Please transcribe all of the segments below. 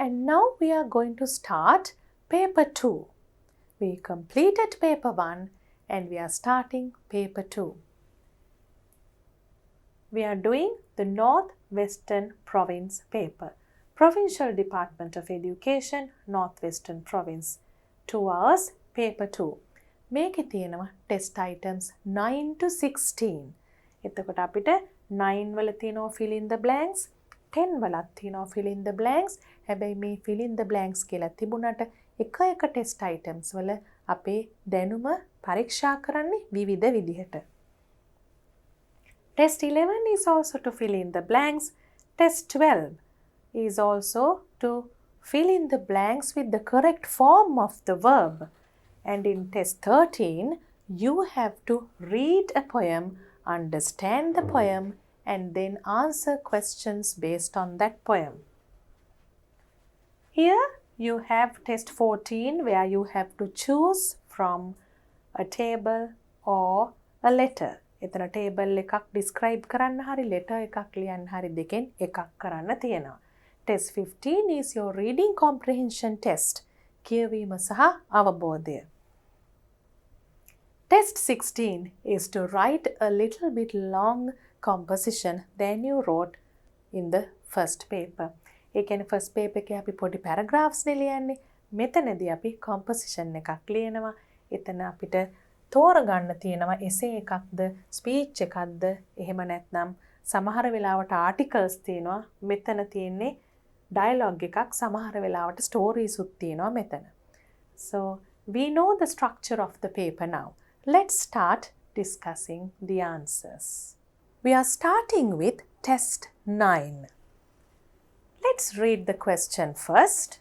And now we are going to start paper 2. We completed paper 1 and we are starting paper 2. We are doing the Northwestern Province paper. Provincial Department of Education, Northwestern Province. 2 hours, paper 2. මේකේ තියෙනවා test items 9 to 16. එතකොට අපිට 9 වල තියෙනවා fill in the blanks, 10 වලත් තියෙනවා fill in the blanks. හැබැයි මේ fill in the blanks කියලා තිබුණට එක test items වල අපේ දැනුම පරීක්ෂා කරන්නේ විවිධ විදිහට. Test 11 is also to fill in the blanks. Test 12 is also to fill in the blanks with the correct form of the verb. And in test 13, you have to read a poem, understand the poem, and then answer questions based on that poem. Here you have test 14 where you have to choose from a table or a letter. එතන table එකක් describe කරන්න හරි letter එකක් ලියන්න හරි දෙකෙන් එකක් කරන්න තියෙනවා. Test 15 is your reading comprehension test. කියවීම සහ අවබෝධය. Test 16 is to write a little bit long composition than you wrote in the first paper. ඒ කියන්නේ first paper එකේ අපි පොඩි paragraphs නේ ලියන්නේ. මෙතනදී අපි composition එකක් ලියනවා. එතන අපිට තෝරගන්න තියෙනවා essay එකක්ද, speech එකක්ද, එහෙම නැත්නම් සමහර වෙලාවට articles තියෙනවා. මෙතන තියෙන්නේ dialogue එකක්, සමහර වෙලාවට stories උත් තියෙනවා මෙතන. So we know the structure of the paper now. Let's start discussing the answers. We are starting with test 9. Let's read the question first.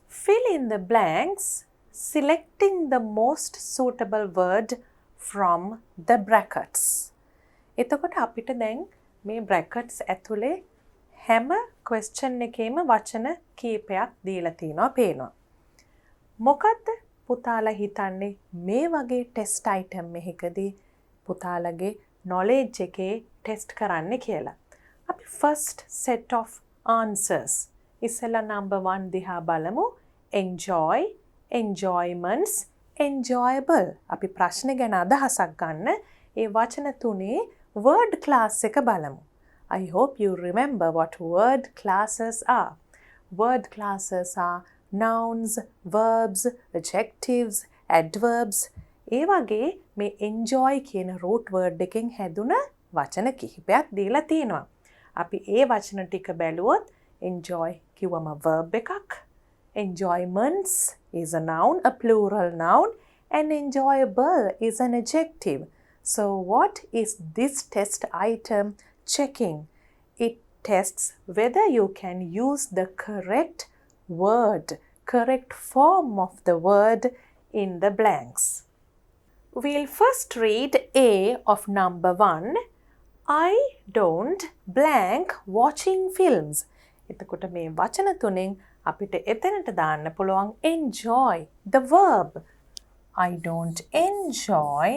Fill in the blanks, selecting the most suitable word from the brackets. එතකොට අපිට දැන් මේ brackets ඇතුලේ හැම question එකේම වචන කීපයක් දීලා තිනවා පේනවා. මොකද්ද පුතාලා හිතන්නේ මේ වගේ test item එකකදී පුතාලගේ knowledge එකේ test කරන්න කියලා. අපි first set of answers. ඉස්සෙල්ලා number 1 දිහා බලමු. Enjoy, enjoyments, enjoyable. අපි ප්‍රශ්න ගැන අදහසක් ගන්න. ඒ වචන තුනේ word class එක බලමු. I hope you remember what word classes are. Word classes are nouns, verbs, adjectives, adverbs. ඒ වගේ මේ enjoy කියන root word එකෙන් හැදුන වචන කිහිපයක් දීලා තියෙනවා. අපි ඒ වචන ටික බැලුවොත් enjoy කිව්වම verb එකක්. Enjoyments is a noun, a plural noun, and enjoyable is an adjective. So what is this test item checking? It tests whether you can use the correct word, correct form of the word in the blanks. We'll first read A of number 1. I don't blank watching films. එතකොට මේ වචන තුනෙන් අපිට එතනට දාන්න පුළුවන් enjoy, the verb. I don't enjoy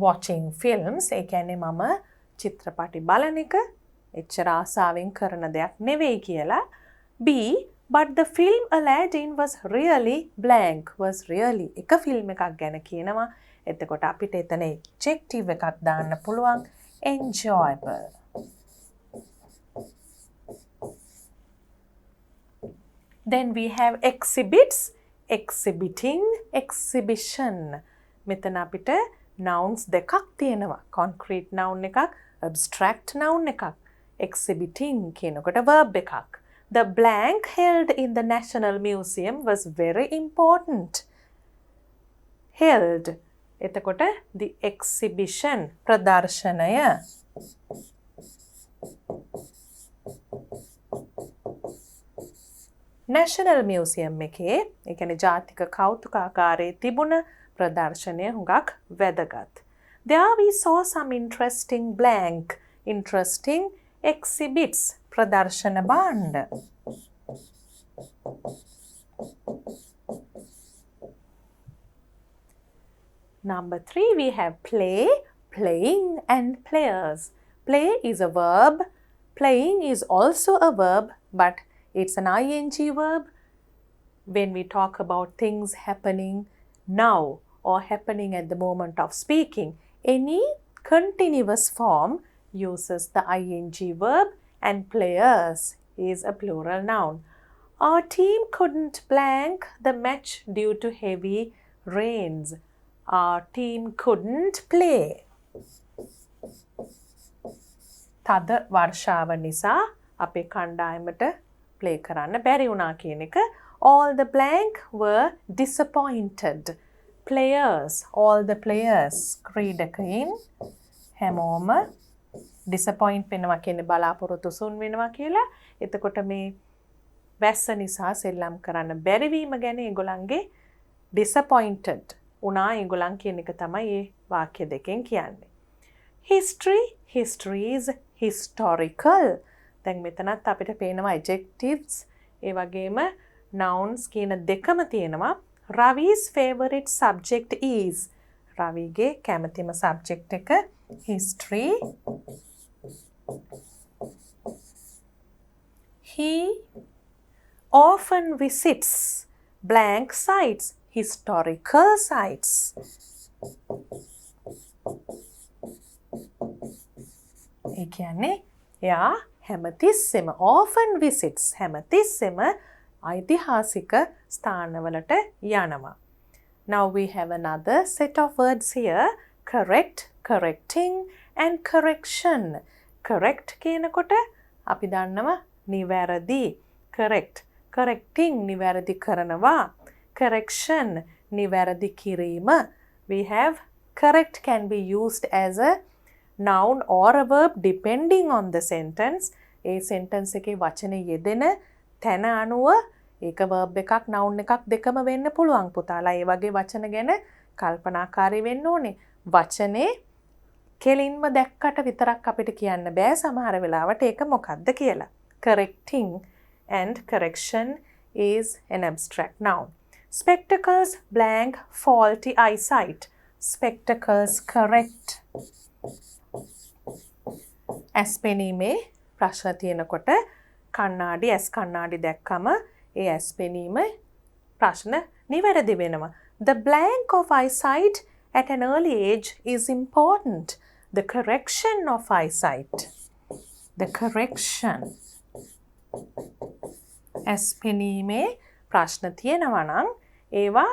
watching films. ඒ කියන්නේ මම චිත්‍රපටි බලන එක එච්චර ආසාවෙන් කරන දෙයක් නෙවෙයි කියලා. B, but the film Aladdin was really blank, was really. එක ෆිල්ම් එකක් ගැන කියනවා. එතකොට අපිට එතන adjective එකක් දාන්න පුළුවන් enjoyable. Then we have exhibits, exhibiting, exhibition. මෙතන අපිට nouns දෙකක් තියෙනවා. concrete noun එකක්, abstract noun එකක්. exhibiting කියනකොට verb එකක්. The blank held in the National Museum was very important. Held. එතකොට the exhibition, ප්‍රදර්ශනය. National Museum එකේ, ඒ කියන්නේ ජාතික කෞතුකාගාරයේ තිබුණ ප්‍රදර්ශනය හුඟක් වැදගත්. There we saw some interesting exhibits, ප්‍රදර්ශන භාණ්ඩ. Number 3 we have play, playing and players. Play is a verb. Playing is also a verb, but It's an ing verb. When we talk about things happening now or happening at the moment of speaking, any continuous form uses the ing verb, and players is a plural noun. Our team couldn't blank the match due to heavy rains. Our team couldn't play. තද වර්ෂාව නිසා අපේ කණ්ඩායමට play කරන්න බැරි වුණා කියන එක. All the blank were disappointed. Players, all the players, ක්‍රීඩකයින් හැමෝම disappoint වෙනවා කියන්නේ බලාපොරොත්තු සුන් වෙනවා කියලා. එතකොට මේ වැස්ස නිසා සෙල්ලම් කරන්න බැරිවීම ගැන ඒගොල්ලන්ගේ disappointed වුණා ඒගොල්ලන් කියන එක තමයි මේ වාක්‍ය දෙකෙන් කියන්නේ. History is historical. දැන් මෙතනත් අපිට පේනවා adjectives ඒ වගේම nouns කියන දෙකම තියෙනවා. Ravi's favorite subject is. රවිගේ කැමතිම subject එක history. He often visits blank sites, historical sites. ඒ කියන්නේ එයා හැමතිස්සෙම often visits හැමතිස්සෙම ඓතිහාසික ස්ථානවලට යනවා. Now we have another set of words here. Correct, correcting and correction. Correct කියනකොට අපි දන්නවා නිවැරදි. Correct. Correcting නිවැරදි කරනවා. Correction නිවැරදි කිරීම. We have correct can be used as a noun or a verb depending on the sentence. A sentence එකේ වචන යෙදෙන තැන අනුව ඒක verb එකක් noun එකක් දෙකම වෙන්න පුළුවන් පුතාලා. ඒ වගේ වචන ගැන කල්පනාකාරී වෙන්න ඕනේ. වචනේ කෙලින්ම දැක්කට විතරක් අපිට කියන්න බෑ සමහර වෙලාවට ඒක මොකක්ද කියලා. Correcting and correction is an abstract noun. Spectacles blank faulty eyesight. Spectacles correct. ඇස් පෙනීමේ ප්‍රශ්න තියෙනකොට කණ්ණාඩි ඇස් කණ්ණාඩි දැක්කම ඒ ඇස් පෙනීම ප්‍රශ්න නිවැරදි වෙනවා. The blank of eyesight at an early age is important. The correction of eyesight. The correction. ඇස් පෙනීමේ ප්‍රශ්න තියෙනවා නම් ඒවා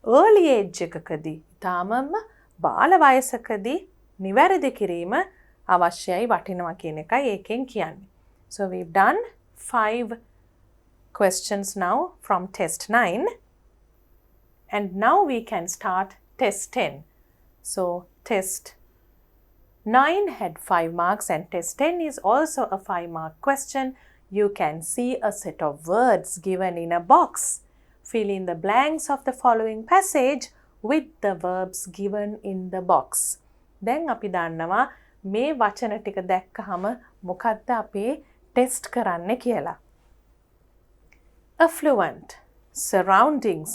early age එකකදී තාමම බාල වයසකදී නිවැරදි කිරීම අවශ්‍යයි වටිනවා කියන එකයි ඒකෙන් කියන්නේ. So we've done 5 questions now from test 9 and now we can start test 10. So test 9 had 5 marks and test 10 is also a 5-mark question. You can see a set of words given in a box. Fill in the blanks of the following passage with the verbs given in the box. දැන් අපි දන්නවා මේ වචන ටික දැක්කහම මොකක්ද අපි test කරන්න කියලා. Affluent, surroundings,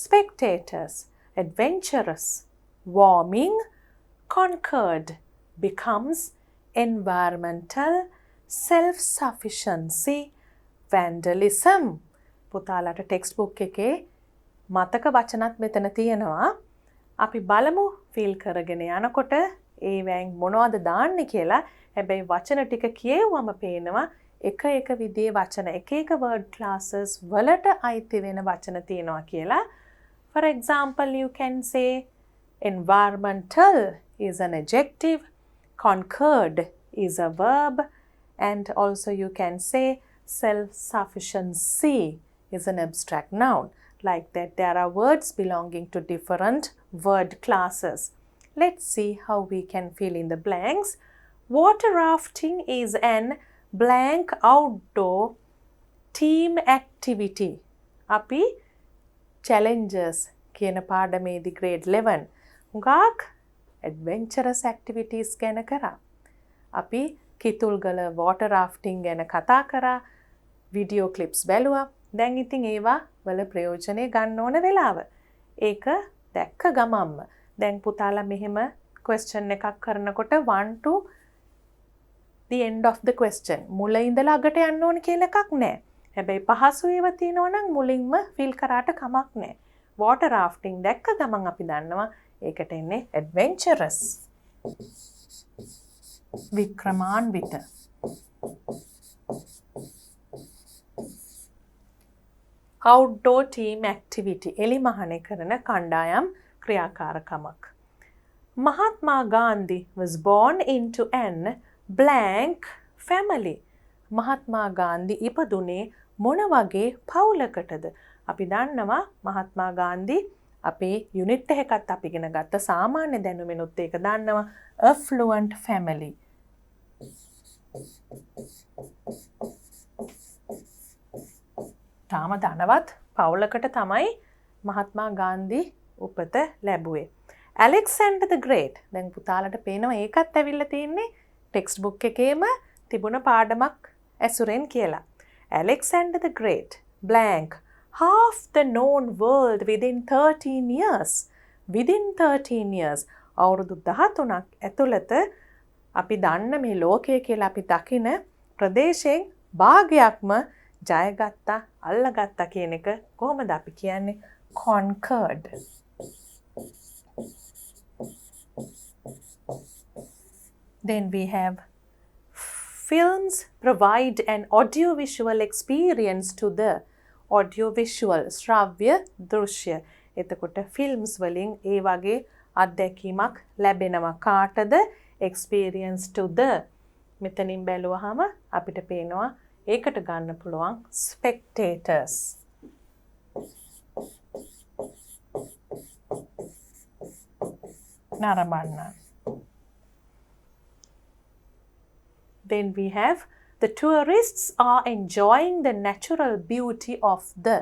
spectators, adventurous, warming, conquered, becomes, environmental, self-sufficiency, vandalism. පුතාලට ටෙක්ස්ට් බුක් එකේ මතක වචනත් මෙතන තියෙනවා. අපි බලමු ෆීල් කරගෙන යනකොට ඒවෙන් මොනවද දාන්නේ කියලා. හැබැයි වචන ටික කියවුවම පේනවා එක එක විදිහේ වචන එක එක word classes වලට අයිති වෙන වචන තියෙනවා කියලා. For example, you can say environmental is an adjective, conquered is a verb, and also you can say self-sufficiency is an abstract noun. Like that, there are words belonging to different word classes. Let's see how we can fill in the blanks. Water rafting is an blank outdoor team activity. Api challenges කියන පාඩමේදී grade 11 උගාක් adventurous activities ගැන කරා. අපි Kitulgala water rafting ගැන කතා කරා. video clips බැලුවා. දැන් ඉතින් ඒවා වල ප්‍රයෝජනෙ ගන්න ඕන වෙලාව. ඒක දැක්ක ගමම්ම. දැන් පුතාලා මෙහෙම question එකක් කරනකොට 1 to the end of the question. මුල ඉඳලා අගට යන්න ඕන කියලා එකක් නැහැ. හැබැයි පහසු ඒවා තියෙනවා නම් මුලින්ම ෆීල් කරාට කමක් නැහැ. water rafting දැක්ක ගමන් අපි දන්නවා ඒකට එන්නේ adventurous. වික්‍රමාන්විත. outdoor team activity එලිමහනේ කරන කණ්ඩායම් ක්‍රියාකාරකමක්. Mahatma Gandhi was born into an blank family. මහත්මා ගාන්ධි ඉපදුනේ මොන වගේ පවුලකටද? අපි දන්නවා මහත්මා ගාන්ධි අපේ යුනිට් එකකත් අපි ඉගෙන ගත්ත සාමාන්‍ය දැනුමෙනුත් ඒක දන්නවා affluent family. තාම ධනවත් පවුලකට තමයි මහත්මා ගාන්ධි උපත ලැබුවේ. Alexander the Great. දැන් පුතාලට පේනවා ඒකත් ඇවිල්ලා තියෙන්නේ ටෙක්ස්ට් බුක් එකේම තිබුණ පාඩමක් ඇසුරෙන් කියලා. Alexander the Great blank half the known world within 13 years. Within 13 years අවුරුදු 13ක් ඇතුළත අපි දන්න මේ ලෝකය කියලා අපි දකින ප්‍රදේශයෙන් භාගයක්ම ජයගත්තා අල්ලගත්තා කියන එක කොහොමද අපි කියන්නේ conquered. Then we have films provide an audiovisual experience to the audiovisual ශ්‍රව්‍ය දෘශ්‍ය. එතකොට ෆිල්ම්ස් වලින් ඒ වගේ අත්දැකීමක් ලැබෙනවා කාටද? experience to the මෙතනින් බැලුවහම අපිට පේනවා ඒකට ගන්න පුළුවන් spectators. නරඹන්න. Then we have the tourists are enjoying the natural beauty of the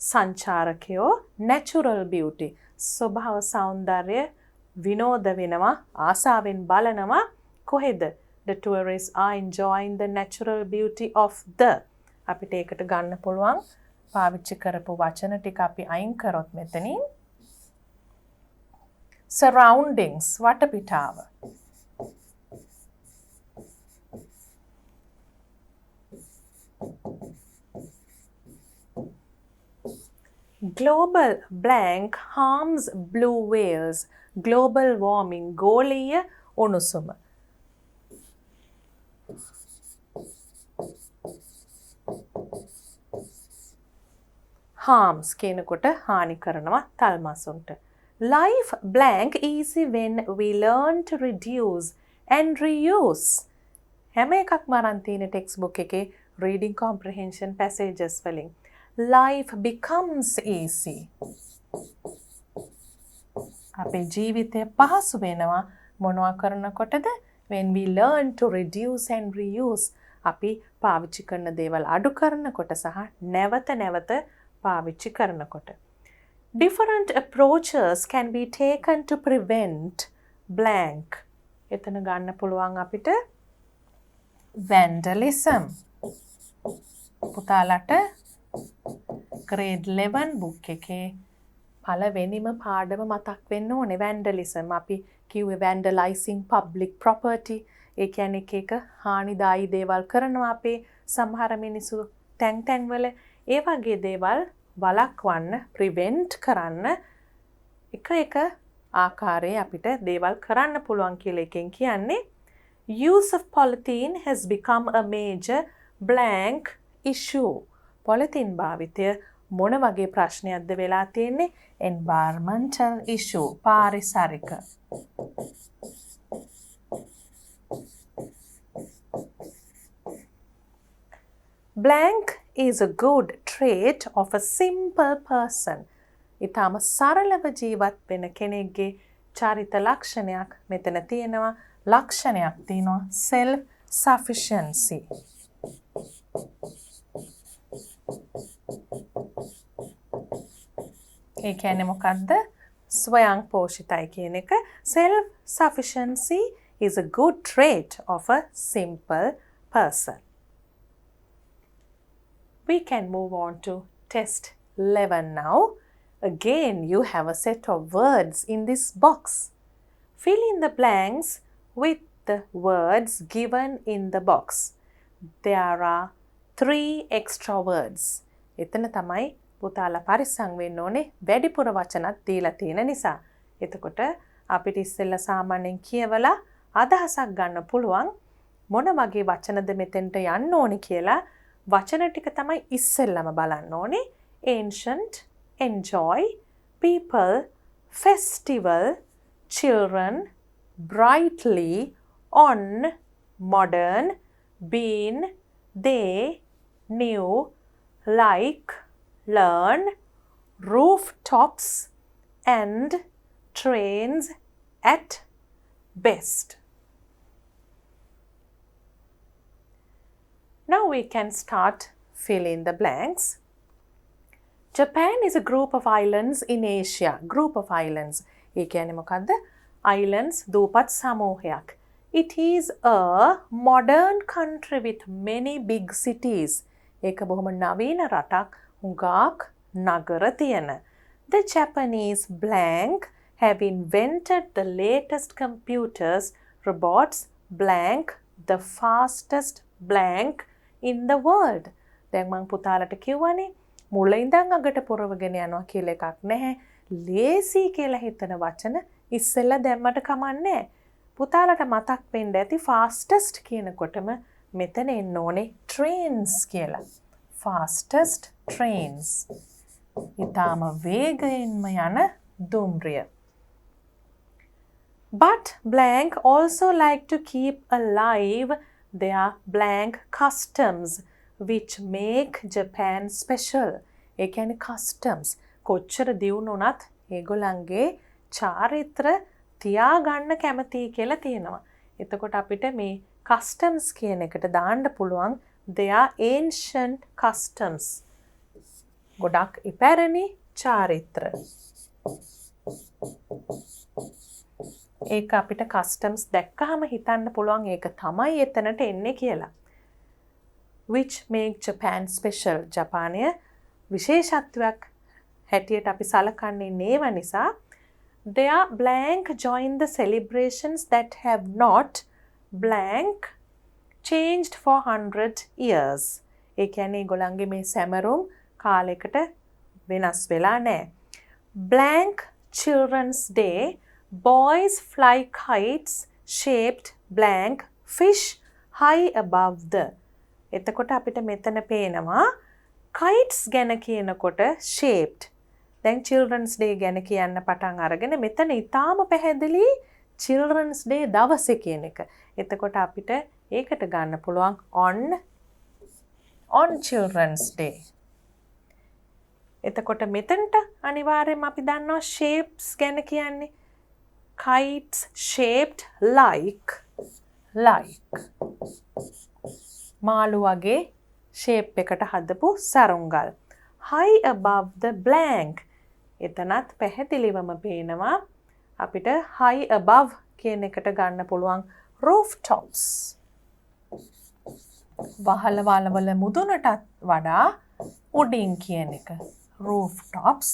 සංචාරකයෝ natural beauty ස්වභාව සෞන්දර්ය විනෝද වෙනවා ආසාවෙන් බලනවා කොහෙද? The tourists are enjoying the natural beauty of the අපිට ඒකට ගන්න පුළුවන් පාවිච්චි කරපු වචන ටික අපි අයින් කරොත් මෙතනින් surroundings වටපිටාව. Global blank harms blue whales. Global warming ගෝලීය උණුසුම. harms කියනකොට හානි කරනවා තල්මසුන්ට. Life blank easy when we learn to reduce and reuse. හැම එකක්ම අරන් තියෙන ටෙක්ස්ට් බුක් එකේ reading comprehension passages වලින්. Life becomes easy. අපේ ජීවිතය පහසු වෙනවා මොනවා කරනකොටද? When we learn to reduce and reuse. අපි පාවිච්චි කරන දේවල් අඩු කරනකොට සහ නැවත නැවත පාවිච්චි කරනකොට. Different approaches can be taken to prevent blank. එතන ගන්න පුළුවන් අපිට vandalism. පුතාලට grade 11 book එකේ පළවෙනිම පාඩම මතක් වෙන්න ඕනේ vandalism. අපි කිව්වේ vandalizing public property. ඒ කියන්නේ එක හානිදායි දේවල් කරනවා අපේ සමහර මිනිස්සු තැන් වල. ඒ වගේ දේවල් වළක්වන්න prevent කරන්න එක ආකාරයේ අපිට දේවල් කරන්න පුළුවන් කියලා එකෙන් කියන්නේ use of polythene has become a major blank issue. polythene භාවිතය මොන වගේ ප්‍රශ්නයක්ද වෙලා තියෙන්නේ? environmental issue පාරිසරික. Blank is a good trait of a simple person. ඊටම සරලව ජීවත් වෙන කෙනෙක්ගේ චරිත ලක්ෂණයක් මෙතන තියෙනවා. ලක්ෂණයක් තියෙනවා self sufficiency. ඒ කියන්නේ මොකද්ද? ස්වයං පෝෂිතයි කියන එක. self sufficiency is a good trait of a simple person. We can move on to test 11 now. Again, you have a set of words in this box. Fill in the blanks with the words given in the box. There are 3 extra words. එතන තමයි පුතාලා පරිස්සම් වෙන්න ඕනේ වැඩිපුර වචනත් දීලා තියෙන නිසා. එතකොට අපිට ඉස්සෙල්ලා සාමාන්‍යයෙන් කියවලා අදහසක් ගන්න පුළුවන් මොන වගේ වචනද මෙතෙන්ට යන්න ඕනේ කියලා. වචන ටික තමයි ඉස්සෙල්ලාම බලන්න ඕනේ. ancient, enjoy, people, festival, children, brightly, on, modern, been, they, new, like, learn, rooftops, and trains at best. Now we can start fill in the blanks. Japan is a group of islands in Asia. Group of islands. ඒ කියන්නේ මොකද්ද? Islands දූපත් සමූහයක්. It is a modern country with many big cities. ඒක බොහොම නවීන රටක්. හුඟක් නගර තියෙන. The Japanese blank have invented the latest computers, robots, blank, the fastest blank in the world. දැන් මං පුතාලට කිව්වනේ මුල ඉඳන් අගට පුරවගෙන යනවා කියලා එකක් නැහැ. ලේසි කියලා හිතන වචන ඉස්සෙල්ලා දැම්මට කමන්නේ. පුතාලට මතක් වෙන්න ඇති fastest කියනකොටම මෙතන එන්න ඕනේ trains කියලා. fastest trains. ඊටාම වේගයෙන්ම යන දුම්රිය. But blank also like to keep alive their blank customs which make Japan special. ඒ කියන්නේ customs කොච්චර දියුණු වුණත් ඒගොල්ලන්ගේ චාරිත්‍ර තියාගන්න කැමතියි කියලා තියෙනවා. එතකොට අපිට මේ customs කියන එකට දාන්න පුළුවන් their ancient customs. ගොඩක් ඉපැරණි චාරිත්‍ර. ඒක අපිට customs දැක්කහම හිතන්න පුළුවන් ඒක තමයි එතනට එන්නේ කියලා. Which make Japan special. ජපානය විශේෂත්වයක් හැටියට අපි සලකන්නේ නේව නිසා. Their blank join the celebrations that have not blank changed for 100 years. ඒ කියන්නේ ඒගොල්ලන්ගේ මේ සැමරුම් කාලයකට වෙනස් වෙලා නැහැ. Blank Children's Day. Boys fly kites shaped blank fish high above the. එතකොට අපිට මෙතන පේනවා kites ගැන කියනකොට shaped. දැන් children's day ගැන කියන්න පටන් අරගෙන මෙතන ඊටාම පැහැදිලි children's day දවසේ කියන එක. එතකොට අපිට ඒකට ගන්න පුළුවන් on children's day. එතකොට මෙතනට අනිවාර්යයෙන්ම අපි දන්නවා shapes ගැන කියන්නේ kites shaped like මාළු වගේ shape එකට හදපු සරුංගල්. high above the blank. එතනත් පැහැදිලිවම පේනවා අපිට high above කියන එකට ගන්න පුළුවන් rooftops. වහල වල මුදුනටත් වඩා උඩින් කියන එක rooftops.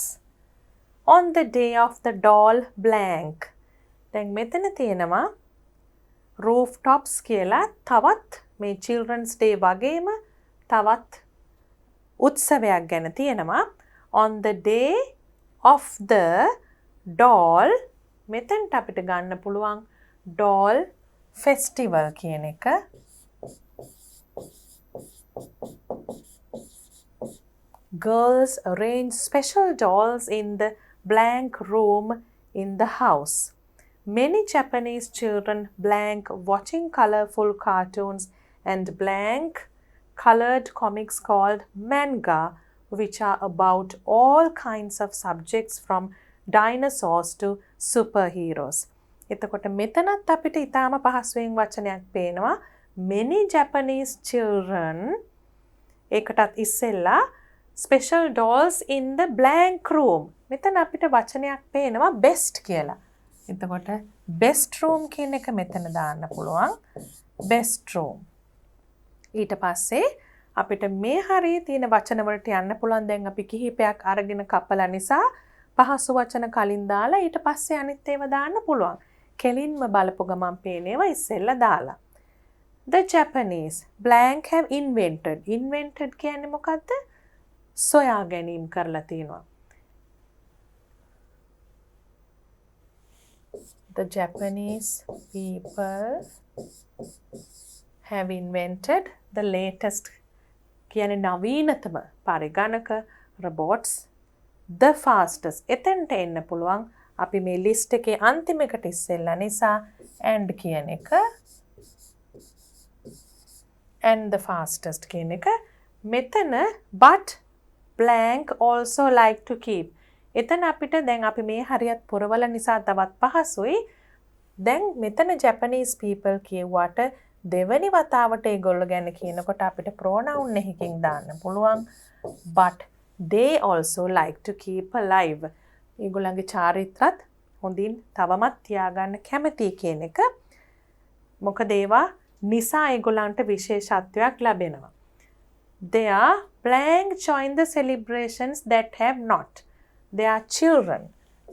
On the day of the doll blank. දැන් මෙතන තියෙනවා rooftops කියලා තවත් මේ children's day වගේම තවත් උත්සවයක් ගැන තියෙනවා. On the day of the doll මෙතනට අපිට ගන්න පුළුවන් doll festival කියන එක. Girls arrange special dolls in the blank room in the house. Many Japanese children blank watching colorful cartoons and blank colored comics called manga, which are about all kinds of subjects from dinosaurs to superheroes. එතකොට මෙතනත් අපිට ඊටාම පහසුවෙන් වචනයක් පේනවා. Many Japanese children ඒකටත් ඉස්සෙල්ලා special dolls in the blank room. මෙතන අපිට වචනයක් පේනවා best කියලා. එතකොට best room කියන එක මෙතන දාන්න පුළුවන්. best room. ඊට පස්සේ අපිට මේ හරිය තියෙන වචන වලට යන්න පුළුවන්. දැන් අපි කිහිපයක් අරගෙන කපලා නිසා පහසු වචන කලින් දාලා ඊට පස්සේ අනිත් ඒවා දාන්න පුළුවන්. කෙලින්ම බලපු ගමන් පේනේවා ඉස්සෙල්ලා දාලා. The Japanese blank have invented. Invented කියන්නේ මොකද්ද? සොයා ගැනීම කරලා තියෙනවා. The Japanese people have invented the latest කියන්නේ නවීනතම පරිගණක robots the fastest. එතනට එන්න පුළුවන් අපි මේ ලිස්ට් එකේ අන්තිම එකට ඉස්සෙල්ලා නිසා and කියන එක and the fastest කියන එක මෙතන but blank also like to keep. එතන අපිට දැන් අපි මේ හරියත් පුරවල නිසා තවත් පහසුයි. දැන් මෙතන Japanese people කියුවාට දෙවනි වතාවට ඒගොල්ලෝ ගැන කියනකොට අපිට pronoun එකකින් දාන්න පුළුවන්. But they also like to keep alive. ඒගොල්ලන්ගේ චාරිත්‍රාත් හොඳින් තවමත් තියාගන්න කැමති කියන එක. මොකද ඒවා නිසා ඒගොල්ලන්ට විශේෂත්වයක් ලැබෙනවා. They are blank join the celebrations that have not. They are children.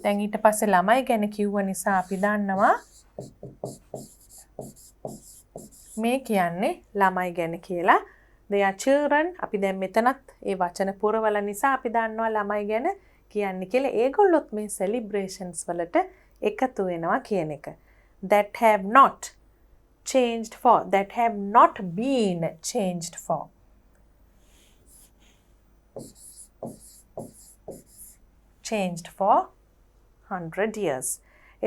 දැන් ඊට පස්සේ ළමයි ගැන කිව්ව නිසා අපි දන්නවා මේ කියන්නේ ළමයි ගැන කියලා. They are children. අපි දැන් මෙතනත් ඒ වචන පුරවල නිසා අපි දන්නවා ළමයි ගැන කියන්නේ කියලා. ඒගොල්ලොත් මේ celebrations වලට එකතු වෙනවා කියන එක. That have not changed for. That have not been changed for. Changed for 100 years.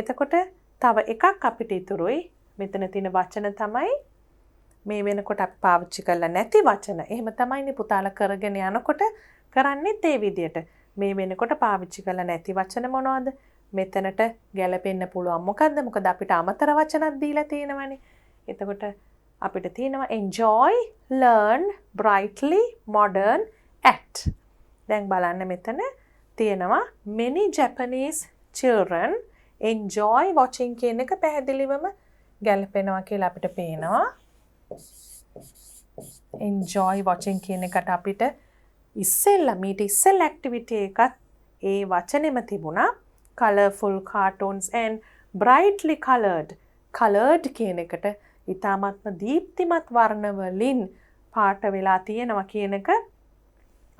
එතකොට තව එකක් අපිට ඉතුරුයි. මෙතන තියෙන වචන තමයි මේ වෙනකොට අපි පාවිච්චි කරලා නැති වචන. එහෙම තමයිනේ පුතාලා කරගෙන යනකොට කරන්නේත් ඒ විදියට. මේ වෙනකොට පාවිච්චි කරලා නැති වචන මොනවද? මෙතනට ගැලපෙන්න පුළුවන් මොකද්ද? මොකද අපිට අමතර වචනක් දීලා තියෙනවනේ. එතකොට අපිට තියෙනවා enjoy, learn, brightly, modern, act. දැන් බලන්න මෙතන තියෙනවා many Japanese children enjoy watching කියන එක පැහැදිලිවම ගැලපෙනවා කියලා අපිට පේනවා. enjoy watching කියන එකට අපිට ඉස්සෙල්ලා මීට ඉස්සෙල්ලා activity එකත් ඒ වචනේම තිබුණා. colorful cartoons and brightly colored. colored කියන එකට ඊටාත්ම දීප්තිමත් වර්ණ වලින් පාට වෙලා තියෙනවා කියන එක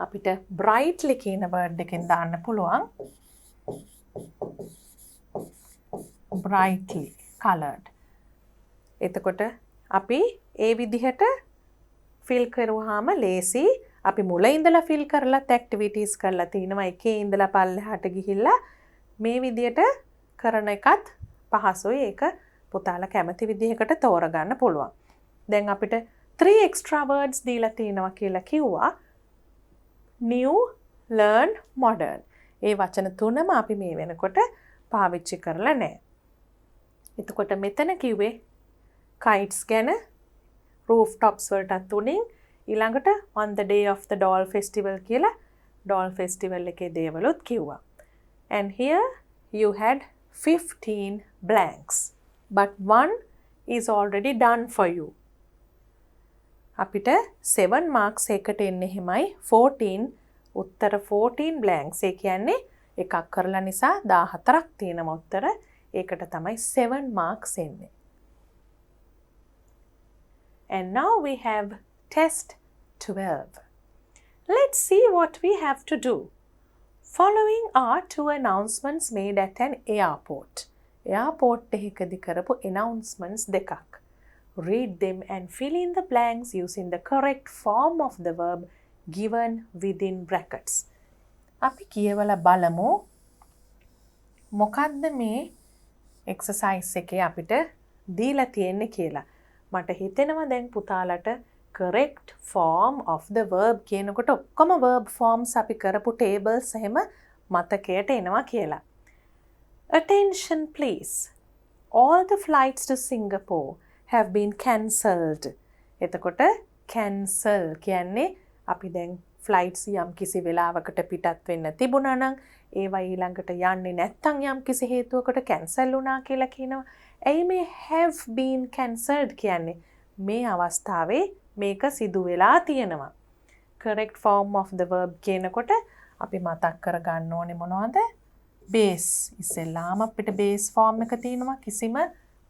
අපිට brightly කියන word එකෙන් දාන්න පුළුවන්. brightly colored. එතකොට අපි ඒ විදිහට fill කරුවාම ලේසි. අපි මුල ඉඳලා fill කරලත් activities කරලා තිනවා. එකේ ඉඳලා පල්ලෙහාට ගිහිල්ලා මේ විදිහට කරන එකත් පහසුයි. ඒක පුතාලා කැමති විදිහකට තෝරගන්න පුළුවන්. දැන් අපිට 3 extra words දීලා තිනවා කියලා කිව්වා. new, learn, modern. ඒ වචන තුනම අපි මේ වෙනකොට පාවිච්චි කරලා නැහැ. එතකොට මෙතන කිව්වේ kites ගැන rooftops වලට තුنين ඊළඟට on the day of the doll festival කියලා doll festival එකේ දේවලුත් කිව්වා. And here you had 15 blanks. But one is already done for you. අපිට 7 marks එකට එන්නේ එහෙමයි 14 උත්තර 14 blanks. ඒ කියන්නේ එකක් කරලා නිසා 14ක් තියෙනවා උත්තර. ඒකට තමයි 7 marks එන්නේ. And now we have test 12. Let's see what we have to do. Following are 2 announcements made at an airport. Airport එකකදී කරපු announcements දෙකක්. Read them and fill in the blanks using the correct form of the verb given within brackets. අපි කියවලා බලමු මොකද්ද මේ exercise එකේ අපිට දීලා තියෙන්නේ කියලා. මට හිතෙනවා දැන් පුතාලට correct form of the verb කියනකොට ඔක්කොම verb forms අපි කරපු tables එහෙම මතකයට එනවා කියලා. Attention please. All the flights to Singapore have been cancelled. එතකොට cancel කියන්නේ අපි දැන් flights යම් කිසි වෙලාවකට පිටත් වෙන්න තිබුණා නම් ඒවා ඊළඟට යන්නේ නැත්නම් යම් කිසි හේතුවකට cancel වුණා කියලා කියනවා. ඇයි මේ have been cancelled කියන්නේ? මේ අවස්ථාවේ මේක සිදු වෙලා තියෙනවා. correct form of the verb කියනකොට අපි මතක් කරගන්න ඕනේ මොනවද? base. ඉස්සෙල්ලාම අපිට base form එක තියෙනවා. කිසිම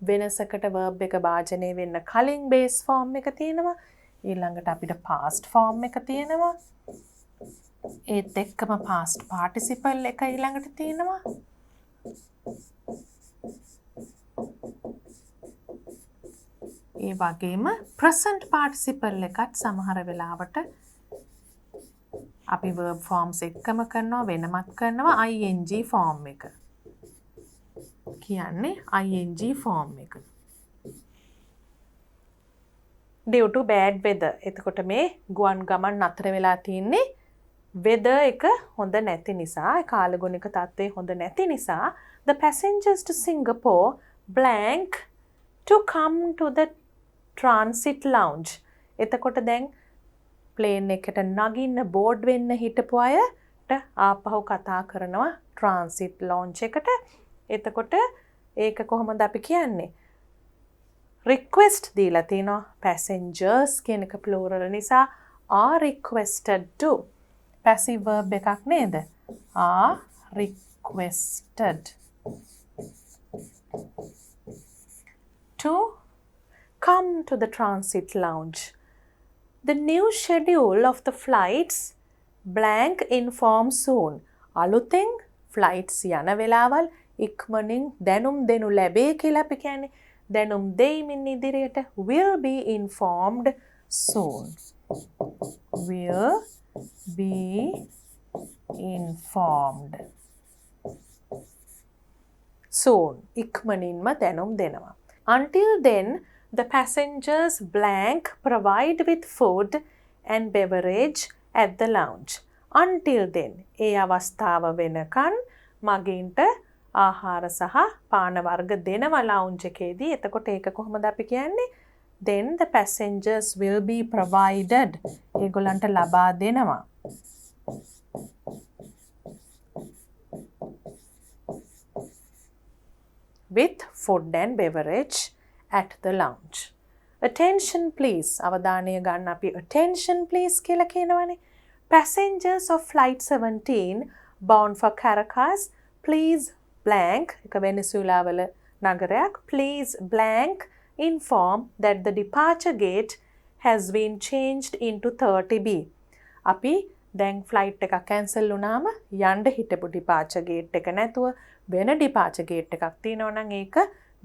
වෙනසකට verb එක භාජනය වෙන්න කලින් base form එක තියෙනවා. ඊළඟට අපිට past form එක තියෙනවා. ඒත් එක්කම past participle එක ඊළඟට තියෙනවා. ඒ වගේම present participle එකත් සමහර වෙලාවට අපි verb forms එක්කම කරනවා වෙනමත් කරනවා ing form එක. කියන්නේ ing form එක. due to bad weather. එතකොට මේ ගුවන් ගමන් නතර වෙලා තින්නේ weather එක හොඳ නැති නිසා, කාලගුණික තත්ත්වය හොඳ නැති නිසා the passengers to Singapore blank to come to the transit lounge. එතකොට දැන් ප්ලේන් එකට නගින්න බෝඩ් වෙන්න හිටපු අයට ආපහු කතා කරනවා transit lounge එකට. එතකොට ඒක කොහොමද අපි කියන්නේ? request දීලා තිනවා passengers කියන එක plural නිසා are requested to. passive verb එකක් නේද? are requested to come to the transit lounge. The new schedule of the flights blank inform soon. අලුතෙන් flights යන වෙලාවල් ඉක්මනින් දැනුම් දෙනු ලැබේ කියලා අපි කියන්නේ. දැනුම් දෙයිමින් ඉදිරියට will be informed soon. Will be informed soon. ඉක්මනින්ම දැනුම් දෙනවා. Until then, the passengers blank provide with food and beverage at the lounge. Until then, ඒ අවස්ථාව වෙනකන් මගින්ට ආහාර සහ පාන වර්ග දෙනවා lounge එකේදී. එතකොට ඒක කොහොමද අපි කියන්නේ? Then the passengers will be provided. ඒගොල්ලන්ට ලබා දෙනවා. with food and beverage at the lounge. Attention please. අවධානය ගන්න අපි attention please කියලා කියනවනේ. Passengers of flight 17 bound for Caracas, please blank එක වෙනසුලා වල නගරයක්. Please blank inform that the departure gate has been changed into 30B. අපි දැන් flight එකක් කැන්සල් වුණාම යන්න හිටපු ඩිපාචර් ගේට් එක නැතුව වෙන ඩිපාචර් ගේට් එකක් තියෙනවා නම් ඒක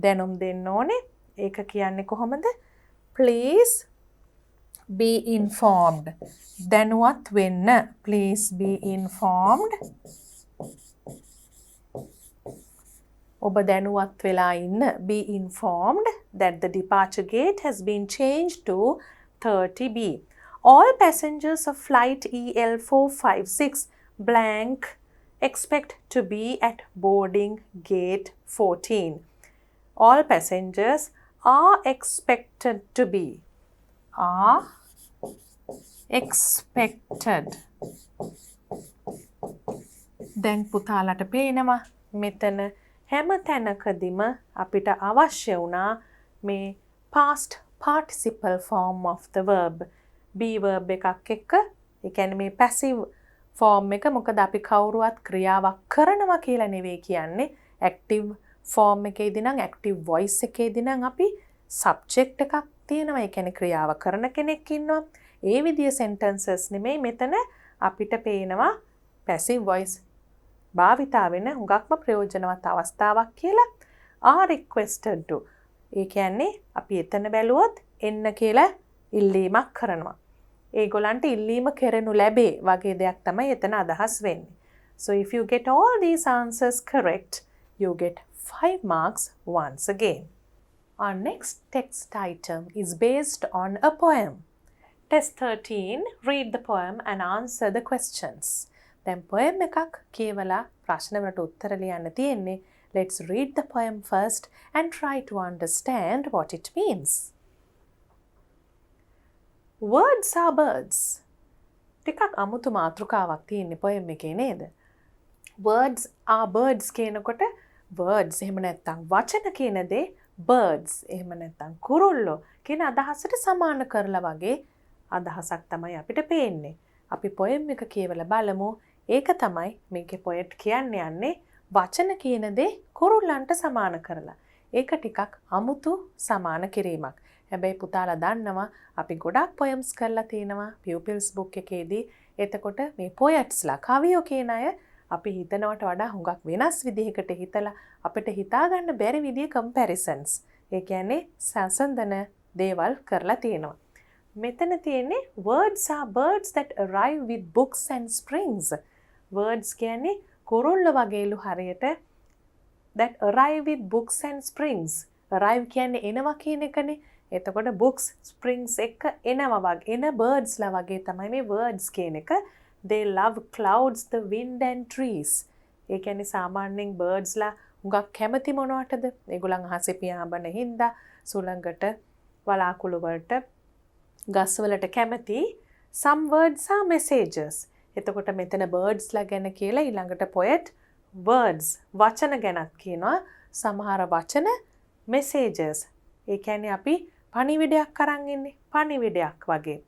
දැනුම් දෙන්න ඕනේ. ඒක කියන්නේ කොහොමද? Please be informed. දැනුවත් වෙන්න. Please be informed. ඔබ දැනුවත් වෙලා ඉන්න. Be informed that the departure gate has been changed to 30B. All passengers of flight EL456 blank expect to be at boarding gate 14. All passengers are expected to be. Are expected. දැන් පුතාලට පේනවා මෙතන හැම තැනකදීම අපිට අවශ්‍ය වුණා මේ past participle form of the verb. be verb එකක් එක්ක, ඒ කියන්නේ මේ passive form එක මොකද අපි කවුරුවත් ක්‍රියාවක් කරනවා කියලා නෙවෙයි කියන්නේ. active form එකේදී නම් active voice එකේදී නම් අපි subject එකක් තියෙනවා. ඒ කියන්නේ ක්‍රියාව කරන කෙනෙක් ඉන්නවා. ඒ විදිය sentences නෙමෙයි මෙතන අපිට පේනවා passive voice භාවිතා වෙන හුඟක්ම ප්‍රයෝජනවත් අවස්ථාවක් කියලා. are requested to. ඒ කියන්නේ අපි එතන බැලුවොත් එන්න කියලා ඉල්ලීමක් කරනවා. ඒගොල්ලන්ට ඉල්ලීම කරනු ලැබේ වගේ දෙයක් තමයි එතන අදහස් වෙන්නේ. So if you get all these answers correct, you get 5 marks once again. Our next text item is based on a poem. Test 13, read the poem and answer the questions. දැන් poem එකක් කියවලා ප්‍රශ්න වලට උත්තර ලියන්න තියෙන්නේ. Let's read the poem first and try to understand what it means. Words are birds. ටිකක් අමුතු මාතෘකාවක් තියෙන්නේ poem එකේ නේද? Words are birds කියනකොට words එහෙම නැත්නම් වචන කියන දේ birds එහෙම නැත්නම් කුරුල්ලෝ කියන අදහසට සමාන කරලා වගේ අදහසක් තමයි අපිට පේන්නේ. අපි poem එක කියවලා බලමු. ඒක තමයි මේකේ poet කියන්න යන්නේ වචන කියන දේ කුරුල්ලන්ට සමාන කරලා. ඒක ටිකක් අමුතු සමාන කිරීමක්. හැබැයි පුතාලා දන්නවා අපි ගොඩක් පොයම්ස් කරලා තියෙනවා පියුපිල්ස් බුක් එකේදී. එතකොට මේ පොයට්ස්ලා කවියෝ කියන අය අපි හිතනවට වඩා හුඟක් වෙනස් විදිහකට හිතලා අපිට හිතා ගන්න බැරි විදිහේ කම්පැරිසන්ස්. ඒ කියන්නේ සසඳන දේවල් කරලා තියෙනවා. මෙතන තියෙන්නේ words are birds that arrive with books and springs. words කියන්නේ කුරුල්ල වගේලු හරියට that arrive with books and springs. arrive කියන්නේ එනවා කියන එකනේ. එතකොට books springs එක එනවා වගේ එන birds ලා වගේ තමයි මේ words කියන එක. they love clouds, the wind and trees. ඒ කියන්නේ සාමාන්‍යයෙන් birds ලා හුඟක් කැමති මොනවටද? ඒගොල්ලන් අහසේ පියාඹන හින්දා සුළඟට වලාකුළු වලට ගස් වලට කැමති. some words are messages. එතකොට මෙතන birds ලා ගැන කියලා ඊළඟට poet words වචන ගැනත් කියනවා. සමහර වචන messages. ඒ කියන්නේ අපි පණිවිඩයක් අරන් ඉන්නේ. පණිවිඩයක් වගේ.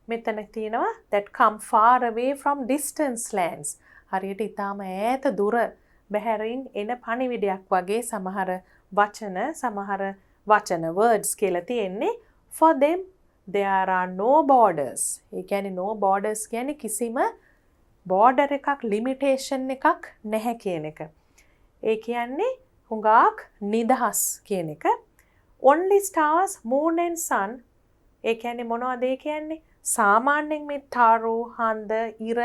මෙතන තියෙනවා that come far away from distant lands. හරියට ඊටාම ඈත දුර බැහැරින් එන පණිවිඩයක් වගේ සමහර වචන words කියලා තියෙන්නේ. for them there are no borders. ඒ කියන්නේ no borders කියන්නේ කිසිම border එකක් limitation එකක් නැහැ කියන එක. ඒ කියන්නේ හුඟක් නිදහස් කියන එක. only stars, moon and sun. ඒ කියන්නේ මොනවද ඒ කියන්නේ? සාමාන්‍යයෙන් මේ තාරු, හඳ, ඉර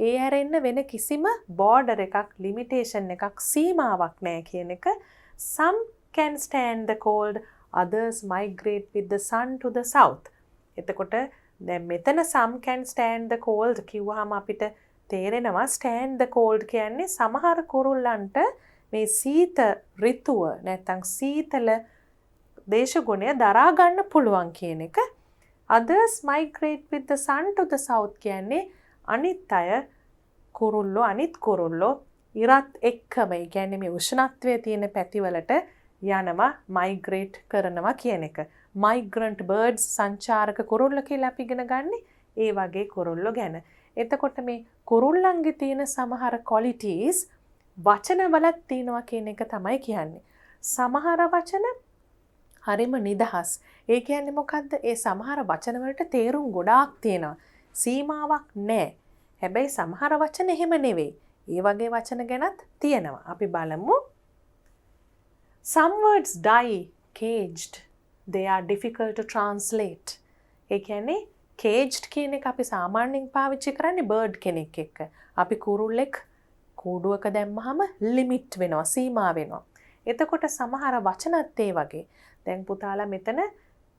ඒ ඇරෙන්න වෙන කිසිම border එකක් limitation එකක් සීමාවක් නැහැ කියන එක. some can stand the cold, others migrate with the sun to the south. එතකොට දැන් මෙතන some can stand the cold කිව්වහම අපිට තේරෙනවා stand the cold කියන්නේ සමහර කුරුල්ලන්ට මේ සීත ඍතුව නැත්නම් සීතල දේශගුණය දරා ගන්න පුළුවන් කියන එක. others migrate with the sun to the south කියන්නේ අනිත් අය අනිත් කුරුල්ලෝ ඉරත් එක්කම ඒ කියන්නේ මේ උෂ්ණත්වයේ තියෙන පැතිවලට යනවා migrate කරනවා කියන එක. migrant birds සංචාරක කුරුල්ල කියලා අපි ඉගෙන ගන්නේ ඒ වගේ කුරුල්ලෝ ගැන. එතකොට මේ කුරුල්ලන්ගේ තියෙන සමහර qualities වචනවලත් තියෙනවා කියන එක තමයි කියන්නේ. සමහර වචන හරිම නිදහස්. ඒ කියන්නේ මොකද්ද? ඒ සමහර වචන වලට තේරුම් ගොඩාක් තියෙනවා. සීමාවක් නැහැ. හැබැයි සමහර වචන එහෙම නෙවෙයි. ඒ වගේ වචන ගැනත් තියෙනවා. අපි බලමු. Some words die caged. They are difficult to translate. ඒ කියන්නේ caged කියන එක අපි සාමාන්‍යයෙන් පාවිච්චි කරන්නේ bird කෙනෙක් එක්ක. අපි කුරුල්ලෙක් කූඩුවක දැම්මහම limit වෙනවා, සීමා වෙනවා. එතකොට සමහර වචනත් ඒ වගේ. දැන් පුතාලා මෙතන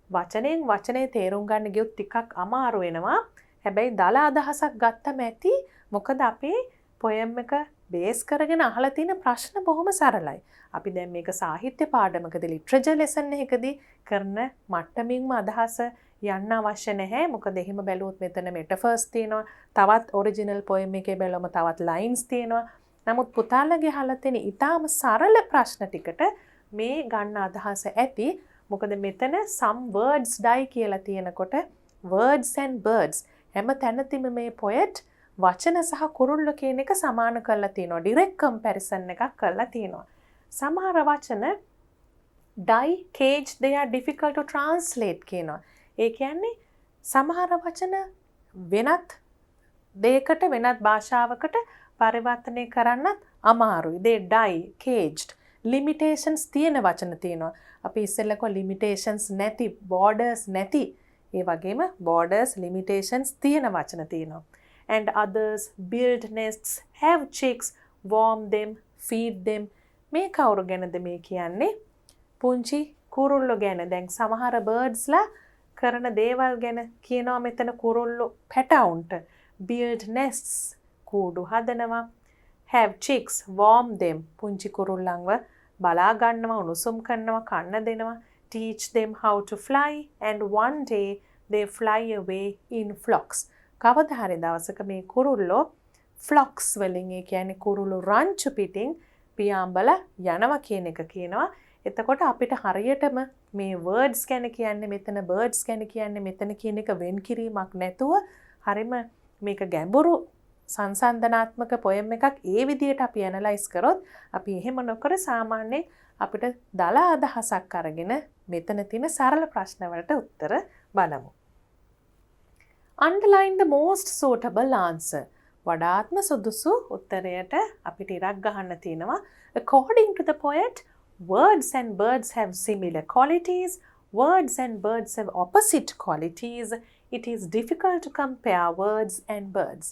වචනෙන් වචනේ තේරුම් ගන්න ගියොත් ටිකක් අමාරු වෙනවා. හැබැයි දල අදහසක් ගත්තම ඇති. මොකද අපේ poem එක බේස් කරගෙන අහලා තියෙන ප්‍රශ්න බොහොම සරලයි. අපි දැන් මේක සාහිත්‍ය පාඩමකදී ලිටරචර් ලෙසන් එකකදී කරන මට්ටමින්ම අදහස යන්න අවශ්‍ය නැහැ. මොකද එහෙම බැලුවොත් මෙතන මෙටෆර්ස් තියෙනවා. තවත් ඔරිජිනල් poem එකේ බැලුවම තවත් lines තියෙනවා. නමුත් පුතාලගේ අහලා තියෙන ඊටාම සරල ප්‍රශ්න ටිකට මේ ගන්න අදහස ඇති. මොකද මෙතන some words die කියලා තියෙනකොට words and birds හැම තැනදීම මේ poet වචන සහ කුරුල්ල කියන එක සමාන කරලා තියෙනවා. direct comparison එකක් කරලා තියෙනවා. සමහර වචන die, cage, they are difficult to translate කියනවා. ඒ කියන්නේ සමහර වචන වෙනත් දෙයකට වෙනත් භාෂාවකට පරිවර්තනය කරන්නත් අමාරුයි. they die, caged. limitations තියෙන වචන තියෙනවා. අපි ඉස්සෙල්ලා කො limitations නැති, borders නැති. ඒ වගේම borders, limitations තියෙන වචන තියෙනවා. and others build nests, have chicks, warm them, feed them. මේ කවුරු ගැනද මේ කියන්නේ? පුංචි කුරුල්ලෝ ගැන. දැන් සමහර birds ලා කරන දේවල් ගැන කියනවා මෙතන කුරුල්ලෝ පැටවුන්ට. build nests, කූඩු හදනවා. have chicks, warm them, පුංචි කුරුල්ලන්ව බලා ගන්නවා, උණුසුම් කරනවා, කන්න දෙනවා. teach them how to fly, and one day they fly away in flocks. කවදා හරි දවසක මේ කුරුල්ලෝ flocks වලින්, ඒ කියන්නේ කුරුළු රංචු පිටින් පියාඹලා යනවා කියන එක කියනවා. එතකොට අපිට හරියටම මේ words ගැන කියන්නේ මෙතන, birds ගැන කියන්නේ මෙතන කියන එක වෙන් කිරීමක් නැතුව හරිම මේක ගැඹුරු සංසන්දනාත්මක poem එකක් ඒ විදිහට අපි ඇනලයිස් කරොත් අපි එහෙම නොකර සාමාන්‍යයෙන් අපිට දල අදහසක් අරගෙන මෙතන තියෙන සරල ප්‍රශ්න වලට උත්තර බලමු. Underline the most suitable answer. වඩාත්ම සුදුසු උත්තරයට අපිට ඉරක් ගහන්න තියෙනවා. According to the poet, words and birds have similar qualities. Words and birds have opposite qualities. It is difficult to compare words and birds.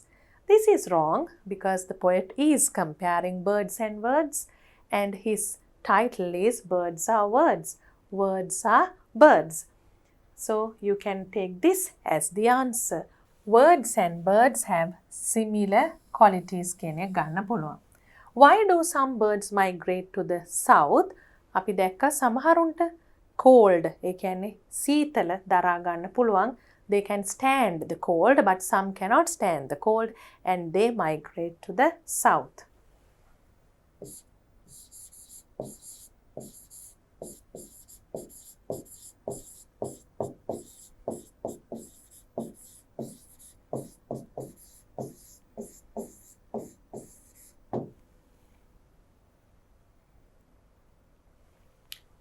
This is wrong because the poet is comparing birds and words, and his title is Birds Are Words. Words are birds. So you can take this as the answer. Words and birds have similar qualities කියන එක ගන්න පුළුවන්. Why do some birds migrate to the south? අපි දැක්ක සමහරුන්ට cold ඒ කියන්නේ සීතල දරා ගන්න පුළුවන්. They can stand the cold, but some cannot stand the cold, and they migrate to the south.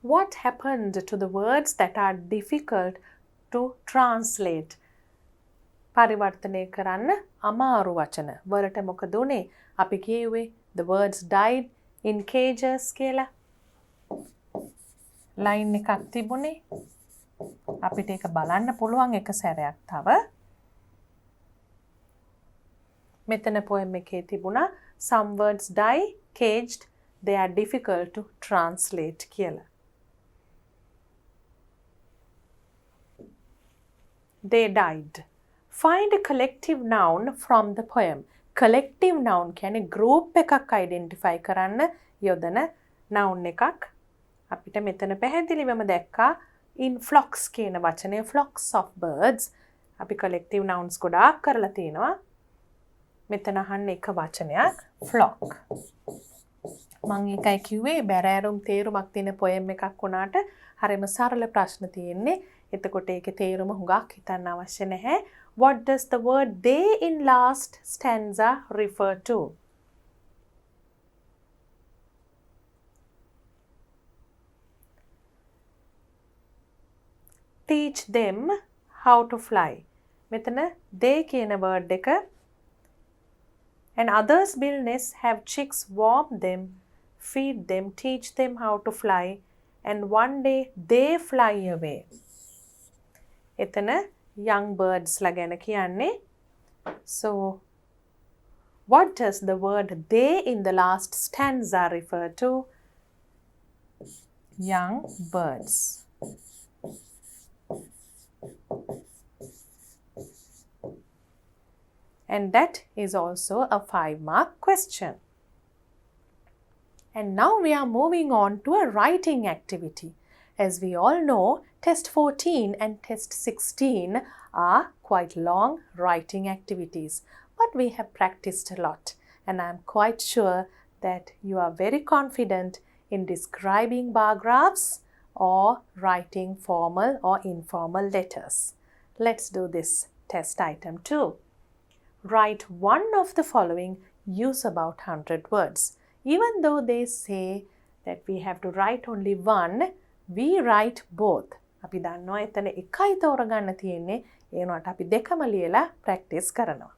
What happened to the words that are difficult to translate? පරිවර්තනය කරන්න අමාරු වචන වලට මොකද උනේ? අපි කියුවේ the words died in cages කියලා. Line එකක් තිබුණේ. අපිට ඒක බලන්න පුළුවන් එක සැරයක් තව. මෙතන poem එකේ තිබුණා some words die caged, they are difficult to translate කියලා. They died. Find a collective noun from the poem. Collective noun කියන්නේ group එකක් identify කරන්න යොදන noun එකක්. අපිට මෙතන පැහැදිලිවම දැක්කා in flocks කියන වචනය flocks of birds. අපි collective nouns ගොඩාක් කරලා තියෙනවා. මෙතන අහන්න එක වචනයක් flock. මම ඒකයි කිව්වේ බැරෑරුම් තේරුමක් තියෙන poem එකක් වුණාට හරිම සරල ප්‍රශ්න තියෙන්නේ. එතකොට ඒකේ තේරුම හුඟක් හිතන්න අවශ්‍ය නැහැ. What does the word they in last stanza refer to? Teach them how to fly. මෙතන they කියන word එක and others build nests, have chicks, warm them, feed them, teach them how to fly, and one day they fly away. එතන young birds ලා ගැන කියන්නේ. So what does the word they in the last stanza refer to? Young birds. And that is also a 5-mark question. And now we are moving on to a writing activity. As we all know, Test 14 and Test 16 are quite long writing activities, but we have practiced a lot, and I am quite sure that you are very confident in describing bar graphs or writing formal or informal letters. Let's do this test item 2. Write one of the following, use about 100 words. Even though they say that we have to write only one, we write both. අපි දන්නවා එතන එකයි තෝරගන්න තියෙන්නේ. ඒ වුණාට අපි දෙකම ලියලා ප්‍රැක්ටිස් කරනවා.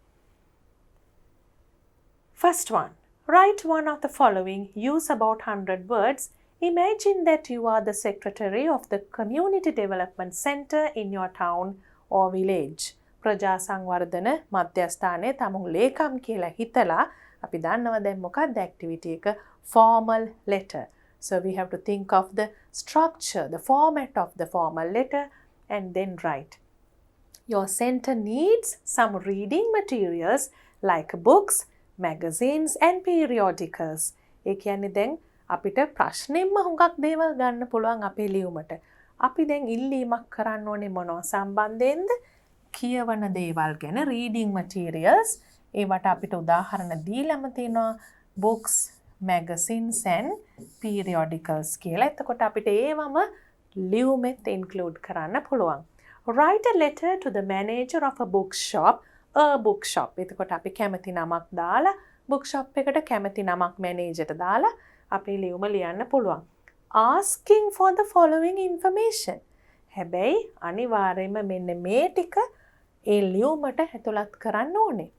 First one. Write one of the following, use about 100 words. Imagine that you are the secretary of the community development center in your town or village. ප්‍රජා සංවර්ධන මධ්‍යස්ථානයේ තමුන් ලේකම් කියලා හිතලා අපි දන්නවා දැන් මොකක්ද activity එක formal letter. So we have to think of the structure, the format of the formal letter, and then write. Your center needs some reading materials like books, magazines, and periodicals. ඒ කියන්නේ දැන් අපිට ප්‍රශ්නෙම්ම හුඟක් දේවල් ගන්න පුළුවන් අපේ ලියුමට. අපි දැන් ඉල්ලීමක් කරන්න ඕනේ මොනවා සම්බන්ධයෙන්ද? කියවන දේවල් ගැන reading materials. ඒවට අපිට උදාහරණ දීලම තියෙනවා books, magazines and periodicals කියලා. එතකොට අපිට ඒවම ලියුමෙත් include කරන්න පුළුවන්. Write a letter to the manager of a bookshop. A bookshop. එතකොට අපි කැමති නමක් දාලා bookshop එකට කැමති නමක් managerට දාලා අපේ ලියුම ලියන්න පුළුවන්. asking for the following information. හැබැයි අනිවාර්යයෙන්ම මෙන්න මේ ටික ඒ ලියුමට ඇතුළත් කරන්න ඕනේ.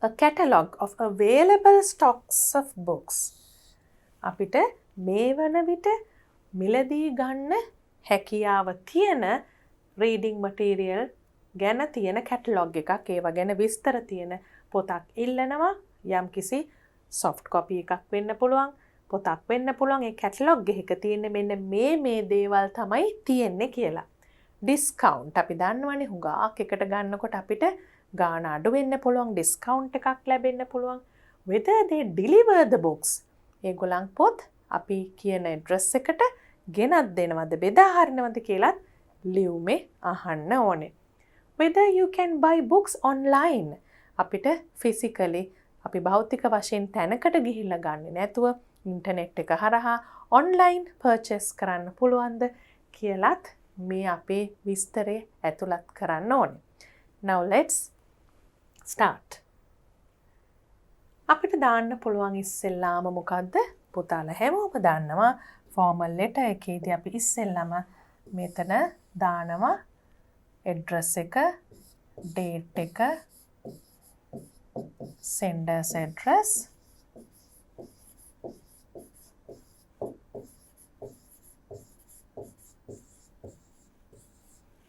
A catalogue of available stocks of books. අපිට මේ වන විට මිලදී ගන්න හැකියාව තියෙන reading material ගැන තියෙන කැටලොග් එකක්, ඒවා ගැන විස්තර තියෙන පොතක් ඉල්ලනවා. යම්කිසි soft copy එකක් වෙන්න පුළුවන්, පොතක් වෙන්න පුළුවන්. ඒ කැටලොග් එකක තියෙන මෙන්න මේ දේවල් තමයි තියෙන්නේ කියලා. ඩිස්කවුන්ට් අපි දන්නවනේ හුඟක් එකට ගන්නකොට අපිට ගාණ අඩු වෙන්න පුළුවන්, ඩිස්කවුන්ට් එකක් ලැබෙන්න පුළුවන්. whether they deliver the books. ඒගොල්ලන් පොත් අපි කියන ඇඩ්‍රස් එකට ගෙනත් දෙනවද, බෙදා හරිනවද කියලාත් ලියුමේ අහන්න ඕනේ. whether you can buy books online. අපිට physically අපි භෞතික වශයෙන් තැනකට ගිහිල්ලා ගන්නේ නැතුව ඉන්ටර්නෙට් එක හරහා online purchase කරන්න පුළුවන්ද කියලාත් මේ අපේ විස්තරය ඇතුළත් කරන්න ඕනේ. Now let's start. අපිට දාන්න පුළුවන් ඉස්සෙල්ලාම මොකද්ද? පුතාලා හැමෝම දන්නවා formal letter එකේදී අපි ඉස්සෙල්ලාම මෙතන දානවා address එක, date එක, sender's address,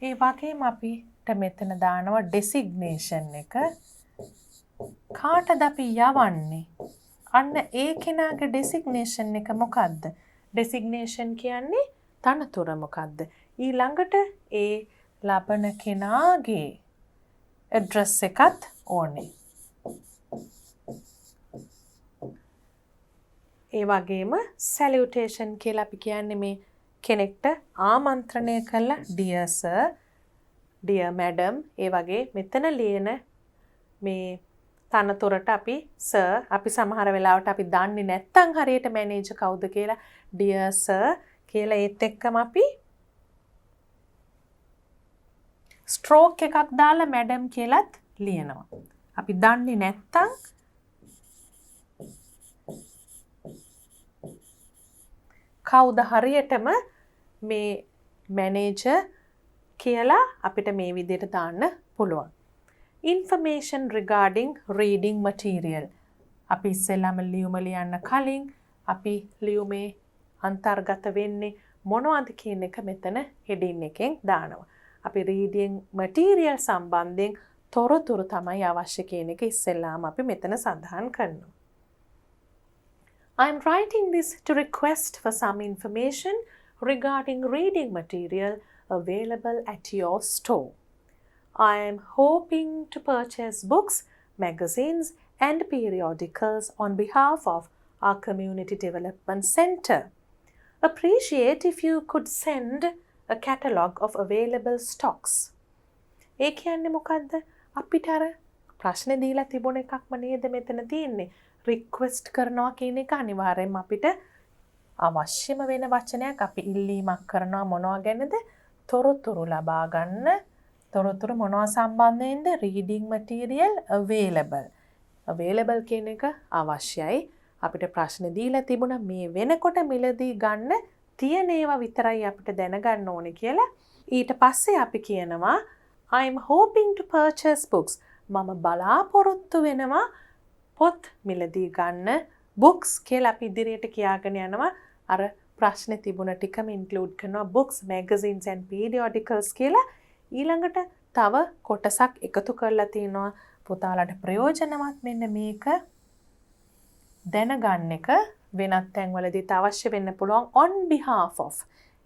ඒ වගේම අපිට මෙතන දානවා designation එක. කාටද අපි යවන්නේ? අන්න ඒ කෙනාගේ designation එක මොකද්ද? designation කියන්නේ තනතුර මොකද්ද? ඊළඟට ඒ ලබන කෙනාගේ address එකත් ඕනේ. ඒ වගේම salutation කියලා අපි කියන්නේ මේ කෙනෙක්ට ආමන්ත්‍රණය කළා dear sir, dear madam. ඒ වගේ මෙතන ලියන මේ තනතුරට අපි sir, අපි සමහර වෙලාවට අපි දන්නේ නැත්නම් හරියට මැනේජර් කවුද කියලා dear sir කියලා ඒත් එක්කම අපි stroke එකක් දාලා madam කියලාත් ලියනවා. අපි දන්නේ නැත්නම් කවුද හරියටම මේ මැනේජර් කියලා අපිට මේ විදිහට දාන්න පුළුවන්. Information regarding reading material. අපි ඉස්සෙල්ලාම ලියුම ලියන්න කලින් අපි ලියුමේ අන්තර්ගත වෙන්නේ මොනවද කියන එක මෙතන heading එකෙන් දානවා. අපි reading material සම්බන්ධයෙන් තොරතුරු තමයි අවශ්‍ය කියන එක ඉස්සෙල්ලාම අපි මෙතන සඳහන් කරනවා. I am writing this to request for some information regarding reading material available at your store. I am hoping to purchase books, magazines, and periodicals on behalf of our Community Development Center. Appreciate if you could send a catalogue of available stocks. ඒ කියන්නේ මොකද්ද? අපිට අර ප්‍රශ්න දීලා තිබුණ එකක්ම නේද මෙතන තියෙන්නේ. රික්වෙස්ට් කරනවා කියන එක අනිවාර්යයෙන්ම අපිට අවශ්‍යම වෙන වචනයක්. අපි ඉල්ලීමක් කරනවා මොනවා ගැනද? තොරතුරු ලබා ගන්න. තොරතුරු මොනවා සම්බන්ධයෙන්ද? reading material available. available කියන එක අවශ්‍යයි. අපිට ප්‍රශ්න දීලා තිබුණා මේ වෙනකොට මිලදී ගන්න තියෙන ඒවා විතරයි අපිට දැනගන්න ඕනේ කියලා. ඊට පස්සේ අපි කියනවා I am hoping to purchase books. මම බලාපොරොත්තු වෙනවා පොත් මිලදී ගන්න books කියලා අපි ඉදිරියට කියාගෙන යනවා. අර ප්‍රශ්නේ තිබුණ ටිකම include කරනවා books, magazines and periodicals කියලා. ඊළඟට තව කොටසක් එකතු කරලා තිනවා පුතාලට ප්‍රයෝජනවත් මෙන්න මේක දැනගන්න එක වෙනත් තැන්වලදීත් අවශ්‍ය වෙන්න පුළුවන් on behalf of.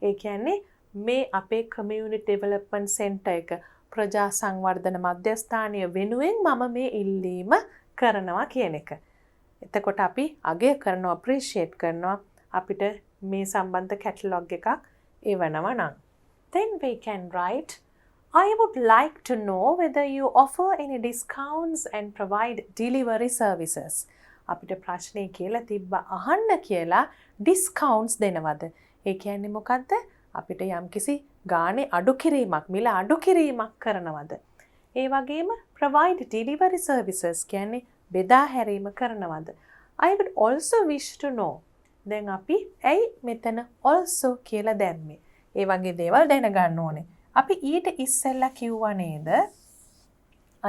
ඒ කියන්නේ මේ අපේ community development center එක ප්‍රජා සංවර්ධන මධ්‍යස්ථානය වෙනුවෙන් මම මේ ඉල්ලීම කරනවා කියන එක. එතකොට අපි අගය කරනවා, appreciate කරනවා අපිට මේ සම්බන්ධ කැටලොග් එකක් එවනවා නම්. Then we can write I would like to know whether you offer any discounts and provide delivery services. අපිට ප්‍රශ්නේ කියලා තිබ්බ අහන්න කියලා discounts දෙනවද? ඒ කියන්නේ මොකද්ද? අපිට යම්කිසි ගානේ අඩු කිරීමක්, මිල අඩු කිරීමක් කරනවද? ඒ වගේම provide delivery services කියන්නේ බෙදා හැරීම කරනවද? I would also wish to know දැන් අපි ඇයි මෙතන also කියලා දැම්මේ? ඒ වගේ දේවල් දැනගන්න ඕනේ. අපි ඊට ඉස්සෙල්ලා කිව්වා නේද?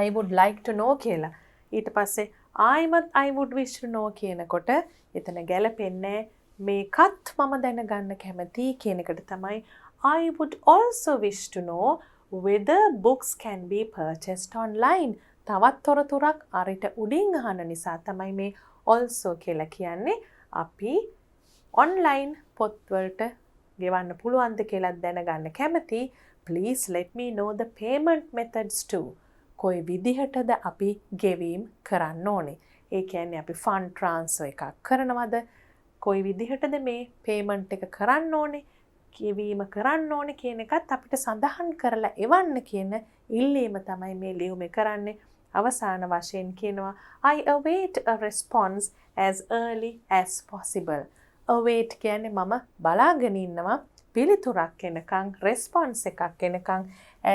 I would like to know කියලා. ඊට පස්සේ ආයිමත් I would wish to know කියනකොට එතන ගැලපෙන්නේ මේකත් මම දැනගන්න කැමතියි කියන එකට තමයි I would also wish to know whether books can be purchased online. තවත් තොරතුරක් අරිට උඩින් අහන නිසා තමයි මේ also කියලා කියන්නේ. අපි online පොත්වලට ගෙවන්න පුළුවන්ද කියලා දැනගන්න කැමති. Please let me know the payment methods too. කොයි විදිහටද අපි ගෙවීම් කරන්න ඕනේ? ඒ කියන්නේ අපි fund transfer එකක් කරනවද? කොයි විදිහටද මේ payment එක කරන්න ඕනේ? ගෙවීම කරන්න ඕනේ කියන එකත් අපිට සඳහන් කරලා එවන්න කියන ඉල්ලීම තමයි මේ ලියුමේ කරන්නේ. අවසාන වශයෙන් කියනවා I await a response as early as possible. await කියන්නේ මම බලාගෙන ඉන්නවා පිළිතුරක් එනකන් response එකක් එනකන්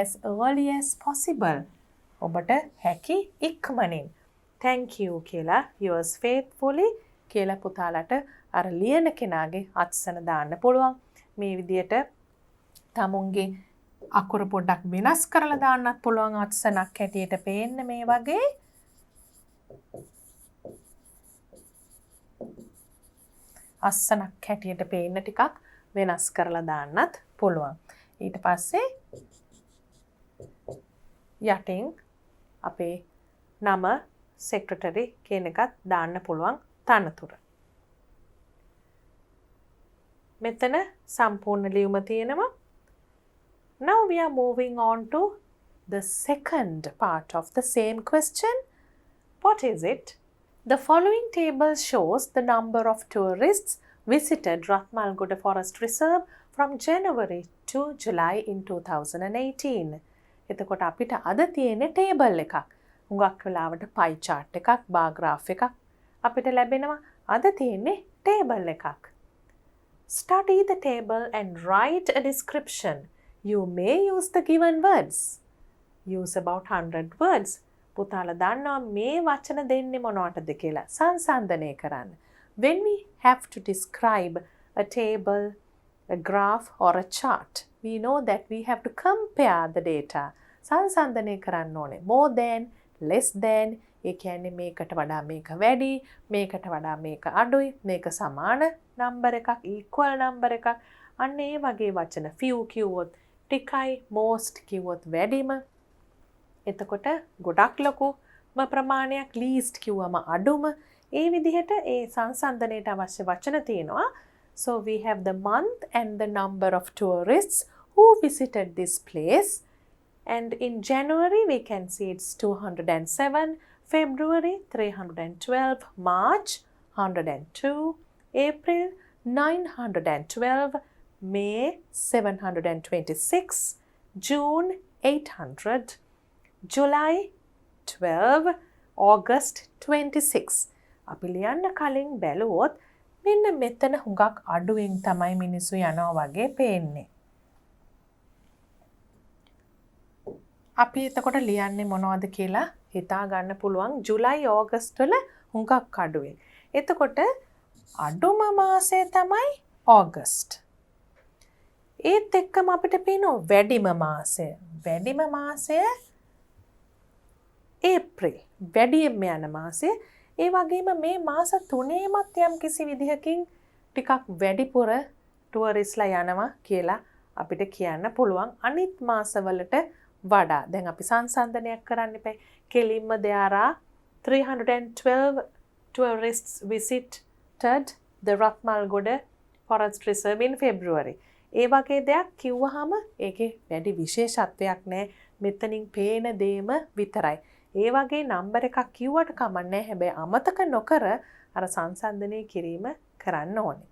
as early as possible. ඔබට හැකි ඉක්මනින්. thank you කියලා yours faithfully කියලා පුතාලට අර ලියන කෙනාගේ අත්සන දාන්න පුළුවන්. මේ විදියට තමුන්ගේ අකුරු පොඩ්ඩක් වෙනස් කරලා දාන්නත් පුළුවන් අත්සනක් හැටියට පේන්න මේ වගේ. අස්සනක් හැටියට පේන්න ටිකක් වෙනස් කරලා දාන්නත් පුළුවන්. ඊට පස්සේ යටින් අපේ නම සෙක්‍රටරි කියන එකත් දාන්න පුළුවන් තනතුර. මෙතන සම්පූර්ණ ලියුම තියෙනවා. Now we are moving on to the second part of the same question. What is it? The following table shows the number of tourists visited Rathmalgoda Forest Reserve from January to July in 2018. එතකොට අපිට අද තියෙන table එකක්. හුඟක් වෙලාවට pie chart එකක්, bar graph එකක් අපිට ලැබෙනවා. අද තියෙන්නේ ටේබල් එකක්. Study the table and write a description. You may use the given words. Use about 100 words. පුතාලා දන්නවා මේ වචන දෙන්නේ මොනවටද කියලා සංසන්දනය කරන්න. When we have to describe a table, a graph or a chart, we know that we have to compare the data. සංසන්දනය කරන්න ඕනේ. More than, less than, ඒ කියන්නේ මේකට වඩා මේක වැඩි, මේකට වඩා මේක අඩුයි, මේක සමාන නම්බර් එකක්, equal නම්බර් එකක්. අන්න ඒ වගේ වචන few කිව්වොත් ටිකයි, most කිව්වොත් වැඩිම. එතකොට ගොඩක් ලොකුම ප්‍රමාණයක්, least කිව්වම අඩුම. ඒ විදිහට ඒ සංසන්දනයට අවශ්‍ය වචන තියෙනවා. So we have the month and the number of tourists who visited this place. And in January we can see it's 207, February 312, March 102, April 912, May 726, June 800, July 12, August 26. අපි ලියන්න කලින් බැලුවොත් මෙන්න මෙතන හුඟක් අඩුවෙන් තමයි මිනිස්සු යනවා වගේ පේන්නේ. අපි එතකොට ලියන්නේ මොනවද කියලා හිතා ගන්න පුළුවන්. ජුලයි ඕගස්ට් වල හුඟක් අඩුවෙන්. එතකොට අඩුම මාසය තමයි ඕගස්ට්. ඒත් එක්කම අපිට පේනවා වැඩිම මාසය. වැඩිම මාසය ඒප්‍රිල්. වැඩිම යන මාසය. ඒ වගේම මේ මාස තුනේමත් යම් කිසි විදිහකින් ටිකක් වැඩිපුර ටුවරිස්ලා යනවා කියලා අපිට කියන්න පුළුවන් අනිත් මාසවලට වඩා. දැන් අපි සංසන්දනයක් කරන්න එපා. කෙලින්ම there are 312 tourists visited the Rathmalgoda Forest Reserve in February. ඒ වගේ දෙයක් කිව්වහම ඒකේ වැඩි විශේෂත්වයක් නැහැ. මෙතනින් පේන දේම විතරයි. ඒ වගේ නම්බර් එකක් කිව්වට කමක් නැහැ. හැබැයි අමතක නොකර අර සංසන්දනය කිරීම කරන්න ඕනේ.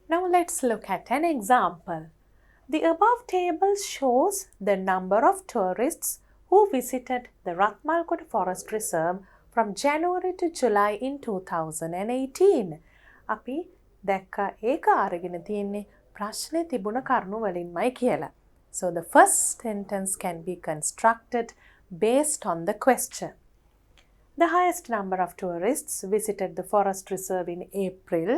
Now let's look at an example. The above table shows the number of tourists who visited the Rathmalgoda Forest Reserve from January to July in 2018. අපි දැක්ක ඒක අරගෙන තියෙන්නේ ප්‍රශ්නේ තිබුණ කරුණු වලින්මයි කියලා. So the first sentence can be constructed based on the question. The highest number of tourists visited the forest reserve in April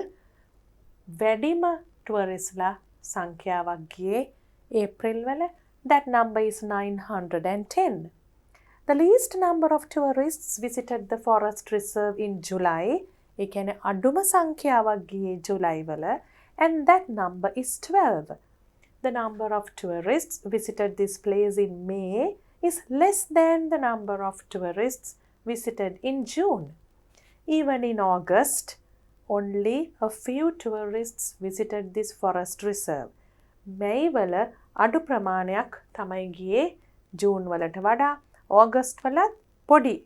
වැඩිම ටුවරිස්ලා සංඛ්‍යාවක් ගියේ ඒප්‍රිල් වල. That number is 910. The least number of tourists visited the forest reserve in July. ඒ කියන්නේ අඩුම සංඛ්‍යාවක් ගියේ ජුලයි වල. And that number is 12. The number of tourists visited this place in May is less than the number of tourists visited in June. Even in August, only a few tourists visited this forest reserve. May වල අඩු ප්‍රමාණයක් තමයි ගියේ June වලට වඩා. ඕගස්ට් වලත් පොඩි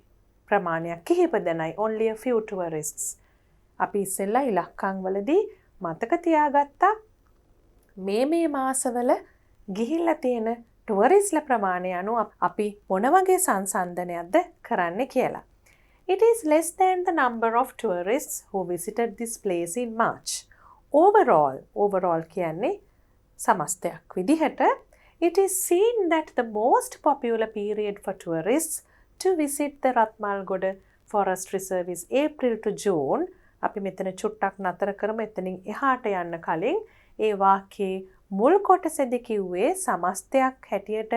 ප්‍රමාණයක් කිහිප දෙනයි. Only a few tourists. අපි ඉස්සෙල්ලා ඉලක්කම් වලදී මතක තියාගත්තා මේ මාසවල ගිහිල්ලා තියෙන ටුවරිස්ලා ප්‍රමාණය අනුව අපි මොන වගේ සංසන්දනයක්ද කරන්න කියලා. It is less than the number of tourists who visited this place in March. Overall කියන්නේ සමස්තයක් විදිහට it is seen that the most popular period for tourists to visit the Ratmalgoda Forest Reserve is April to June. අපි මෙතන චුට්ටක් නතර කරමු. එතනින් එහාට යන්න කලින් ඒ වාක්‍යයේ මුල් කොටසෙදි කිව්වේ සමස්තයක් හැටියට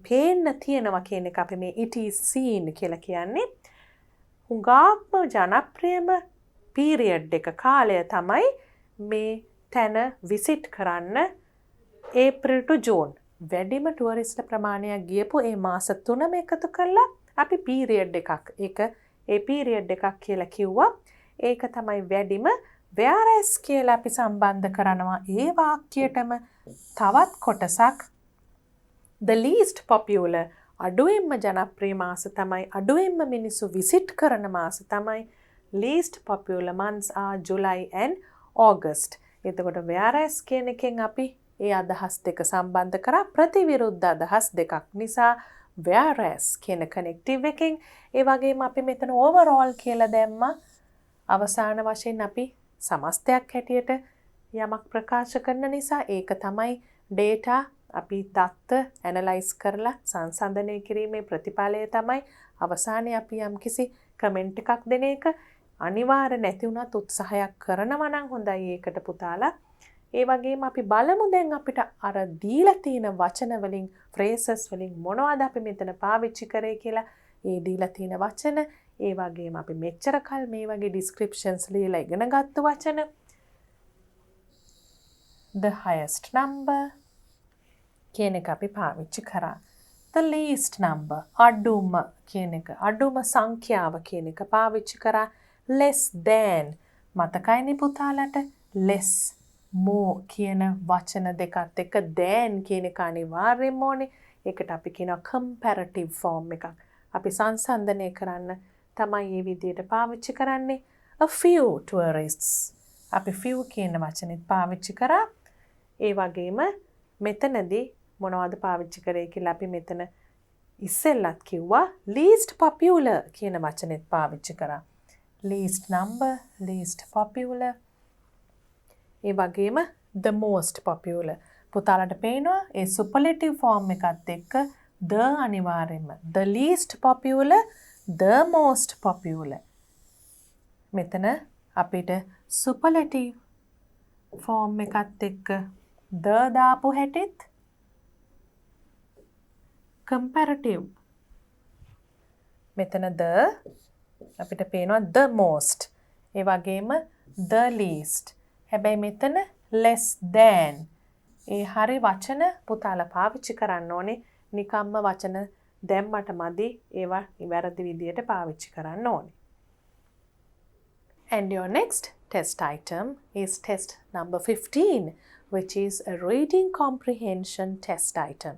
පේන්න තියෙනවා කියන එක අපි මේ it is seen කියලා කියන්නේ. හුඟක්ම ජනප්‍රියම පීරියඩ් එක කාලය තමයි මේ තැන විසිට් කරන්න ඒප්‍රිල් ටු ජූන්. වැඩිම ටුවරිස්ට් ප්‍රමාණයක් ගියපු ඒ මාස තුනම එකතු කරලා අපි පීරියඩ් එකක් ඒ පීරියඩ් එකක් කියලා කිව්වා. ඒක තමයි වැඩිම. whereas කියලා අපි සම්බන්ධ කරනවා ඒ වාක්‍යයටම තවත් කොටසක් the least popular අඩුවෙන්ම ජනප්‍රිය මාස තමයි අඩුවෙන්ම මිනිස්සු විසිට් කරන මාස තමයි least popular months are July and August. එතකොට whereas කියන එකෙන් අපි ඒ අදහස් දෙක සම්බන්ධ කරා ප්‍රතිවිරුද්ධ අදහස් දෙකක් නිසා whereas කියන කනෙක්ටිව් එකෙන් ඒ වගේම අපි මෙතන overall කියලා දැම්මා. අවසාන වශයෙන් අපි සමස්තයක් හැටියට යමක් ප්‍රකාශ කරන නිසා ඒක තමයි data අපි දත්ත ඇනලයිස් කරලා සංසන්දනය කිරීමේ ප්‍රතිඵලය තමයි අවසානයේ අපි යම්කිසි කමෙන්ට් එකක් දෙන එක. අනිවාර්ය නැති වුණත් උත්සාහයක් කරනවා නම් හොඳයි ඒකට පුතාලා. ඒ වගේම අපි බලමු දැන් අපිට අර දීලා තියෙන වචන වලින් phrases වලින් මොනවද අපි මෙතන පාවිච්චි කරේ කියලා. ඒ දීලා තියෙන වචන ඒ වගේම අපි මෙච්චර කල් මේ වගේ descriptions ලියලා ඉගෙන ගත්ත වචන. The highest number කියන එක අපි පාවිච්චි කරා. The least number අඩුම කියන එක අඩුම සංඛ්‍යාව කියන එක පාවිච්චි කරා. Less than මතකයිනේ පුතාලට less more කියන වචන දෙකත් එක්ක than කියන එක අනිවාර්යෙන්ම ඕනේ. ඒකට අපි කියනවා comparative form එකක්. අපි සංසන්දනය කරන්න තමයි මේ විදිහට පාවිච්චි කරන්නේ. A few tourists අපි few කියන වචනේත් පාවිච්චි කරා. ඒ වගේම මෙතනදී මොනවද පාවිච්චි කරේ කියලා අපි මෙතන ඉස්සෙල්ලත් කිව්වා least popular කියන වචනේත් පාවිච්චි කරා. least number, least popular. ඒ වගේම the most popular. පුතාලට පේනවා ඒ superlative form එකත් එක්ක the අනිවාර්යෙන්ම. the least popular, the most popular. මෙතන අපිට superlative form එකත් එක්ක the දාපු හැටිත් comparative. මෙතන the අපිට පේනවා the most. ඒ වගේම the least. හැබැයි මෙතන less than. ඒ හරි වචන පුතාලා පාවිච්චි කරන්න ඕනේ. නිකම්ම වචන දැම්මට මදි. ඒවා වැරදි විදියට පාවිච්චි කරන්න ඕනේ. And your next test item is test number 15, which is a reading comprehension test item.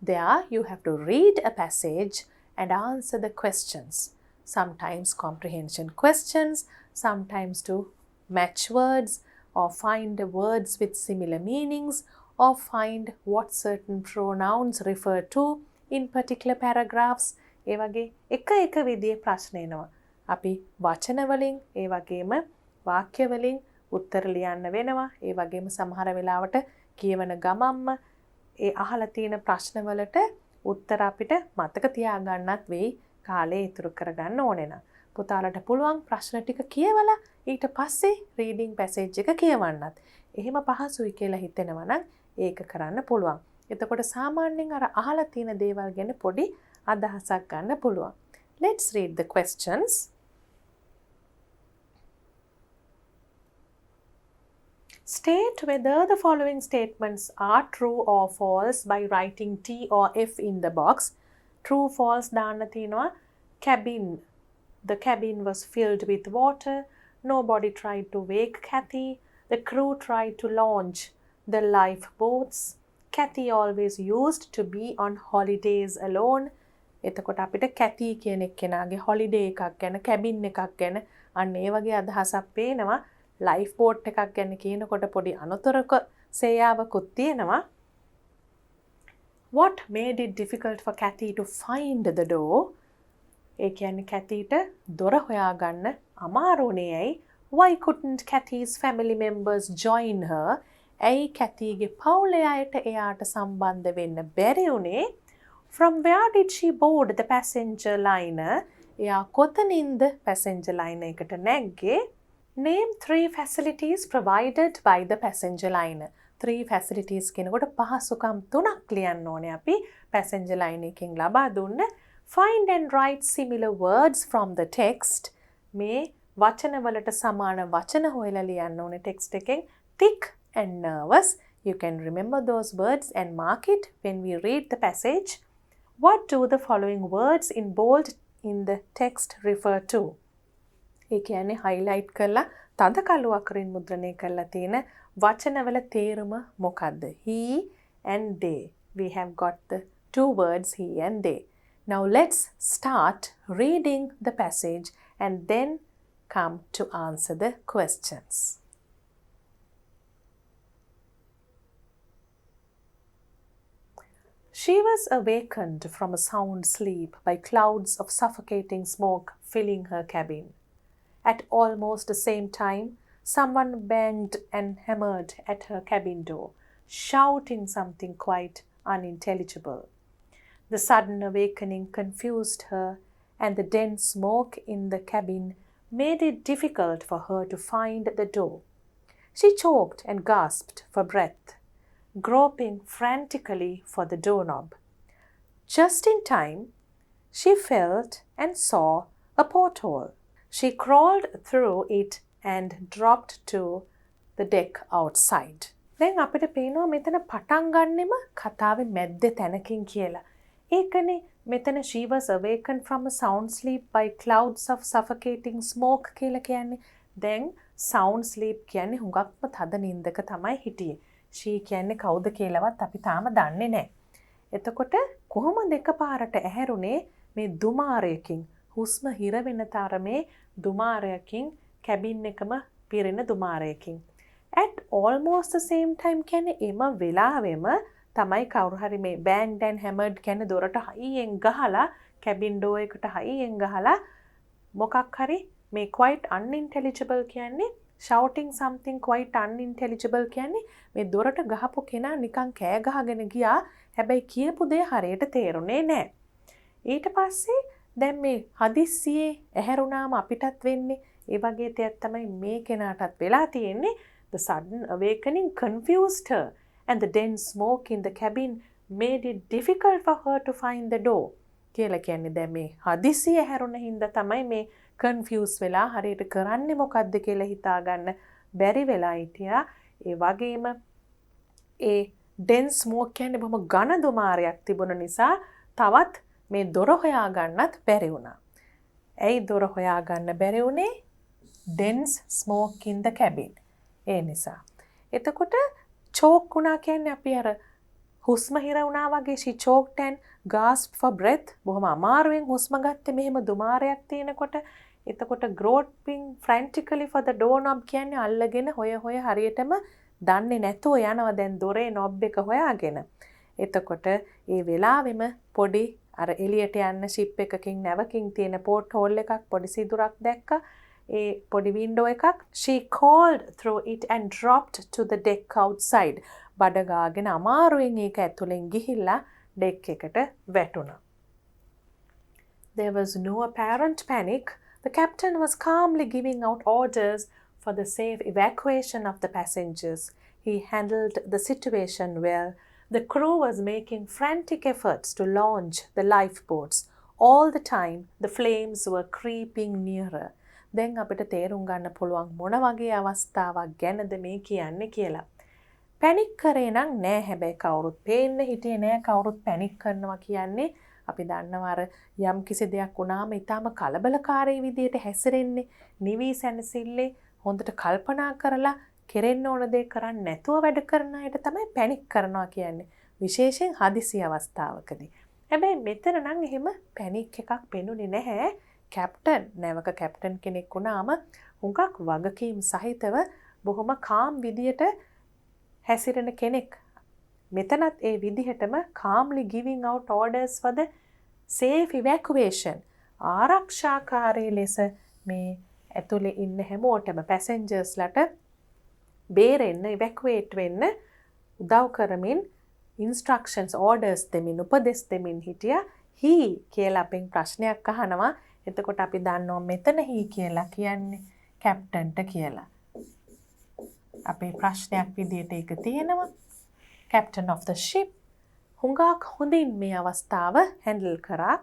There you have to read a passage and answer the questions. Sometimes comprehension questions, sometimes to match words or find words with similar meanings or find what certain pronouns refer to in particular paragraphs. ඒ වගේ එක විදිහේ ප්‍රශ්න එනවා. අපි වචන වලින් ඒ වගේම වාක්‍ය වලින් උත්තර ලියන්න වෙනවා. ඒ වගේම සමහර වෙලාවට කියවන ගමම්ම ඒ අහලා තියෙන ප්‍රශ්න වලට උත්තර අපිට මතක තියාගන්නත් වෙයි. කාලේ ඉතුරු කරගන්න ඕනේ නම් පුතාලට පුළුවන් ප්‍රශ්න ටික කියවලා ඊට පස්සේ රීඩිං පැසේජ් එක කියවන්නත්. එහෙම පහසුයි කියලා හිතෙනවා නම් ඒක කරන්න පුළුවන්. එතකොට සාමාන්‍යයෙන් අර අහලා තියෙන දේවල් ගැන පොඩි අදහසක් ගන්න පුළුවන්. Let's read the questions. State whether the following statements are true or false by writing T or F in the box. True, false දාන්න තියෙනවා. Cabin. The cabin was filled with water. Nobody tried to wake Kathy. The crew tried to launch the lifeboats. Kathy always used to be on holidays alone. එතකොට අපිට Kathy කියන එක්කෙනාගේ holiday එකක් ගැන, cabin එකක් ගැන අන්න ඒ වගේ අදහසක් පේනවා. ලයිෆ් බෝට් එකක් ගැන කියනකොට පොඩි අනතුරක සේයාවකුත් තියෙනවා. What made it difficult for Kathy to find the door? ඒ කියන්නේ කැතීට දොර හොයාගන්න අමාරු වුණේ ඇයි? Why couldn't Kathy's family members join her? ඇයි කැතීගේ පවුලේ අයට එයාට සම්බන්ධ වෙන්න බැරි වුණේ? From where did she board the passenger liner? එයා කොතනින්ද passenger liner එකට නැග්ගේ? Name 3 facilities provided by the passenger liner. 3 facilities කියනකොට පහසුකම් 3ක් ලියන්න ඕනේ අපි passenger liner එකෙන් ලබා දුන්න. Find and write similar words from the text. මේ වචනවලට සමාන වචන හොයලා ලියන්න ඕනේ text එකෙන්. Thick and nervous. You can remember those words and mark it when we read the passage. What do the following words in bold in the text refer to? ඒ කියන්නේ highlight කරලා තද කළු අකුරින් මුද්‍රණය කරලා තියෙන වචනවල තේරුම මොකද්ද? He and they. We have got the 2 words he and they. Now let's start reading the passage and then come to answer the questions. She was awakened from a sound sleep by clouds of suffocating smoke filling her cabin. At almost the same time, someone banged and hammered at her cabin door, shouting something quite unintelligible. The sudden awakening confused her, and the dense smoke in the cabin made it difficult for her to find the door. She choked and gasped for breath, groping frantically for the doorknob. Just in time, she felt and saw a porthole. She crawled through it and dropped to the deck outside. දැන් අපිට පේනවා මෙතන පටන් ගන්නෙම කතාවේ මැද්ද තැනකින් කියලා. ඒකනේ මෙතන she was awakened from a sound sleep by clouds of suffocating smoke කියලා කියන්නේ. දැන් sound sleep කියන්නේ හුඟක්ම තද නින්දක තමයි හිටියේ. she කියන්නේ කවුද කියලාවත් අපි තාම දන්නේ නැහැ. එතකොට කොහොමද එකපාරට ඇහැරුනේ මේ දුමාරයකින්? හුස්ම හිර වෙන තරමේ දුමාරයකින් කැබින් එකම පිරෙන දුමාරයකින්. At almost the same time කියන්නේ එම වෙලාවෙම තමයි කවුරු හරි මේ banged and hammered කියන දොරට හයියෙන් ගහලා කැබින් ඩෝ එකට හයියෙන් ගහලා මොකක් හරි මේ quite unintelligible කියන්නේ shouting something quite unintelligible කියන්නේ මේ දොරට ගහපු කෙනා නිකන් කෑ ගහගෙන ගියා. හැබැයි කියපු දේ හරියට තේරුනේ නැහැ. ඊට පස්සේ දැන් මේ හදිස්සියේ ඇහැරුණාම අපිටත් වෙන්නේ ඒ වගේ දෙයක් තමයි මේ කෙනාටත් වෙලා තියෙන්නේ. The sudden awakening confused her, and the dense smoke in the cabin made it difficult for her to find the door. කියලා කියන්නේ දැන් මේ හදිස්සියේ ඇහැරුණ හින්දා තමයි මේ confuse වෙලා හරියට කරන්නේ මොකද්ද කියලා හිතාගන්න බැරි වෙලා හිටියා. ඒ වගේම ඒ dense smoke කියන්නේ බොහොම ඝන දුමාරයක් තිබුණ නිසා තවත් මේ දොර හොයාගන්නත් බැරි වුණා. ඇයි දොර හොයාගන්න බැරි වුණේ? dense smoke in the cabin. ඒ නිසා. එතකොට choke වුණා කියන්නේ අපි අර හුස්ම හිර වුණා වගේ she choked and gasped for breath. බොහොම අමාරුවෙන් හුස්ම ගත්තේ මෙහෙම දුමාරයක් තියෙනකොට. එතකොට groping frantically for the doorknob කියන්නේ අල්ලගෙන හොය හරියටම දන්නේ නැතුව යනවා දැන් දොරේ knob එක හොයාගෙන. එතකොට ඒ වෙලාවෙම පොඩි අර එළියට යන්න ship එකකින් නැවකින් තියෙන port hole එකක් පොඩි සිදුරක් දැක්කා. ඒ පොඩි window එකක්. She crawled through it and dropped to the deck outside. බඩ ගාගෙන අමාරුවෙන් ඒක ඇතුලෙන් ගිහිල්ලා deck එකට වැටුණා. There was no apparent panic. The captain was calmly giving out orders for the safe evacuation of the passengers. He handled the situation well. The crew was making frantic efforts to launch the lifeboats. All the time, the flames were creeping nearer. දැන් අපිට තේරුම් ගන්න පුළුවන් මොන වගේ අවස්ථාවක් ගැනද මේ කියන්නේ කියලා. පැනික් කරේ නම් නෑ හැබැයි කවුරුත් පේන්න හිටියේ නෑ කවුරුත් පැනික් කරනවා කියන්නේ අපි දන්නවා අර යම් කිසි දෙයක් වුණාම ඊටාම කලබලකාරී විදියට හැසිරෙන්නේ නිවි සැනසille හොඳට කල්පනා කරලා කෙරෙන්න ඕන දේ කරන්නේ නැතුව වැඩ කරන අයට තමයි පැනික් කරනවා කියන්නේ විශේෂයෙන් හදිසි අවස්ථාවකදී. හැබැයි මෙතන නම් එහෙම පැනික් එකක් පෙනුනේ නැහැ. කැප්ටන් නැවක කැප්ටන් කෙනෙක් වුණාම හුඟක් වගකීම් සහිතව බොහොම කාම් විදියට හැසිරෙන කෙනෙක්. මෙතනත් ඒ විදිහටම calmly giving out orders for the safe evacuation. ආරක්ෂාකාරී ලෙස මේ ඇතුලේ ඉන්න හැමෝටම පැසෙන්ජර්ස්ලට බේරෙන්න evacuate වෙන්න උදව් කරමින් instructions orders දෙමින් උපදෙස් දෙමින් හිටියා. he කියලා අපෙන් ප්‍රශ්නයක් අහනවා. එතකොට අපි දන්නවා මෙතන he කියලා කියන්නේ කැප්ටන්ට කියලා. අපේ ප්‍රශ්නයක් විදියට ඒක තියෙනවා. Captain of the ship හුඟක් හොඳින් මේ අවස්ථාව හැන්ඩල් කරා.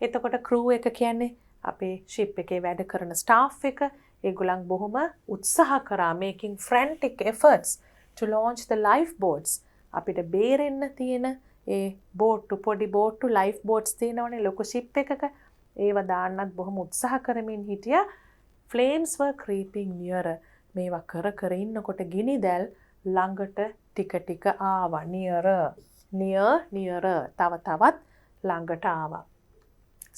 එතකොට crew එක කියන්නේ අපේ ship එකේ වැඩ කරන staff එක. ඒගොල්ලන් බොහොම උත්සාහ කරා making frantic efforts to launch the lifeboats. අපිට බේරෙන්න තියෙන ඒ පොඩි boat lifeboats තියෙනවනේ ලොකු ship එකක. ඒව දාන්නත් බොහොම උත්සාහ කරමින් හිටියා. Flames were creeping nearer. මේවා කර ඉන්නකොට ගිනි දැල් ළඟට ටික ටික ආවා. nearer තව තවත් ළඟට ආවා.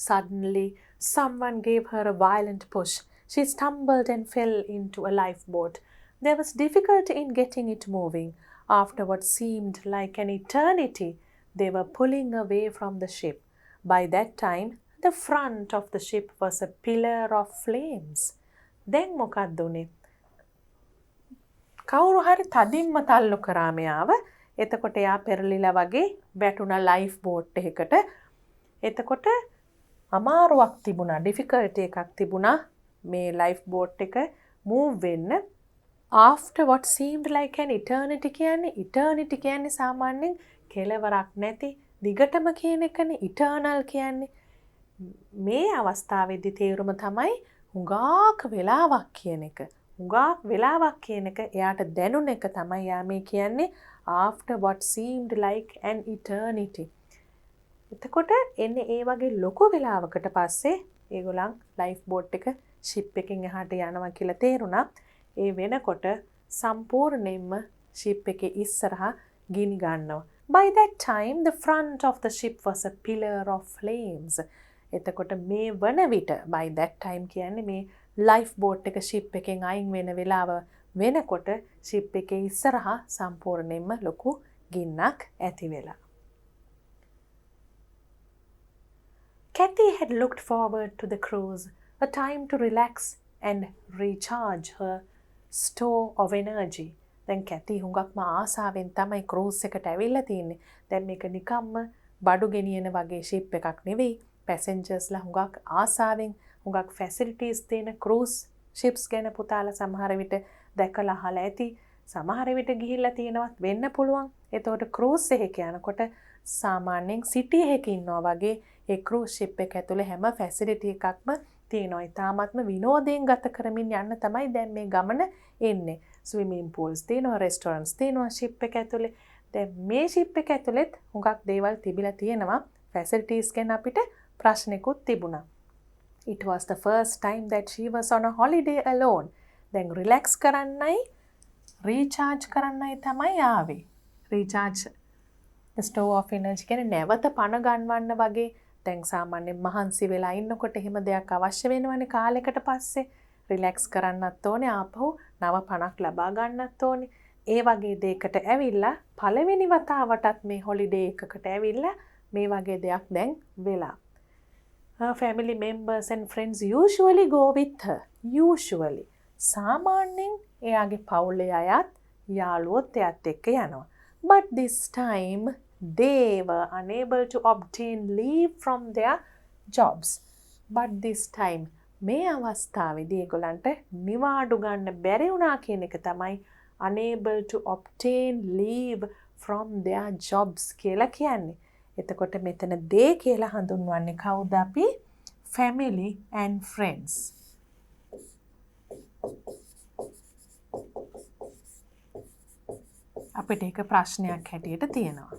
Suddenly someone gave her a violent push. She stumbled and fell into a lifeboat. There was difficulty in getting it moving. After what seemed like an eternity, they were pulling away from the ship. By that time, the front of the ship was a pillar of flames. දැන් මොකක්ද උනේ? කවුරු හරි තදින්ම තල්ලු කරා මෙයාව. එතකොට එයා පෙරලිලා වගේ වැටුණා ලයිෆ් බෝට් එකකට. එතකොට අමාරුවක් තිබුණා, ඩිෆිකල්ටි එකක් තිබුණා මේ ලයිෆ් බෝට් එක මූව් වෙන්න. After what seemed like an eternity කියන්නේ සාමාන්‍යයෙන් කෙලවරක් නැති දිගටම කියන එකනේ eternal කියන්නේ. මේ අවස්ථාවේදී තේරුම තමයි හුඟක් වෙලාවක් කියන එක. හුඟක් වෙලාවක් කියන එක එයාට දැනුන එක තමයි යා මේ කියන්නේ after what seemed like an eternity. එතකොට එන්නේ ඒ වගේ ලොකු වෙලාවකට පස්සේ ඒගොල්ලන් ලයිෆ් බෝට් එක ෂිප් එකෙන් එහාට යනවා කියලා තේරුණා. ඒ වෙනකොට සම්පූර්ණයෙන්ම ෂිප් එකේ ඉස්සරහා ගිනි ගන්නවා. By that time the front of the ship was a pillar of flames. එතකොට මේ වන විට by that time කියන්නේ මේ ලයිෆ් බෝට් එක ෂිප් එකෙන් අයින් වෙන වෙලාව වෙනකොට ෂිප් එකේ ඉස්සරහා සම්පූර්ණයෙන්ම ලොකු ගින්නක් ඇති වෙලා. Kathy had looked forward to the cruise, a time to relax and recharge her store of energy. දැන් කැති හුඟක්ම ආසාවෙන් තමයි ක්‍රූස් එකට ඇවිල්ලා තින්නේ. දැන් මේක නිකම්ම බඩු ගෙනියන වගේ ෂිප් එකක් නෙවෙයි. පැසෙන්ජර්ස්ලා හුඟක් ආසාවෙන් හුඟක් ෆැසිලිටීස් තියෙන ක්‍රූස් ෂිප්ස් ගැන පුතාලා සමහර විට දැකලා අහලා ඇති. සමහර විට ගිහිල්ලා තියෙනවත් වෙන්න පුළුවන්. එතකොට ක්‍රූස් එකක යනකොට සාමාන්‍යයෙන් සිටි එකක ඉන්නවා වගේ ඒ ක්‍රූස් ෂිප් එක ඇතුලේ හැම ෆැසිලිටි එකක්ම තියෙනවා. ඊටාත්ම විනෝදයෙන් ගත කරමින් යන්න තමයි දැන් මේ ගමන එන්නේ. ස්විමින් පූල්ස් තියෙනවා, රෙස්ටොරන්ට්ස් තියෙනවා ෂිප් එක ඇතුලේ. දැන් මේ ෂිප් එක ඇතුලෙත් හුඟක් දේවල් තිබිලා තියෙනවා. ෆැසිලිටීස් ගැන අපිට ප්‍රශ්නෙකුත් තිබුණා. It was the first time that she was on a holiday alone. දැන් රිලැක්ස් කරන්නයි, රීචාර්ජ් කරන්නයි තමයි ආවේ. Recharge the store of energy කියන්නේ නැවත පණ ගන්නවන්න වගේ. දැන් සාමාන්‍යයෙන් මහන්සි වෙලා ඉන්නකොට එහෙම දෙයක් අවශ්‍ය වෙනවනේ කාලයකට පස්සේ. රිලැක්ස් කරන්නත් ඕනේ, ආපහු නව පණක් ලබා ගන්නත් ඕනේ. ඒ වගේ දෙයකට ඇවිල්ලා පළවෙනි වතාවටත් මේ හොලිඩේ එකකට ඇවිල්ලා මේ වගේ දෙයක් දැන් වෙලා. Her family members and friends usually go with her. Usually. සාමාන්‍යයෙන් එයාගේ පවුලේ අයත් යාළුවොත් එයත් එක්ක යනවා. But this time they were unable to obtain leave from their jobs. But this time මේ අවස්ථාවේදී ඒගොල්ලන්ට නිවාඩු ගන්න බැරි වුණා කියන එක තමයි unable to obtain leave from their jobs කියලා කියන්නේ. එතකොට මෙතන they කියලා හඳුන්වන්නේ කවුද අපි? Family and friends. අපිට ඒක ප්‍රශ්නයක් හැටියට තියෙනවා.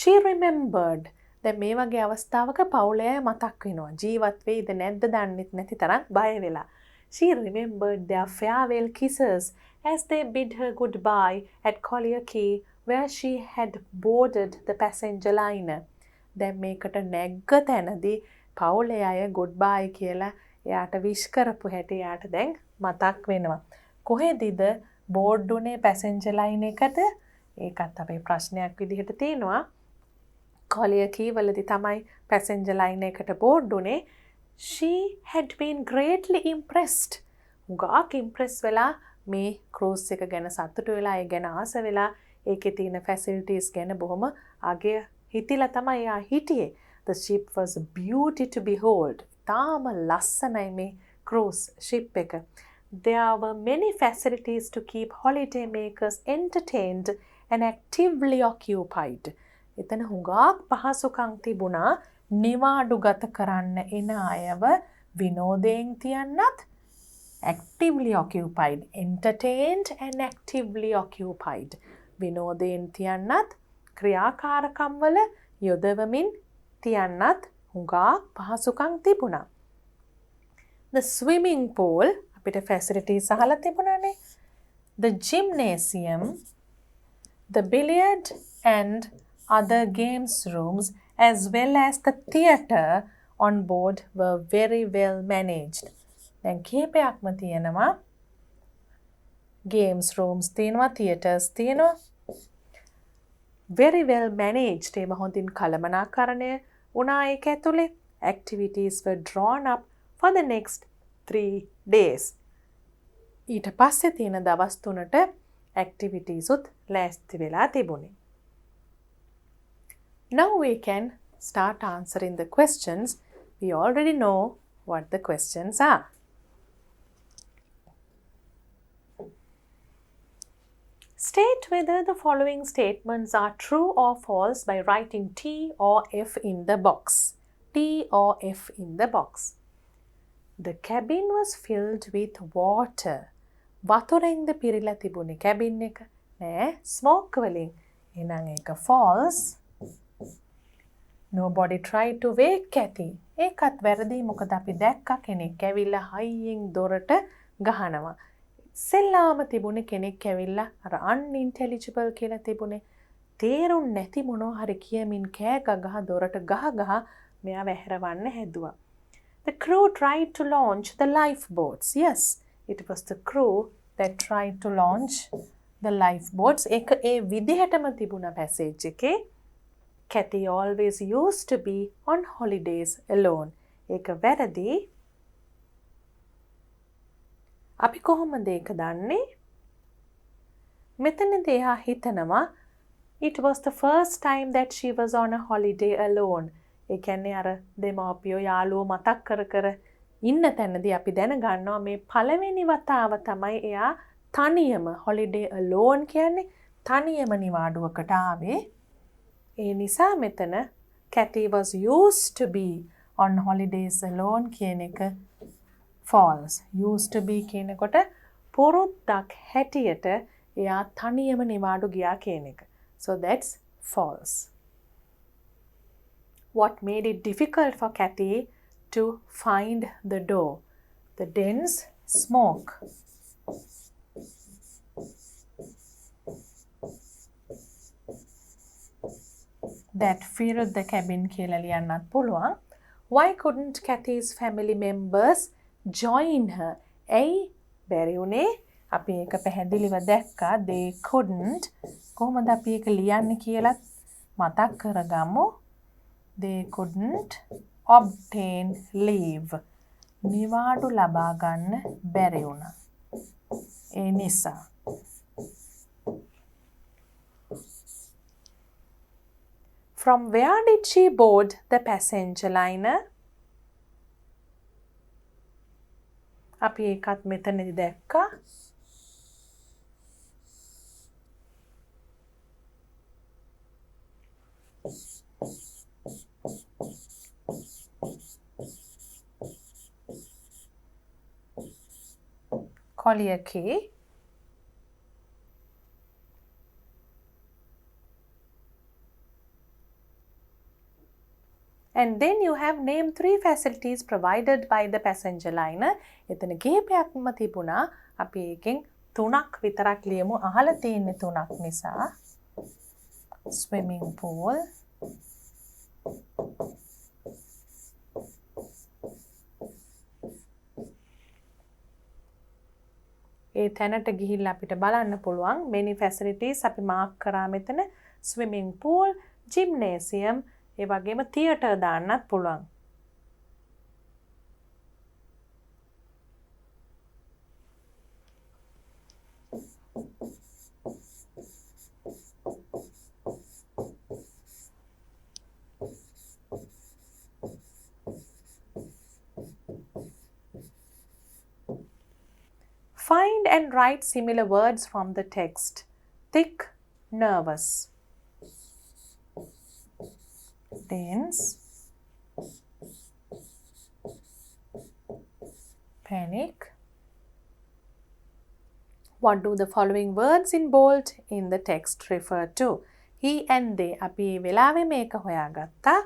She remembered. දැන් මේ වගේ අවස්ථාවක පවුලේ අය මතක් වෙනවා. ජීවත් වෙයිද නැද්ද දන්නෙත් නැති තරම් බය වෙලා. She remembered their farewell kisses as they bid her goodbye at Collier Quay where she had boarded the passenger liner. දැන් මේකට නැග්ග තැනදී පවුලේ අය goodbye කියලා එයාට විශ් කරපු හැටි එයාට දැන් මතක් වෙනවා. කොහෙදද බෝඩ් උනේ පැසෙන්ජර් ලයින් එකට? ඒකත් අපේ ප්‍රශ්නයක් විදිහට තියෙනවා. Collier Quay වලදී තමයි පැසෙන්ජර් ලයින් එකට බෝඩ් උනේ. She had been greatly impressed. උගාක් ඉම්ප්‍රෙස් වෙලා මේ ක්‍රූස් එක ගැන සතුටු වෙලා ඒ ගැන ආස වෙලා ඒකේ තියෙන ෆැසිලිටිස් ගැන බොහොම අගය හිතිලා තමයි එයා හිටියේ. The ship was a beauty to behold. තාම ලස්සනයි මේ cruise ship එක. There were many facilities to keep holiday makers entertained and actively occupied. එතන හුඟක් පහසුකම් තිබුණා නිවාඩු ගත කරන්න එන අයව විනෝදයෙන් තියන්නත් actively occupied. Entertained and actively occupied. විනෝදයෙන් තියන්නත් ක්‍රියාකාරකම් වල යොදවමින් තියන්නත් හුඟක් පහසුකම් තිබුණා. The swimming pool අපිට facilities අහලා තිබුණානේ. The gymnasium, the billiard and other games rooms as well as the theatre on board were very well managed. දැන් කීපයක්ම තියෙනවා. games rooms තියෙනවා, theatres තියෙනවා. very well managed ඒව හොඳින් කළමනාකරණය වුණා ඒක ඇතුලේ. activities were drawn up for the next 3 days. ඊට පස්සේ තියෙන දවස් 3ට activities උත් ලෑස්ති වෙලා තිබුණේ. Now we can start answering the questions. We already know what the questions are. State whether the following statements are true or false by writing T or F in the box. T or F in the box. The cabin was filled with water. වතුරෙන්ද පිරීලා තිබුණේ cabin එක. නෑ, smoke වලින්. එහෙනම් ඒක false. Nobody tried to wake Kathy. ඒකත් වැරදි. මොකද අපි දැක්කා කෙනෙක් ඇවිල්ලා හයියෙන් දොරට ගහනවා. සෙල්ලාම තිබුණේ කෙනෙක් ඇවිල්ලා අර unintelligible කියලා තිබුණේ. තේරුම් නැති මොනවා හරි කියමින් කෑ ගහ දොරට ගහ මෙයා වැහැරවන්න හැදුවා. The crew tried to launch the lifeboats. Yes, it was the crew that tried to launch the lifeboats. ඒක ඒ විදිහටම තිබුණා passage එකේ. Kathy always used to be on holidays alone. ඒක වැරදි. අපි කොහොමද ඒක දන්නේ? මෙතනදී එහා හිතනවා it was the first time that she was on a holiday alone. ඒ කියන්නේ අර දෙමාපියෝ යාළුවෝ මතක් කර ඉන්න තැනදී අපි දැනගන්නවා මේ පළවෙනි වතාව තමයි එයා තනියම holiday alone කියන්නේ තනියම නිවාඩුවකට ආවේ. ඒ නිසා මෙතන Kathy was used to be on holidays alone කියන එක false. Used to be කියනකොට පුරුද්දක් හැටියට එයා තනියම නිවාඩු ගියා කියන එක. So that's false. What made it difficult for Kathy to find the door? The dense smoke. That filled the cabin කියලා ලියන්නත් පුළුවන්. Why couldn't Kathy's family members join her? ඇයි බැරි වුණේ? අපි ඒක පැහැදිලිව දැක්කා. They couldn't. කොහොමද අපි ඒක ලියන්නේ කියලා මතක් කරගමු. They couldn't obtain leave. නිවාඩු ලබා ගන්න බැරි වුණා. ඒ නිසා. From where did she board the passenger liner? අපි ඒකත් මෙතනදි දැක්කා. collier key. And then you have named 3 facilities provided by the passenger liner. එතන කීපයක්ම තිබුණා. අපි එකෙන් 3ක් විතරක් ලියමු. අහලා තියෙන්නේ 3ක් නිසා. Swimming pool. ඒ තැනට ගිහිල්ලා අපිට බලන්න පුළුවන් many facilities අපි මාක් කරා මෙතන. Swimming pool, gymnasium, ඒ වගේම theater දාන්නත් පුළුවන්. Find and write similar words from the text. Thick, nervous. Tense, panic. What do the following words in bold in the text refer to? He and they. අපි මේ වෙලාවේ මේක හොයාගත්තා.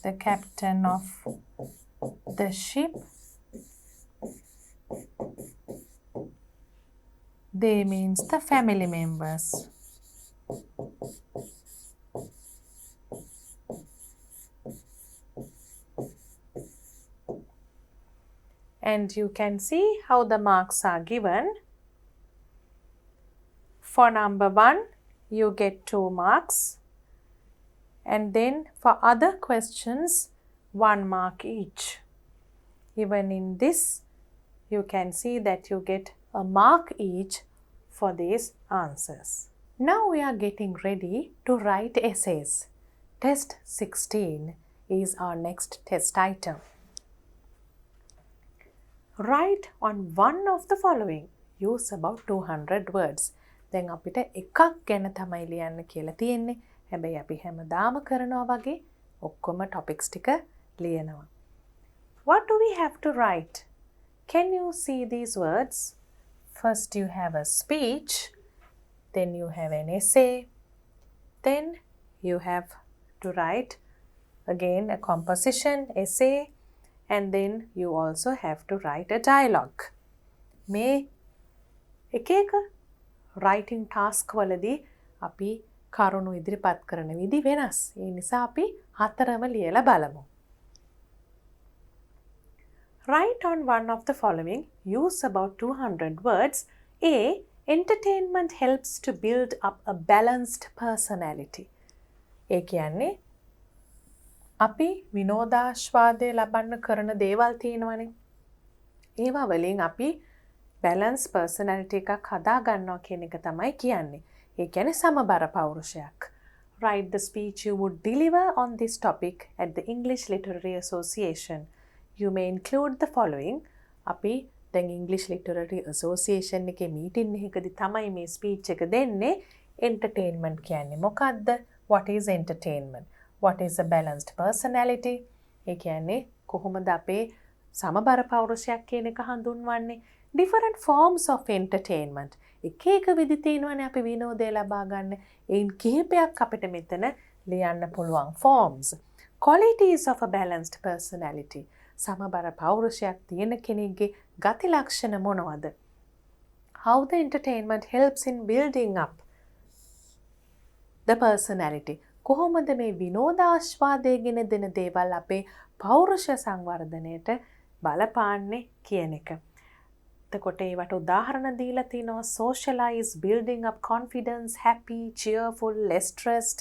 The captain of the ship. They means the family members. And you can see how the marks are given. For number 1, you get 2 marks. And then for other questions, 1 mark each. Even in this, you can see that you get a mark each for these answers. Now we are getting ready to write essays. Test 16 is our next test item. Write on one of the following. Use about 200 words. දැන් අපිට එකක් ගැන තමයි ලියන්න කියලා තියෙන්නේ. හැබැයි අපි හැමදාම කරනවා වගේ ඔක්කොම topics ටික ලියනවා. What do we have to write? Can you see these words? First you have a speech, then you have an essay, then you have to write again a composition, essay, and then you also have to write a dialogue. මේ එක එක writing task වලදී අපි කරුණු ඉදිරිපත් කරන විදි වෙනස්. ඒ නිසා අපි 4ම ලියලා බලමු. Write on one of the following. Use about 200 words. A. Entertainment helps to build up a balanced personality. ඒ කියන්නේ අපි විනෝදාස්වාදය ලබන්න කරන දේවල් තියෙනවනේ. ඒවා වලින් අපි balance personality එකක් හදා ගන්නවා කියන එක තමයි කියන්නේ. ඒ කියන්නේ සමබර පෞරුෂයක්. Write the speech you would deliver on this topic at the English Literary Association. You may include the following. අපි දැන් English Literary Association එකේ meeting එකකදී තමයි මේ speech එක දෙන්නේ. Entertainment කියන්නේ මොකක්ද? What is entertainment? What is a balanced personality? ඒ කියන්නේ කොහොමද අපේ සමබර පෞරුෂයක් කියන එක හඳුන්වන්නේ? Different forms of entertainment. එක එක විදි තියෙනවනේ අපි විනෝදය ලබා ගන්න. ඒන් කිහිපයක් අපිට මෙතන ලියන්න පුළුවන් forms. Qualities of a balanced personality. සමබර පෞරුෂයක් තියෙන කෙනෙක්ගේ ගති ලක්ෂණ මොනවද? How the entertainment helps in building up the personality. කොහොමද මේ විනෝදාස්වාදය ගෙන දෙන දේවල් අපේ පෞරුෂ සංවර්ධනයට බලපාන්නේ කියන එක. එතකොට ඒවට උදාහරණ දීලා තිනවා socialize, building up confidence, happy, cheerful, less stressed.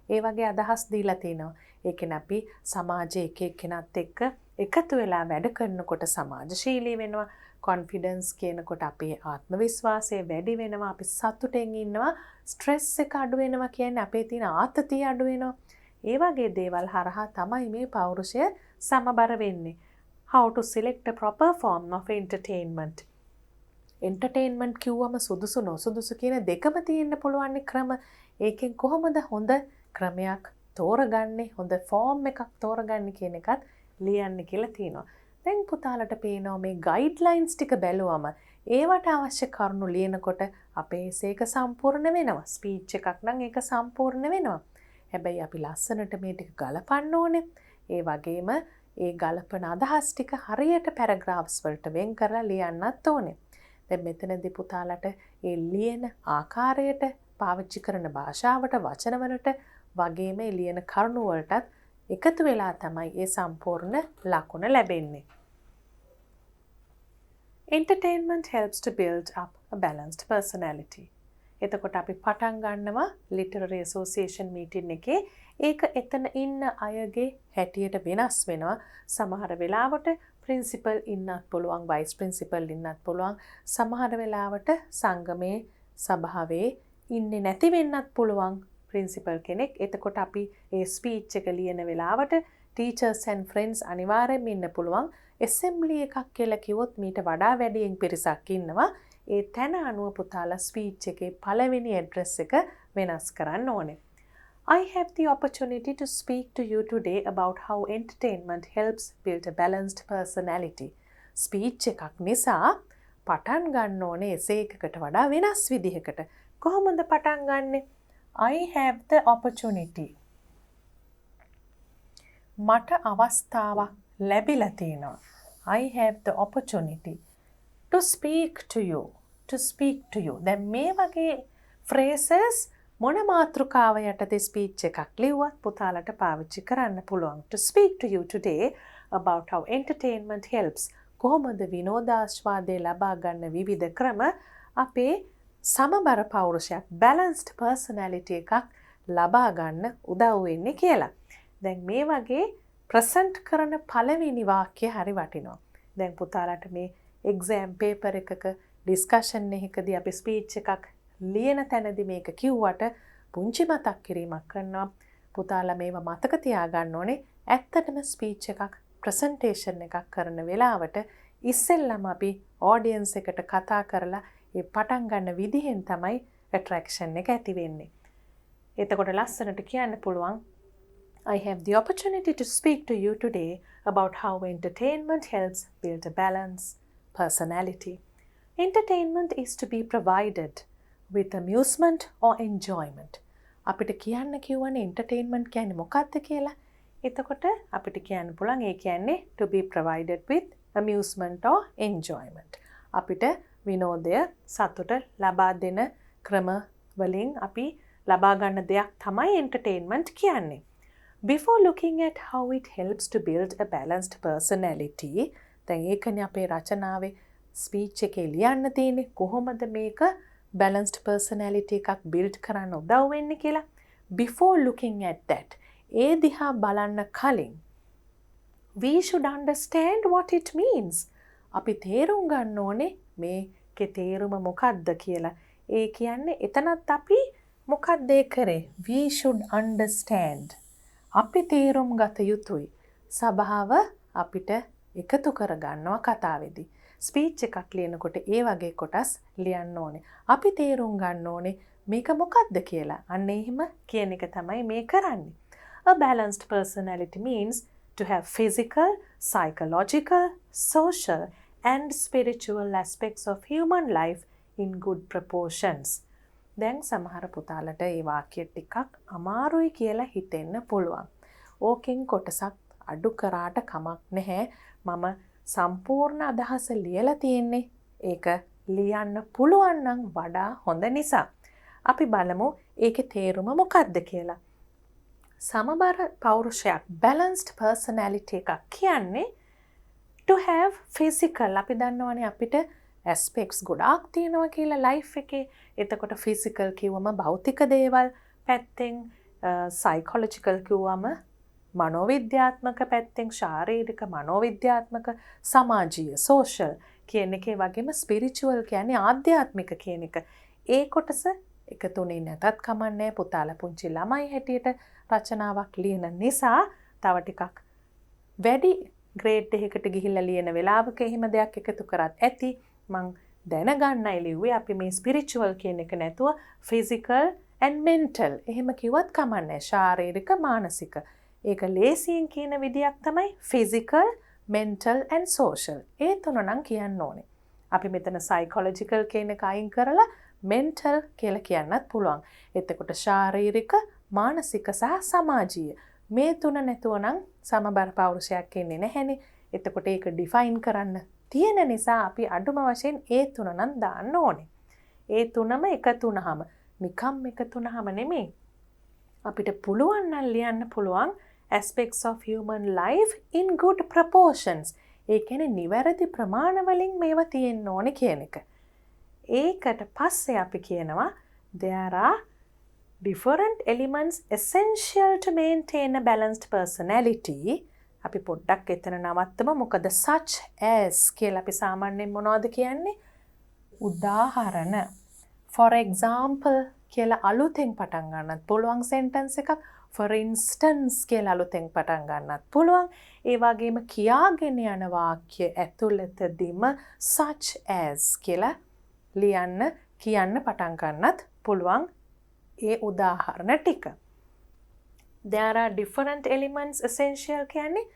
ඒ වගේ අදහස් දීලා තිනවා. ඒ කියන්නේ අපි සමාජයේ එක එක්කෙනාත් එක්ක එකතු වෙලා වැඩ කරනකොට සමාජශීලී වෙනවා. කොන්ෆිඩන්ස් කියනකොට අපේ ආත්ම විශ්වාසය වැඩි වෙනවා, අපි සතුටෙන් ඉන්නවා, ස්ට්‍රෙස් එක අඩු වෙනවා කියන්නේ අපේ තියෙන ආතතිය අඩු වෙනවා. ඒ වගේ දේවල් හරහා තමයි මේ පෞරුෂය සමබර වෙන්නේ. How to select a proper form of entertainment. Entertainment කිව්වම සුදුසු නොසුදුසු කියන දෙකම තියෙන්න පුළුවන් ක්‍රම. ඒකෙන් කොහොමද හොඳ ක්‍රමයක් තෝරගන්නේ, හොඳ ෆෝම් එකක් තෝරගන්නේ කියන එකත් ලියන්න කියලා තියෙනවා. දැන් පුතාලට පේනවා මේ ගයිඩ්ලයින්ස් ටික බැලුවම ඒවට අවශ්‍ය කරුණු ලියනකොට අපේ ඒක සම්පූර්ණ වෙනවා. ස්පීච් එකක් නම් ඒක සම්පූර්ණ වෙනවා. හැබැයි අපි ලස්සනට මේ ටික ගලපන්න ඕනේ. ඒ වගේම ඒ ගලපන අදහස් ටික හරියට පැරග්‍රාෆ්ස් වලට වෙන් කරලා ලියන්නත් ඕනේ. දැන් මෙතනදී පුතාලට ඒ ලියන ආකාරයට, පාවිච්චි කරන භාෂාවට, වචනවලට වගේම ඒ ලියන කරුණු වලටත් එකතු වෙලා තමයි ඒ සම්පූර්ණ ලකුණ ලැබෙන්නේ. Entertainment helps to build up a balanced personality. එතකොට අපි පටන් ගන්නවා literary association meeting එකේ. ඒක එතන ඉන්න අයගේ හැටියට වෙනස් වෙනවා. සමහර වෙලාවට ප්‍රින්සිපල් ඉන්නත් පුළුවන්, වයිස් ප්‍රින්සිපල් ඉන්නත් පුළුවන්. සමහර වෙලාවට සංගමේ සභාවේ ඉන්නේ නැති වෙන්නත් පුළුවන් ප්‍රින්සිපල් කෙනෙක්. එතකොට අපි ඒ ස්පීච් එක ලියන වෙලාවට ටීචර්ස් ඇන්ඩ් ෆ්‍රෙන්ඩ්ස් අනිවාර්යෙන්ම ඉන්න පුළුවන්. ඇසෙම්බලි එකක් කියලා කිව්වොත් මීට වඩා වැඩියෙන් පිරිසක් ඉන්නවා. ඒ තැන අනුව පුතාලා ස්පීච් එකේ පළවෙනි ඇඩ්‍රස් එක වෙනස් කරන්න ඕනේ. I have the opportunity to speak to you today about how entertainment helps build a balanced personality. Speech එකක් නිසා පටන් ගන්න ඕනේ එසේ එකකට වඩා වෙනස් විදිහකට. කොහොමද පටන් ගන්නෙ? I have the opportunity. මට අවස්ථාවක් ලැබිලා තියෙනවා. I have the opportunity to speak to you. To speak to you. දැන් මේ වගේ phrases මොන මාතෘකාව යටතේ ස්පීච් එකක් ලිව්වත් පුතාලට පාවිච්චි කරන්න පුළුවන්. To speak to you today about how entertainment helps. කොහොමද විනෝදාස්වාදය ලබා ගන්න විවිධ ක්‍රම අපේ සමබර පෞරුෂයක්, balanced personality එකක් ලබා ගන්න උදව් වෙන්නේ කියලා. දැන් මේ වගේ ප්‍රසන්ට් කරන පළවෙනි වාක්‍ය හරි වටිනවා. දැන් පුතාලට මේ එක්සෑම් පේපර් එකක ඩිස්කෂන් එකකදී අපි ස්පීච් එකක් ලියන තැනදී මේක කිව්වට පුංචි මතක් කිරීමක් කරනවා. පුතාලා මේවා මතක තියාගන්න ඕනේ. ඇත්තටම ස්පීච් එකක්, ප්‍රසන්ටේෂන් එකක් කරන වෙලාවට ඉස්සෙල්ලම අපි ඔඩියන්ස් එකට කතා කරලා ඒ පටන් ගන්න විදිහෙන් තමයි ඇට්‍රැක්ෂන් එක ඇති වෙන්නේ. එතකොට ලස්සනට කියන්න පුළුවන් I have the opportunity to speak to you today about how entertainment helps build a balanced personality. Entertainment is to be provided with amusement or enjoyment. අපිට කියන්න කිව්වනේ entertainment කියන්නේ මොකක්ද කියලා. එතකොට අපිට කියන්න පුළුවන් ඒ කියන්නේ to be provided with amusement or enjoyment. අපිට විනෝදය, සතුට ලබා දෙන ක්‍රම වලින් අපි ලබා ගන්න දෙයක් තමයි entertainment කියන්නේ. Before looking at how it helps to build a balanced personality, දැන් ඒකනේ අපේ රචනාවේ ස්පීච් එකේ ලියන්න තියෙන්නේ කොහොමද මේක balanced personality එකක් build කරන්න උදව් වෙන්නේ කියලා. Before looking at that, ඒ දිහා බලන්න කලින් we should understand what it means. අපි තේරුම් ගන්න ඕනේ මේකේ තේරුම මොකක්ද කියලා. ඒ කියන්නේ එතනත් අපි මොකක්ද ඒ කරේ? We should understand. අපි තේරුම් ගත යුතුයි. සභාව අපිට එකතු කරගන්නවා කතාවේදී. ස්පීච් එකක් ලියනකොට ඒ වගේ කොටස් ලියන්න ඕනේ. අපි තේරුම් ගන්න ඕනේ මේක මොකක්ද කියලා. අන්න එහෙම කියන එක තමයි මේ කරන්නේ. A balanced personality means to have physical, psychological, social and spiritual aspects of human life in good proportions. දැන් සමහර පුතාලට ඒ වාක්‍ය ටිකක් අමාරුයි කියලා හිතෙන්න පුළුවන්. ඕකෙන් කොටසක් අඩු කරාට කමක් නැහැ. මම සම්පූර්ණ අදහස ලියලා තියෙන්නේ ඒක ලියන්න පුළුවන් නම් වඩා හොඳ නිසා. අපි බලමු ඒකේ තේරුම මොකක්ද කියලා. සමබර පෞරුෂයක්, balanced personality එකක් කියන්නේ to have physical. අපි දන්නවනේ අපිට aspects ගොඩාක් තියෙනවා කියලා life එකේ. එතකොට physical කිව්වම භෞතික දේවල් පැත්තෙන්, psychological කිව්වම මනෝවිද්‍යාත්මක පැත්තෙන්, ශාරීරික මනෝවිද්‍යාත්මක, සමාජීය social. කියන එක, ඒ වගේම ස්පිරිචුවල් කියන්නේ ආධ්‍යාත්මික කියන එක. ඒ කොටස එකතුනේ නැතත් කමන්නේ. පුතාලා පුංචි ළමයි හැටියට රචනාවක් ලියන නිසා තව ටිකක් වැඩි ග්‍රේඩ් එකකට ගිහිල්ලා ලියන වෙලාවක එහෙම දෙයක් එකතු කරත් ඇති. මං දැනගන්නයි ලිව්වේ අපි මේ ස්පිරිචුවල් කියන එක නැතුව ෆිසිකල් and mental එහෙම කිව්වත් කමන්නේ. ශාරීරික මානසික. ඒක ලේසියෙන් කියන විදියක් තමයි physical, mental and social. ඒ තුන නම් කියන්න ඕනේ. අපි මෙතන psychological කියන එක අයින් කරලා mental කියලා කියන්නත් පුළුවන්. එතකොට ශාරීරික, මානසික සහ සමාජීය මේ තුන නැතුව නම් සමබර පෞරුෂයක් එන්නේ නැහැනේ. එතකොට ඒක ඩිෆයින් කරන්න තියෙන නිසා අපි අඩුම වශයෙන් ඒ තුන නම් දාන්න ඕනේ. ඒ තුනම එකතු වුනහම නිකම් එකතු වුනහම නෙමෙයි. අපිට පුළුවන් නම් ලියන්න පුළුවන් aspects of human life in good proportions. ඒ කියන්නේ නිවැරදි ප්‍රමාණ වලින් මේවා තියෙන්න ඕනේ කියන එක. ඒකට පස්සේ අපි කියනවා there are different elements essential to maintain a balanced personality. අපි පොඩ්ඩක් එතන නවත්තමු. මොකද such as කියලා අපි සාමාන්‍යයෙන් මොනවද කියන්නේ? උදාහරණ. For example කියලා අලුතෙන් පටන් ගන්නත් පුළුවන් sentence එකක්. For instance කියලා අලුතෙන් පටන් ගන්නත් පුළුවන්. ඒ වගේම කියාගෙන යන වාක්‍ය ඇතුළතදීම such as කියලා කියන්න පටන් ගන්නත් පුළුවන් ඒ උදාහරණ ටික. There are different elements essential කියන්නේ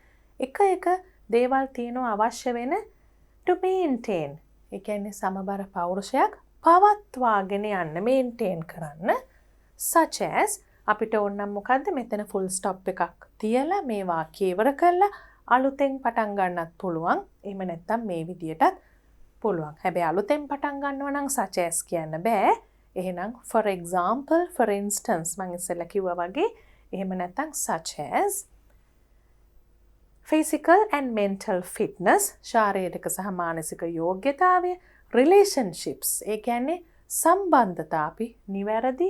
එක දේවල් තියෙනවා අවශ්‍ය වෙන to maintain. ඒ කියන්නේ සමබර පෞරුෂයක් පවත්වාගෙන යන්න, maintain කරන්න. Such as අපිට ඕනනම් මොකද්ද මෙතන full stop එකක් තියලා මේ වාක්‍ය ඉවර කරලා අලුතෙන් පටන් ගන්නත් පුළුවන්. එහෙම නැත්නම් මේ විදියටත් පුළුවන්. හැබැයි අලුතෙන් පටන් ගන්නවා නම් such as කියන්න බෑ. එහෙනම් for example, for instance මම ඉස්සෙල්ලා කිව්වා වගේ එහෙම නැත්නම් such as physical and mental fitness ශාරීරික සහ මානසික යෝග්‍යතාවය, relationships ඒ කියන්නේ සම්බන්ධතා. අපි නිවැරදි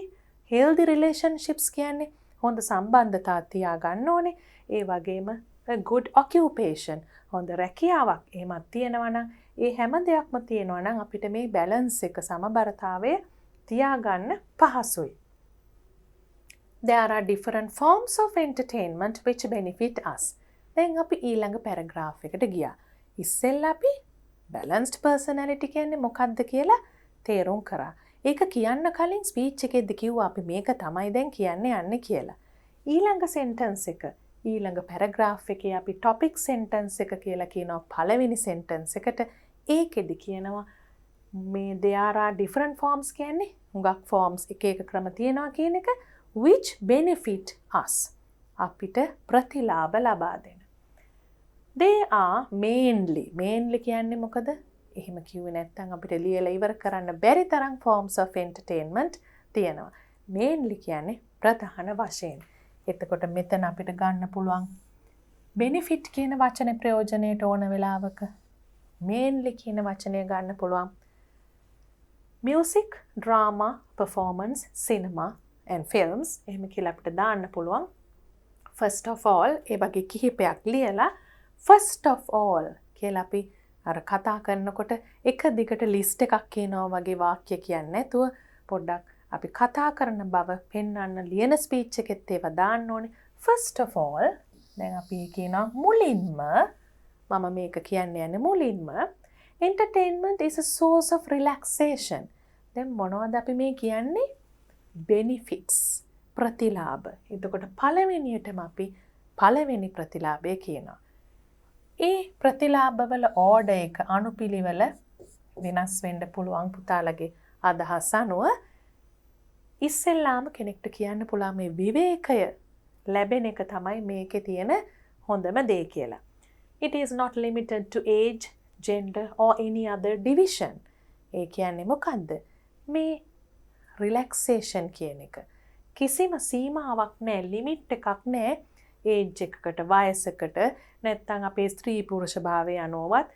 healthy relationships කියන්නේ හොඳ සම්බන්ධතා තියාගන්න ඕනේ. ඒ වගේම a good occupation හොඳ රැකියාවක් එහෙමත් තියෙනවා නම් ඒ හැම දෙයක්ම තියෙනවා නම් අපිට මේ balance එක සමබරතාවය තියාගන්න පහසුයි. There are different forms of entertainment which benefit us. දැන් අපි ඊළඟ පැරග්‍රාෆ් එකට ගියා. ඉස්සෙල්ලා අපි balanced personality කියන්නේ මොකක්ද කියලා තේරුම් කරා. ඒක කියන්න කලින් ස්පීච් එකේදී කිව්වා අපි මේක තමයි දැන් කියන්න යන්නේ කියලා. ඊළඟ sentence එක ඊළඟ පැරග්‍රාෆ් එකේ අපි topic sentence එක කියලා කියනවා පළවෙනි sentence එකට. ඒකෙදි කියනවා මේ there are different forms කියන්නේ හුඟක් forms එක ක්‍රම තියෙනවා කියන එක which benefit us අපිට ප්‍රතිලාභ ලබා දෙන. They are mainly කියන්නේ මොකද? එහෙම කිව්වේ නැත්නම් අපිට ලියලා ඉවර කරන්න බැරි තරම් forms of entertainment තියෙනවා. Mainly කියන්නේ ප්‍රධාන වශයෙන්. එතකොට මෙතන අපිට ගන්න පුළුවන් benefit කියන වචනේ ප්‍රයෝජනයට ඕන වෙලාවක mainly කියන වචනය ගන්න පුළුවන්. Music, drama, performance, cinema and films එහෙම කියලා අපිට දාන්න පුළුවන්. First of all ඒ වගේ කිහිපයක් ලියලා first of all කියලා අපි අර කතා කරනකොට එක දිගට ලිස්ට් එකක් කියනවා වගේ වාක්‍ය කියන්නේ නැතුව පොඩ්ඩක් අපි කතා කරන බව පෙන්වන්න ලියන ස්පීච් එකෙත් ඒව දාන්න ඕනේ. First of all දැන් අපි කියනවා මුලින්ම මම මේක කියන්න යන්නේ මුලින්ම entertainment is a source of relaxation. දැන් මොනවද අපි මේ කියන්නේ? benefits ප්‍රතිලාභ. එතකොට පළවෙනියටම අපි පළවෙනි ප්‍රතිලාභය කියනවා. ඒ ප්‍රතිලාභවල ඕඩර් එක අනුපිළිවෙල වෙනස් වෙන්න පුළුවන් පුතාලගේ අදහස් අනුව. ඉස්සෙල්ලාම කෙනෙක්ට කියන්න පුළුවන් මේ විවේකය ලැබෙන එක තමයි මේකේ තියෙන හොඳම දේ කියලා. It is not limited to age, gender or any other division. ඒ කියන්නේ මොකද්ද? මේ relaxation කියන එක කිසිම සීමාවක් නැහැ, ලිමිට් එකක් නැහැ. ඒජ් එකකට, වයසකට, නැත්නම් අපේ ස්ත්‍රී පුරුෂ භාවය අනුවත්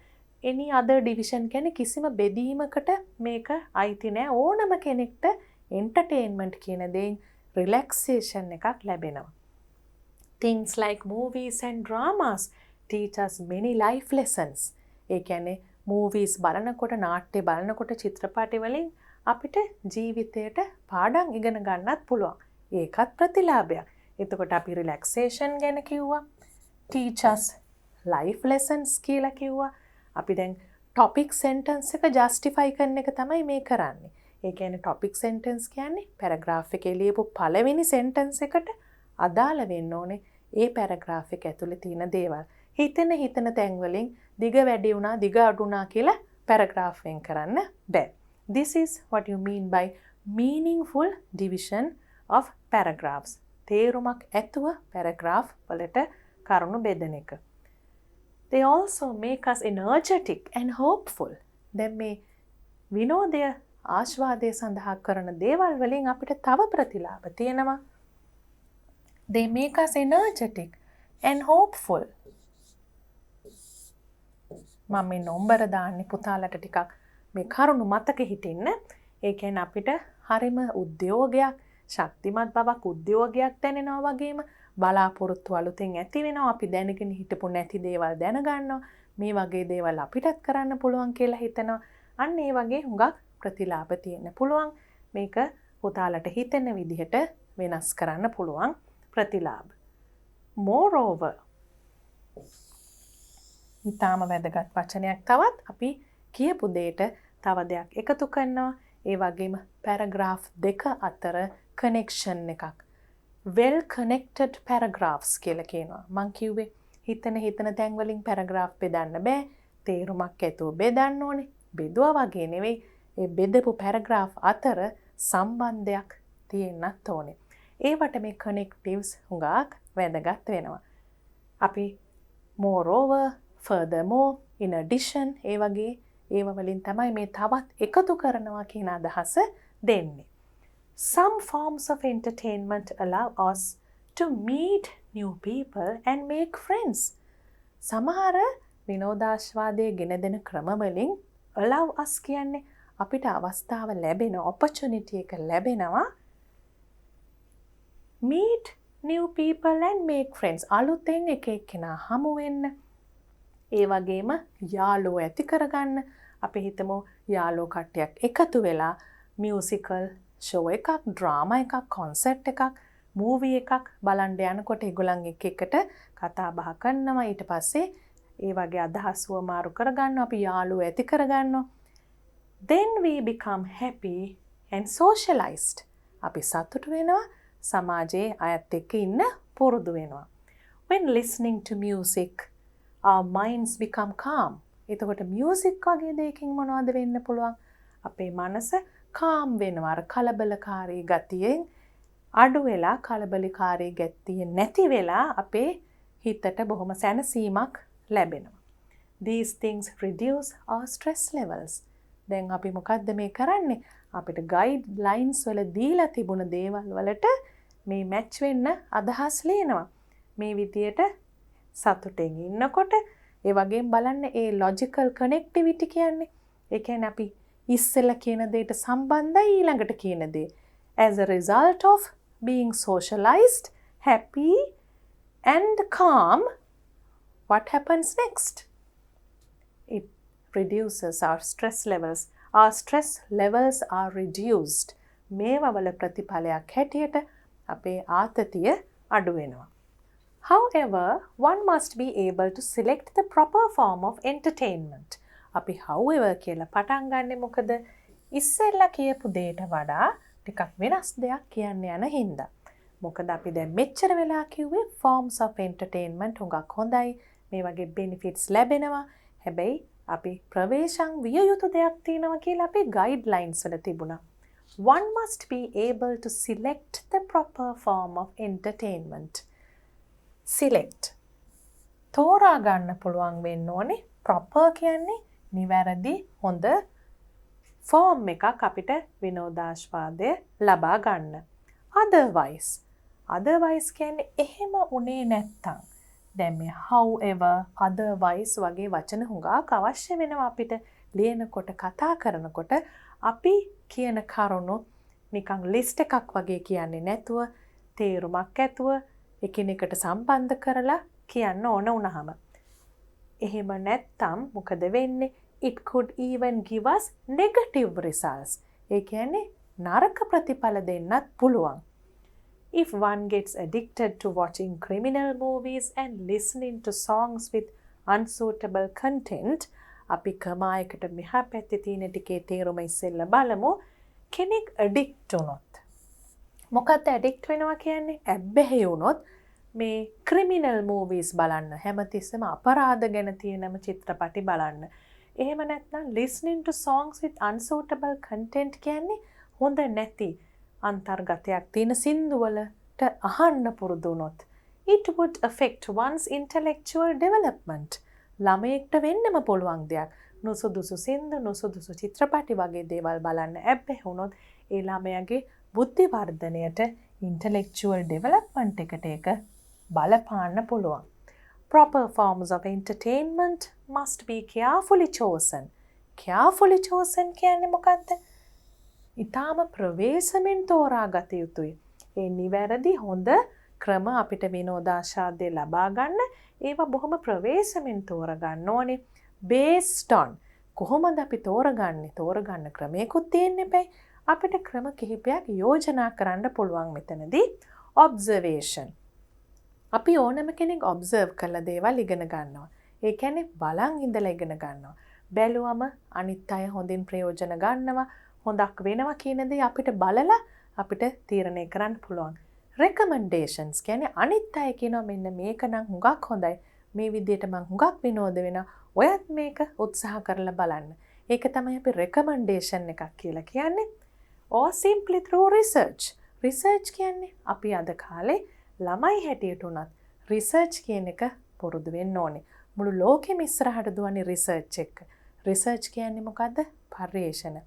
any other division කියන්නේ කිසිම බෙදීමකට මේක අයිති නැහැ. ඕනම කෙනෙක්ට entertainment කියන දෙයින් relaxation එකක් ලැබෙනවා. Things like movies and dramas teach us many life lessons. ඒ කියන්නේ මූවීස් බලනකොට නාට්‍ය බලනකොට චිත්‍රපටි වලින් අපිට ජීවිතයට පාඩම් ඉගෙන ගන්නත් පුළුවන්. ඒකත් ප්‍රතිලාභයක්. එතකොට අපි රිලැක්සේෂන් ගැන කිව්වා. ටීචර්ස් ලයිෆ් ලෙසන්ස් කියලා කිව්වා. අපි දැන් ටොපික් සෙන්ටන්ස් එක ජස්ටිෆයි කරන එක තමයි මේ කරන්නේ. ඒ කියන්නේ ටොපික් සෙන්ටන්ස් කියන්නේ පැරග්‍රාෆ් එකේ ලියපු පළවෙනි සෙන්ටන්ස් එකට අදාළ වෙන්න ඕනේ ඒ පැරග්‍රාෆ් එක ඇතුලේ තියෙන දේවල්. හිතන තැන් වලින් දිග වැඩි වුණා දිග අඩු වුණා කියලා පැරග්‍රාෆ් වෙන් කරන්න බෑ. This is what you mean by meaningful division of paragraphs. තේරුමක් ඇතුව පැරග්‍රාෆ් වලට කරුණු බෙදන එක. They also make us energetic and hopeful. දැන් මේ විනෝදය ආශ්වාදය සඳහා කරන දේවල් වලින් අපිට තව ප්‍රතිලාභ තියෙනවා. They make us energetic and hopeful. මම මේ නම්බර දාන්නේ පුතාලට ටිකක් මේ කරුණු මතක හිටින්න. ඒ කියන්නේ අපිට හරිම උද්‍යෝගයක්, ශක්තිමත් බවක් උද්‍යෝගයක් දැනෙනවා වගේම බලාපොරොත්තු අලුතෙන් ඇති වෙනවා. අපි දැනගෙන හිටපු නැති දේවල් දැනගන්නවා. මේ වගේ දේවල් අපිටත් කරන්න පුළුවන් කියලා හිතනවා. අන්න ඒ වගේ හුඟක් ප්‍රතිලාභ තියෙන්න පුළුවන්. මේක පුතාලට හිතෙන විදිහට වෙනස් කරන්න පුළුවන් ප්‍රතිලාභ. Moreover, ඊටාම වැදගත් වචනයක් තවත් අපි කියපු දෙයට තව දෙයක් එකතු කරනවා. ඒ වගේම පැරග්‍රාෆ් දෙක අතර කනෙක්ෂන් එකක්. well connected paragraphs කියලා කියනවා. මං කිව්වේ හිතන තැන් වලින් පැරග්‍රාෆ් බෙදන්න බෑ. තේරුමක් ඇතුව බෙදන්න ඕනේ. බෙදුවා වගේ නෙවෙයි. ඒ බෙදපු පැරග්‍රාෆ් අතර සම්බන්ධයක් තියෙන්නත් ඕනේ. ඒවට මේ connectives හුඟක් වැදගත් වෙනවා. අපි moreover, furthermore, in addition ඒ වගේ ඒව වලින් තමයි මේ තවත් එකතු කරනවා කියන අදහස දෙන්නේ. Some forms of entertainment allow us to meet new people and make friends. සමහර විනෝදාස්වාදයේ ගෙන දෙන ක්‍රම වලින් allow us කියන්නේ අපිට අවස්ථාව ලැබෙන opportunity එක ලැබෙනවා meet new people and make friends. අලුතෙන් එක එක්කෙනා හමු වෙන්න. ඒ වගේම යාළුවෝ ඇති කරගන්න. අපි හිතමු යාළුවෝ කට්ටියක් එකතු වෙලා මියුසිකල් ෂෝ එකක්, ඩ්‍රාමා එකක්, කොන්සර්ට් එකක්, මූවි එකක් බලන්න යනකොට ඒගොල්ලන් එකට කතා බහ කරනවා. ඊට පස්සේ ඒ වගේ අදහස් වමාරු කරගන්නවා. අපි යාළුවෝ ඇති කරගන්නවා. Then we become happy and socialized. අපි සතුටු වෙනවා. සමාජයේ අයත් එක්ක ඉන්න පුරුදු වෙනවා. When listening to music, our minds become calm. එතකොට මියුසික් වගේ දෙයකින් මොනවද වෙන්න පුළුවන්? අපේ මනස කාම් වෙනවා. අර කලබලකාරී ගතියෙන් අඩු වෙලා කලබලකාරී ගතිය නැති වෙලා අපේ හිතට බොහොම සැනසීමක් ලැබෙනවා. These things reduce our stress levels. දැන් අපි මොකද්ද මේ කරන්නේ? අපිට ගයිඩ්ලයින්ස් වල දීලා තිබුණ දේවල් වලට මේ මැච් වෙන්න අදහස් ලියනවා. මේ විදියට සතුටෙන් ඉන්නකොට ඒ වගේම බලන්න ඒ ලොජිකල් කනෙක්ටිවිටි කියන්නේ. ඒ කියන්නේ අපි ඉස්සෙල්ලා කියන දෙයට සම්බන්ධයි ඊළඟට කියන දේ. As a result of being socialized, happy and calm, what happens next? It reduces our stress levels. Our stress levels are reduced. මේවා වල ප්‍රතිඵලයක් හැටියට අපේ ආතතිය අඩු වෙනවා. However, one must be able to select the proper form of entertainment. අපි however කියලා පටන් ගන්නෙ මොකද? ඉස්සෙල්ලා කියපු දෙයට වඩා ටිකක් වෙනස් දෙයක් කියන්න යන හින්දා. මොකද අපි දැන් මෙච්චර වෙලා කිව්වේ forms of entertainment හුඟක් හොඳයි. මේ වගේ benefits ලැබෙනවා. හැබැයි අපි ප්‍රවේශම් විය යුතු දෙයක් තියෙනවා කියලා අපේ guidelines වල තිබුණා. One must be able to select the proper form of entertainment. Select. තෝරා ගන්න පුළුවන් වෙන්න ඕනේ. Proper කියන්නේ නිවැරදි හොඳ form එකක් අපිට විනෝදාස්වාදය ලබා ගන්න. Otherwise කියන්නේ එහෙම උනේ නැත්තම්. දැන් මේ however, otherwise වගේ වචන හුඟක් අවශ්‍ය වෙනවා අපිට ලියනකොට කතා කරනකොට. අපි කියන කරුණු නිකන් ලිස්ට් එකක් වගේ කියන්නේ නැතුව තේරුමක් ඇතුව එකිනෙකට සම්බන්ධ කරලා කියන්න ඕන වුණාම. එහෙම නැත්තම් මොකද වෙන්නේ? it could even give us negative results. ඒ කියන්නේ නරක ප්‍රතිඵල දෙන්නත් පුළුවන්. If one gets addicted to watching criminal movies and listening to songs with unsuitable content, අපි කමායකට මෙහා පැත්තේ තියෙන ටිකේ තේරුම ඉස්සෙල්ලා බලමු. කෙනෙක් ඇඩික්ට් වුණොත්. මොකක්ද ඇඩික්ට් වෙනවා කියන්නේ? ඇබ්බැහි වුණොත් මේ ක්‍රිමිනල් මූවීස් බලන්න, හැමතිස්සෙම අපරාධ ගැන තියෙනම චිත්‍රපටි බලන්න. එහෙම නැත්නම් listening to songs with unsuitable content කියන්නේ හොඳ නැති අන්තර්ගතයක් තියෙන සින්දු වලට අහන්න පුරුදු වුණොත් it would affect one's intellectual development. ළමයෙක්ට වෙන්නම පුළුවන් දෙයක්. නුසුදුසු සින්දු, නුසුදුසු චිත්‍රපටි වගේ දේවල් බලන්න ඇබ්බැහි වුණොත් ඒ ළමයාගේ බුද්ධි වර්ධනයට intellectual development එකට ඒක බලපාන්න පුළුවන්. Proper forms of entertainment must be carefully chosen. Carefully chosen කියන්නේ මොකක්ද? ඊටාම ප්‍රවේශමෙන් තෝරාගත යුතුයි. ඒ නිවැරදි හොඳ ක්‍රම අපිට විනෝදාශාද්‍ය ලබා ගන්න ඒවා බොහොම ප්‍රවේශමෙන් තෝරගන්න ඕනේ. based on කොහොමද අපි තෝරගන්නේ? තෝරගන්න ක්‍රමයකුත් තියෙන්න එපයි. අපිට ක්‍රම කිහිපයක් යෝජනා කරන්න පුළුවන් මෙතනදී. observation. අපි ඕනම කෙනෙක් observe කළ දේවල් ඉගෙන ගන්නවා. ඒ කියන්නේ බලන් ඉඳලා ඉගෙන ගන්නවා. බැලුවම අනිත් අය හොඳින් ප්‍රයෝජන ගන්නවා, හොඳක් වෙනවා කියන දේ අපිට බලලා අපිට තීරණය කරන්න පුළුවන්. recommendations කියන්නේ අනිත් අය කියනවා මෙන්න මේක නම් හුඟක් හොඳයි. මේ විදිහට මං හුඟක් විනෝද වෙනවා. ඔයත් මේක උත්සාහ කරලා බලන්න. ඒක තමයි අපි recommendation එකක් කියලා කියන්නේ. or simply through research. research කියන්නේ අපි අද කාලේ ළමයි හැටියට උනත් රිසර්ච් කියන එක පුරුදු වෙන්න ඕනේ. මුළු ලෝකෙම ඉස්සරහට දුවන්නේ රිසර්ච් එක. රිසර්ච් කියන්නේ මොකද්ද? පර්යේෂණ.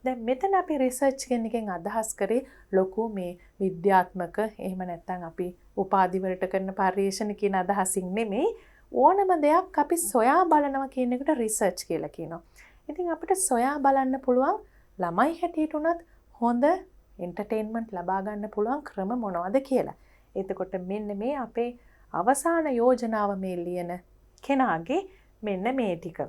දැන් මෙතන අපි රිසර්ච් කියන එකෙන් අදහස් කරේ ලොකු මේ විද්‍යාත්මක එහෙම නැත්නම් අපි උපාධි වලට කරන පර්යේෂණ කියන අදහසින් නෙමෙයි. ඕනම දෙයක් අපි සොයා බලනවා කියන එකට රිසර්ච් කියලා කියනවා. ඉතින් අපිට සොයා බලන්න පුළුවන් ළමයි හැටියට උනත් හොඳ එන්ටර්ටේන්මන්ට් ලබා ගන්න පුළුවන් ක්‍රම මොනවද කියලා. එතකොට මෙන්න මේ අපේ අවසාන යෝජනාව මේ ලියන කෙනාගේ මෙන්න මේ ටික.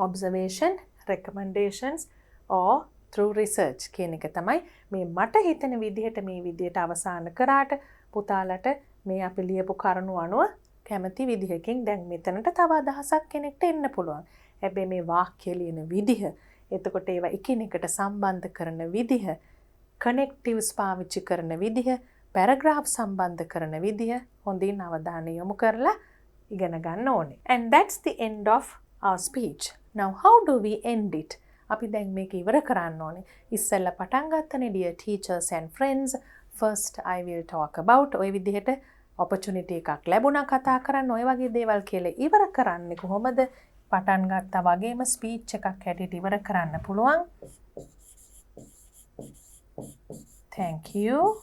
observation, recommendations or through research කියන එක තමයි මේ මට හිතෙන විදිහට මේ විදිහට අවසාන කරාට පුතාලට මේ අපි ලියපු කරුණු අනුව කැමති විදිහකින් දැන් මෙතනට තව අදහසක් කෙනෙක්ට එන්න පුළුවන්. හැබැයි මේ වාක්‍ය ලියන විදිහ, එතකොට ඒවා එකිනෙකට සම්බන්ධ කරන විදිහ, connectives පාවිච්චි කරන විදිහ, paragraph සම්බන්ධ කරන විදිහ හොඳින් අවධානය යොමු කරලා ඉගෙන ගන්න ඕනේ. And that's the end of our speech. Now how do we end it? අපි දැන් මේක ඉවර කරන්න ඕනේ. ඉස්සෙල්ලා පටන් ගත්තනේ dear teachers and friends. First I will talk about ඔය විදිහට opportunity එකක් ලැබුණා කතා කරන්න ඔය වගේ දේවල් කියලා ඉවර කරන්නේ කොහොමද? පටන් ගත්තා වගේම ස්පීච් එකක් හැටියට ඉවර කරන්න පුළුවන්. Thank you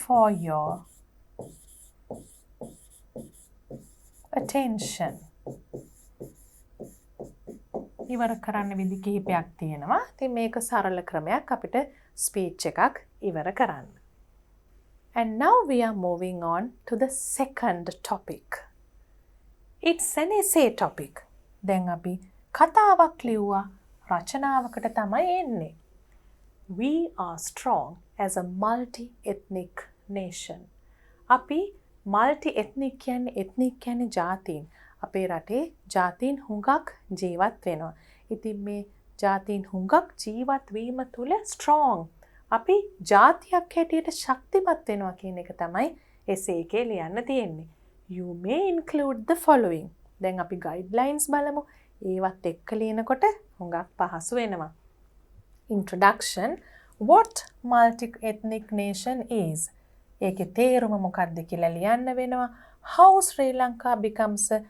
for your attention. ඉවර කරන්න විදි කිහිපයක් තියෙනවා. ඉතින් මේක සරල ක්‍රමයක් අපිට ස්පීච් එකක් ඉවර කරන්න. And now we are moving on to the second topic. It's an essay topic. දැන් අපි කතාවක් ලිව්වා රචනාවකට තමයි එන්නේ. We are strong as a multi-ethnic nation. අපි multi-ethnic කියන්නේ ජාතීන්. අපේ රටේ ජාතීන් හුඟක් ජීවත් වෙනවා. ඉතින් මේ ජාතීන් හුඟක් ජීවත් වීම තුළ strong. අපි ජාතියක් හැටියට ශක්තිමත් වෙනවා කියන එක තමයි essay එකේ ලියන්න තියෙන්නේ. You may include the following. දැන් අපි guidelines බලමු. ඒවත් එක්ක ලියනකොට හුඟක් පහසු වෙනවා. Introduction. What multi-ethnic nation is? ඒකේ තේරුම මොකක්ද කියලා ලියන්න වෙනවා. How Sri Lanka becomes a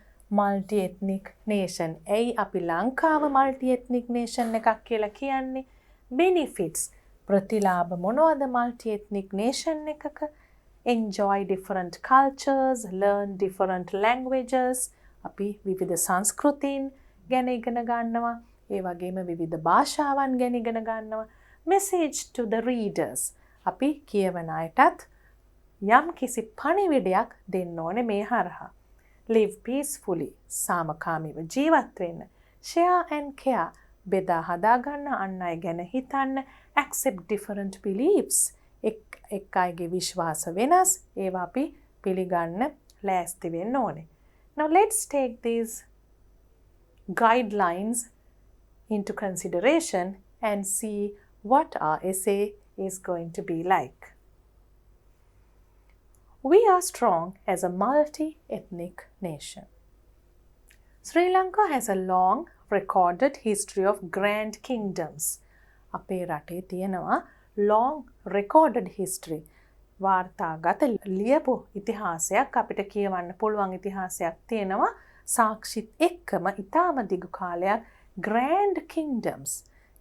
multi-ethnic nation. ඇයි අපි ලංකාව multi-ethnic nation එකක් කියලා කියන්නේ? Benefits. ප්‍රතිලාභ මොනවද multi-ethnic nation එකක? Enjoy different cultures, learn different languages. අපි විවිධ සංස්කෘතීන් ගැන ඉගෙන ගන්නවා. ඒ වගේම විවිධ භාෂාවන් ගැන ඉගෙන ගන්නවා. Message to the readers. අපි කියවන අයටත් යම් කිසි පණිවිඩයක් දෙන්න ඕනේ මේ හරහා. Live peacefully. සාමකාමීව ජීවත් වෙන්න. share and care. බෙදා හදාගන්න, අන් අය ගැන හිතන්න, accept different beliefs. එක් අයගේ විශ්වාස වෙනස්, ඒවා අපි පිළිගන්න ලෑස්ති වෙන්න ඕනේ. Now let's take these guidelines into consideration and see what our essay is going to be like. We are strong as a multi-ethnic nation. Sri Lanka has a long recorded history of grand kingdoms. අපේ රටේ තියෙනවා long recorded history. වාර්තාගත ලියපු ඉතිහාසයක් අපිට කියවන්න පුළුවන් ඉතිහාසයක් තියෙනවා. සාක්ෂිත් එක්කම ඉතාම දිගු කාලයක් grand kingdoms.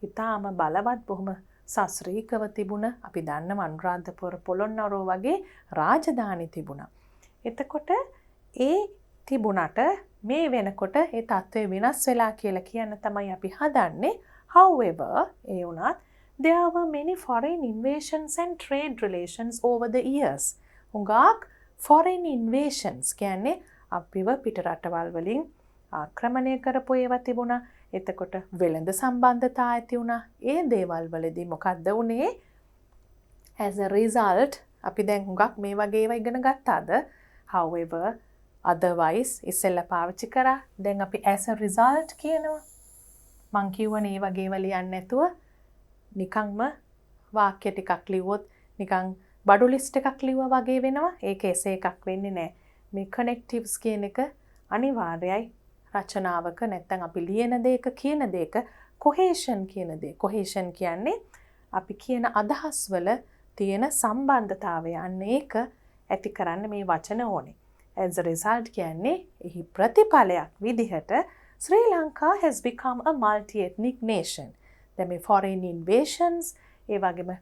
ඉතාම බලවත් බොහොම සස්ත්‍රීකව තිබුණ අපි දන්න අනුරාධපුර පොළොන්නරුව වගේ රාජධානි තිබුණා. එතකොට ඒ තිබුණට මේ වෙනකොට ඒ තත්ත්වය වෙනස් වෙලා කියලා කියන්න තමයි අපි හදන්නේ. However, ඒ වුණත් there were many foreign invasions and trade relations over the years. හුඟක් foreign invasions කියන්නේ අපිව පිට රටවල් වලින් ආක්‍රමණය කරපු ඒවා තිබුණා. එතකොට වෙළඳ සම්බන්ධතා ඇති වුණා. ඒ දේවල් වලදී මොකද්ද වුනේ? As a result අපි දැන් හුඟක් මේ වගේ ඒවා ඉගෙන ගත්තාද? However, otherwise ඉස්සෙල්ලා පාවිච්චි කරා. දැන් අපි as a result කියනවා. මං කියවනේ මේ වගේ ඒවා ලියන්න නැතුව නිකන්ම වාක්‍ය ටිකක් ලිව්වොත් නිකන් බඩු ලිස්ට් එකක් ලිව්වා වගේ වෙනවා. ඒක එසේ එකක් වෙන්නේ නැහැ. මේ connectives කියන එක අනිවාර්යයි රචනාවක නැත්නම් අපි ලියන දෙයක කියන දෙයක cohesion කියන දේ. cohesion කියන්නේ අපි කියන අදහස් වල තියෙන සම්බන්ධතාවය. අන්න ඒක ඇති කරන්න මේ වචන ඕනේ. As a result කියන්නේ එහි ප්‍රතිඵලයක් විදිහට Sri Lanka has become a multi-ethnic nation. දැන් මේ foreign invations, ඒ වගේම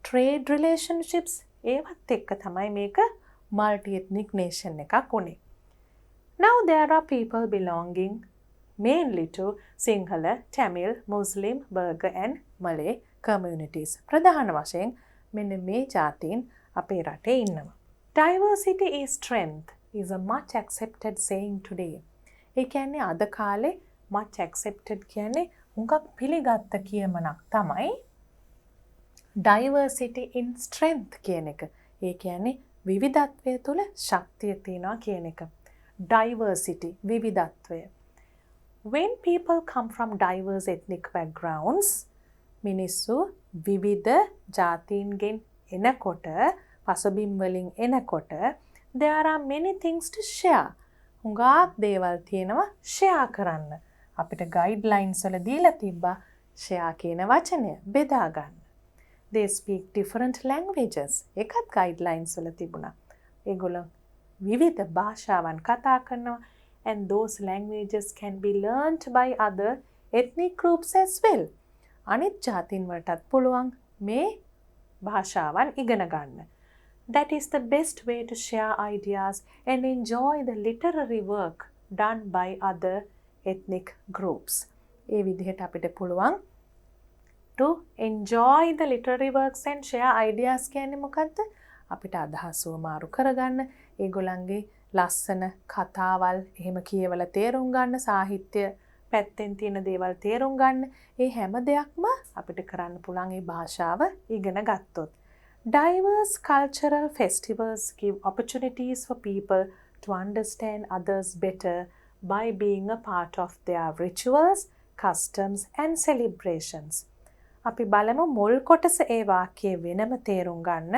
trade relationships ඒවත් එක්ක තමයි මේක multi-ethnic nation එකක් උනේ. Now there are people belonging mainly to Sinhala, Tamil, Muslim, Burgher and Malay communities. ප්‍රධාන වශයෙන් මෙන්න මේ ජාතීන් අපේ රටේ ඉන්නවා. Diversity is strength is a much accepted saying today. ඒ කියන්නේ අද කාලේ much accepted කියන්නේ හුඟක් පිළිගත්ත කියමනක් තමයි diversity in strength කියන එක. ඒ කියන්නේ විවිධත්වය තුළ ශක්තිය තියෙනවා කියන එක. Diversity, විවිධත්වය. When people come from diverse ethnic backgrounds, මිනිස්සු විවිධ ජාතීන්ගෙන් එනකොට, පසුබිම් වලින් එනකොට, there are many things to share. හුඟක් දේවල් තියෙනවා share කරන්න. අපිට guidelines වල දීලා තිබ්බා share කියන වචනය බෙදා ගන්න. They speak different languages. ඒකත් guidelines වල තිබුණා. ඒගොල්ලෝ විවිධ භාෂාවන් කතා කරනවා and those languages can be learnt by other ethnic groups as well. අනිත් ජාතීන් වලටත් පුළුවන් මේ භාෂාවන් ඉගෙන ගන්න. That is the best way to share ideas and enjoy the literary work done by other ethnic groups. ඒ විදිහට අපිට පුළුවන් to enjoy the literary works and share ideas කියන්නේ මොකද්ද? අපිට අදහස් මාරු කරගන්න, ඒගොල්ලන්ගේ ලස්සන කතාවල් එහෙම කියවලා තේරුම් ගන්න, සාහිත්‍ය පැත්තෙන් තියෙන දේවල් තේරුම් ගන්න, ඒ හැම දෙයක්ම අපිට කරන්න පුළුවන් ඒ භාෂාව ඉගෙන ගත්තොත්. Diverse cultural festivals give opportunities for people to understand others better by being a part of their rituals, customs and celebrations. අපි බලමු මුල් කොටස ඒ වාක්‍යයේ වෙනම තේරුම් ගන්න.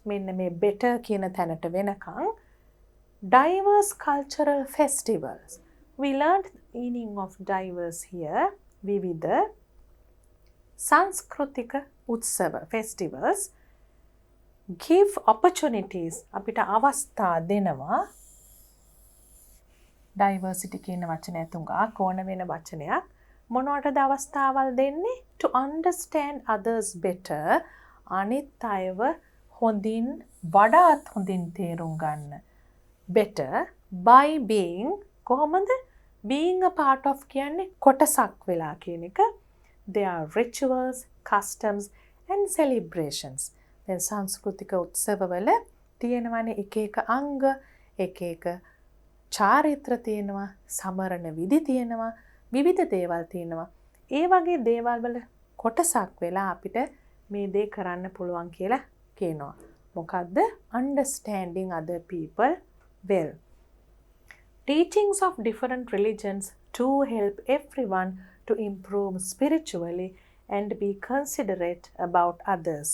මෙන්න මේ better කියන තැනට වෙනකන් diverse cultural festivals. We learned the meaning of diverse here. විවිධ සංස්කෘතික උත්සව festivals give opportunities. අපිට අවස්ථා දෙනවා. diversity කියන වචනය තුඟක් ඕන වෙන වචනයක්. මොනවටද අවස්ථාවල් දෙන්නේ? To understand others better. අනිත් අයව හොඳින් වඩාත් හොඳින් තේරුම් ගන්න. Better by being කොහොමද? Being a part of කියන්නේ කොටසක් වෙලා කියන එක. There are rituals, customs and celebrations. දැන් සංස්කෘතික උත්සවවල තියෙනවනේ එක එක අංග, එක එක චාරිත්‍ර තියෙනවා, සමරන විධි තියෙනවා. විවිධ දේවල් තියෙනවා. ඒ වගේ දේවල් වල කොටසක් වෙලා අපිට මේ දේ කරන්න පුළුවන් කියලා කියනවා. මොකද්ද? Understanding other people well. Teachings of different religions to help everyone to improve spiritually and be considerate about others.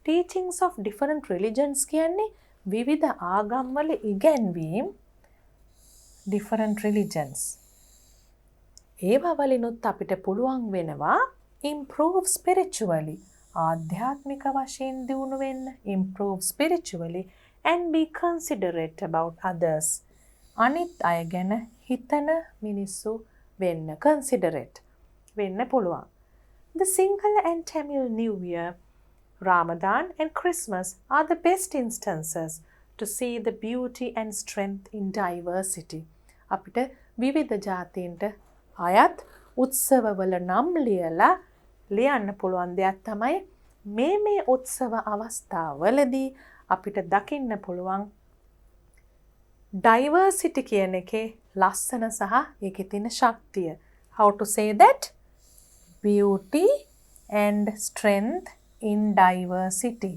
Teachings of different religions කියන්නේ විවිධ ආගම්වල ඉගැන්වීම් different religions. ඒවා වලිනුත් අපිට පුළුවන් වෙනවා improve spiritually. ආධ්‍යාත්මික වශයෙන් දියුණු වෙන්න improve spiritually and be considerate about others. අනිත් අය ගැන හිතන මිනිස්සු වෙන්න considerate වෙන්න පුළුවන්. The Sinhala and Tamil New Year, Ramadan and Christmas are the best instances to see the beauty and strength in diversity. අපිට විවිධ ජාතීන්ට අයත් උත්සවවල නම් ලියන්න පුළුවන් දෙයක් තමයි මේ උත්සව අවස්ථාවලදී අපිට දකින්න පුළුවන් diversity කියන එකේ ලස්සන සහ ඒකේ තියෙන ශක්තිය. How to say that? Beauty and strength in diversity.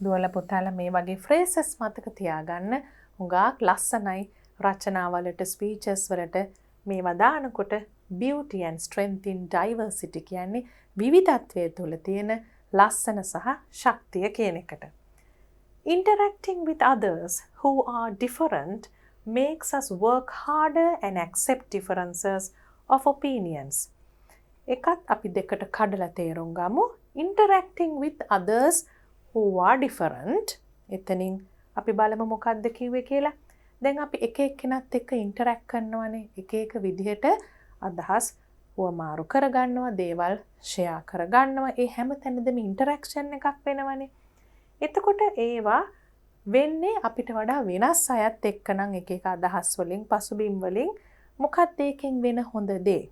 දුවල පුතාලා මේ වගේ phrases මතක තියාගන්න. හුඟක් ලස්සනයි රචනාවලට ස්පීචස් වලට මේවා දානකොට beauty and strength in diversity කියන්නේ විවිධත්වය තුළ තියෙන ලස්සන සහ ශක්තිය කියන එකට. Interacting with others who are different makes us work harder and accept differences of opinions. එකත් අපි දෙකට කඩලා තේරුම් ගමු. Interacting with others who are different. එතනින් අපි බලමු මොකක්ද කිව්වේ කියලා. දැන් අපි එක එක්කෙනාත් එක්ක ඉන්ටරැක්ට් කරනවානේ. එක එක විදිහට අදහස් වමාරු කරගන්නවා, දේවල් ෂෙයා කරගන්නවා. ඒ හැම තැනදම ඉන්ටරැක්ෂන් එකක් වෙනවනේ. එතකොට ඒවා වෙන්නේ අපිට වඩා වෙනස් අයත් එක්ක නම් එක එක අදහස් වලින්, පසුබිම් වලින් මොකක්ද ඒකෙන් වෙන හොඳ දේ?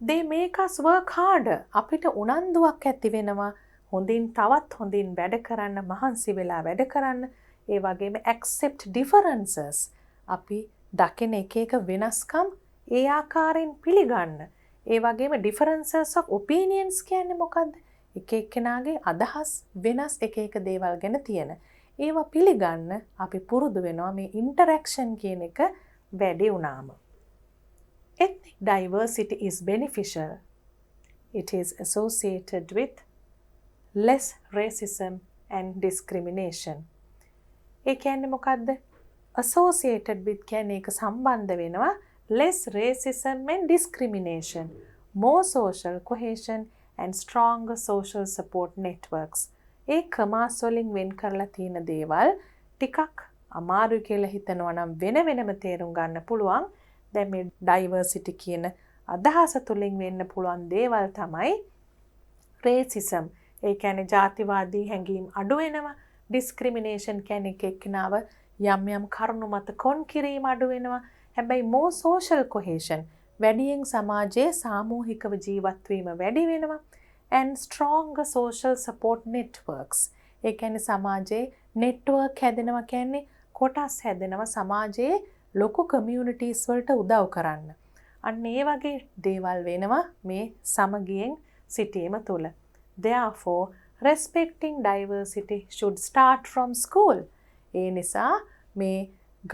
They make us work harder. අපිට උනන්දුවක් ඇති වෙනවා හොඳින් තවත් හොඳින් වැඩ කරන්න, මහන්සි වෙලා වැඩ කරන්න. ඒ වගේම accept differences. අපි දකින එක එක වෙනස්කම් ඒ ආකාරයෙන් පිළිගන්න. ඒ වගේම differences of opinions කියන්නේ මොකද්ද? එක එක්කෙනාගේ අදහස් වෙනස් එක එක දේවල් ගැන තියෙන. ඒවා පිළිගන්න අපි පුරුදු වෙනවා මේ interaction කියන එක වැඩි වුණාම. Ethnic diversity is beneficial. It is associated with less racism and discrimination. ඒ කියන්නේ මොකද්ද? Associated with කියන්නේ ඒක සම්බන්ධ වෙනවා less racism and discrimination, more social cohesion and stronger social support networks. ඒ කමාස් වලින් වෙන් කරලා තියෙන දේවල් ටිකක් අමාරුයි කියලා හිතනවා නම් වෙනම තේරුම් ගන්න පුළුවන්. දැන් මේ diversity කියන අදහස තුලින් වෙන්න පුළුවන් දේවල් තමයි racism. ඒ කියන්නේ ජාතිවාදී හැඟීම් අඩු වෙනවා. discrimination කියන්නේ එක්කෙනාව යම් කරුණු මත කොන් කිරීම අඩු වෙනවා. හැබැයි more social cohesion වැඩියෙන් සමාජයේ සාමූහිකව ජීවත් වීම වැඩි වෙනවා. and stronger social support networks. ඒ කියන්නේ සමාජයේ network හැදෙනවා කියන්නේ කොටස් හැදෙනවා සමාජයේ ලොකු communities වලට උදව් කරන්න. අන්න ඒ වගේ දේවල් වෙනවා මේ සමගියෙන් සිටීම තුළ. Therefore, respecting diversity should start from school. ඒ නිසා මේ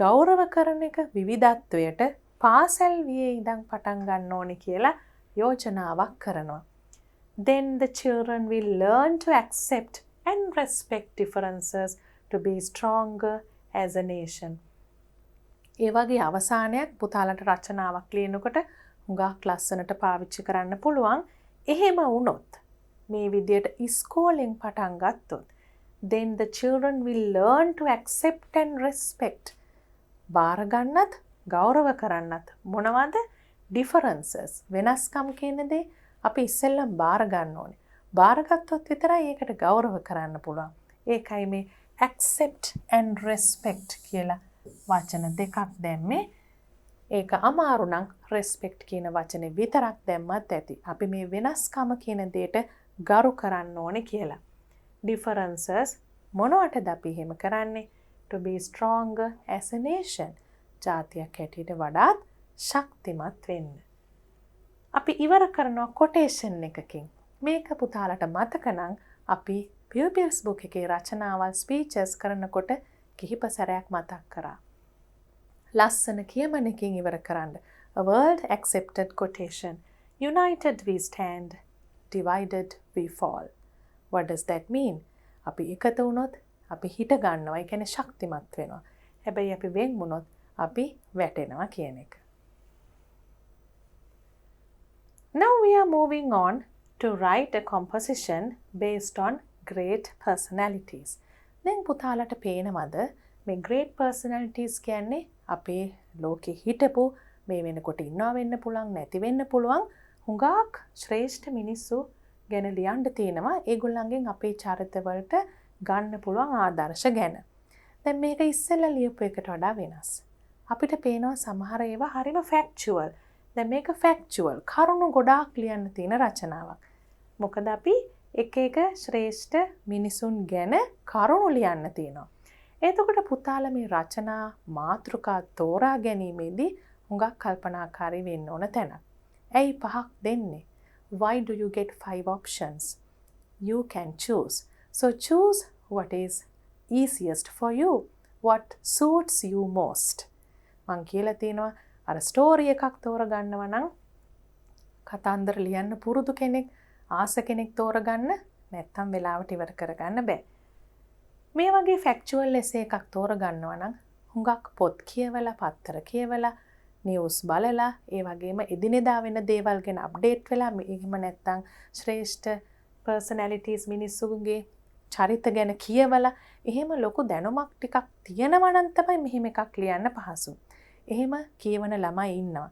ගෞරව කරන එක විවිධත්වයට පාසල් වියේ ඉඳන් පටන් ගන්න ඕනේ කියලා යෝජනාවක් කරනවා. Then the children will learn to accept and respect differences to be stronger as a nation. ඒ වගේ අවසානයක් පුතාලට රචනාවක් ලියනකොට හුඟක් ලස්සනට පාවිච්චි කරන්න පුළුවන්. එහෙම වුණොත් මේ විදියට ඉස්කෝලෙන් පටන් ගත්තොත් then the children will learn to accept and respect. බාර ගන්නත් ගෞරව කරන්නත් මොනවද? differences. වෙනස්කම් කියන දේ අපි ඉස්සෙල්ලම බාර ගන්න ඕනේ. බාරගත්තොත් විතරයි ඒකට ගෞරව කරන්න පුළුවන්. ඒකයි මේ accept and respect කියලා වචන දෙකක් දැම්මේ. ඒක අමාරු නම් respect කියන වචනේ විතරක් දැම්මත් ඇති. අපි මේ වෙනස්කම කියන දෙයට ගරු කරන්න ඕනේ කියලා. differences මොනවටද අපි එහෙම කරන්නේ? to be stronger as a nation. ජාතියක් හැටියට වඩාත් ශක්තිමත් වෙන්න. අපි ඉවර කරනවා කොටේෂන් එකකින්. මේක පුතාලට මතක නම් අපි පියර්ස් බුක් එකේ රචනාවල් ස්පීචස් කරනකොට කිහිප සැරයක් මතක් කරා. ලස්සන කියමනකින් ඉවර කරන්න. A world accepted quotation. United we stand, divided we fall. What does that mean? අපි එකතු වුණොත් අපි හිට ගන්නවා. ඒ කියන්නේ ශක්තිමත් වෙනවා. හැබැයි අපි වෙන් වුණොත් අපි වැටෙනවා කියන එක. Now we are moving on to write a composition based on great personalities. දැන් පුතාලට පේනවද මේ great personalities කියන්නේ අපේ ලෝකෙ හිටපු මේ වෙනකොට ඉන්නවා වෙන්න පුළුවන් නැති වෙන්න පුළුවන් හුඟක් ශ්‍රේෂ්ඨ මිනිස්සු ගැන ලියන්න තියෙනවා. ඒගොල්ලන්ගෙන් අපේ චරිතවලට ගන්න පුළුවන් ආදර්ශ ගැන. දැන් මේක ඉස්සෙල්ලා ලියපු එකට වඩා වෙනස්. අපිට පේනවා සමහර ඒවා හරිම ෆැක්චුවල්. දැන් මේක ෆැක්චුවල් කරුණු ගොඩාක් ලියන්න තියෙන රචනාවක්. මොකද අපි එක එක ශ්‍රේෂ්ඨ මිනිසුන් ගැන කරුණු ලියන්න තියෙනවා. එතකොට පුතාලා මේ රචනා මාතෘකා තෝරා ගැනීමේදී හුඟක් කල්පනාකාරී වෙන්න ඕන තැන. ඇයි 5ක් දෙන්නේ? Why do you get 5 options? You can choose. So choose what is easiest for you. What suits you most. මං කියලා තියෙනවා අර ස්ටෝරි එකක් තෝරගන්නවා නම් කතන්දර ලියන්න පුරුදු කෙනෙක් ආස කෙනෙක් තෝරගන්න නැත්තම් වෙලාවට ඉවර කරගන්න බෑ. මේ වගේ ෆැක්චුවල් එසේ එකක් තෝරගන්නවා නම් හුඟක් පොත් කියවලා පත්තර කියවලා නිවුස් බලලා ඒ වගේම එදිනෙදා වෙන දේවල් ගැන අප්ඩේට් වෙලා එහෙම නැත්තම් ශ්‍රේෂ්ඨ පර්සනැලිටිස් මිනිස්සුන්ගේ චරිත ගැන කියවලා එහෙම ලොකු දැනුමක් ටිකක් තියෙනවා නම් තමයි මෙහෙම එකක් ලියන්න පහසු. එහෙම කියවන ළමයි ඉන්නවා.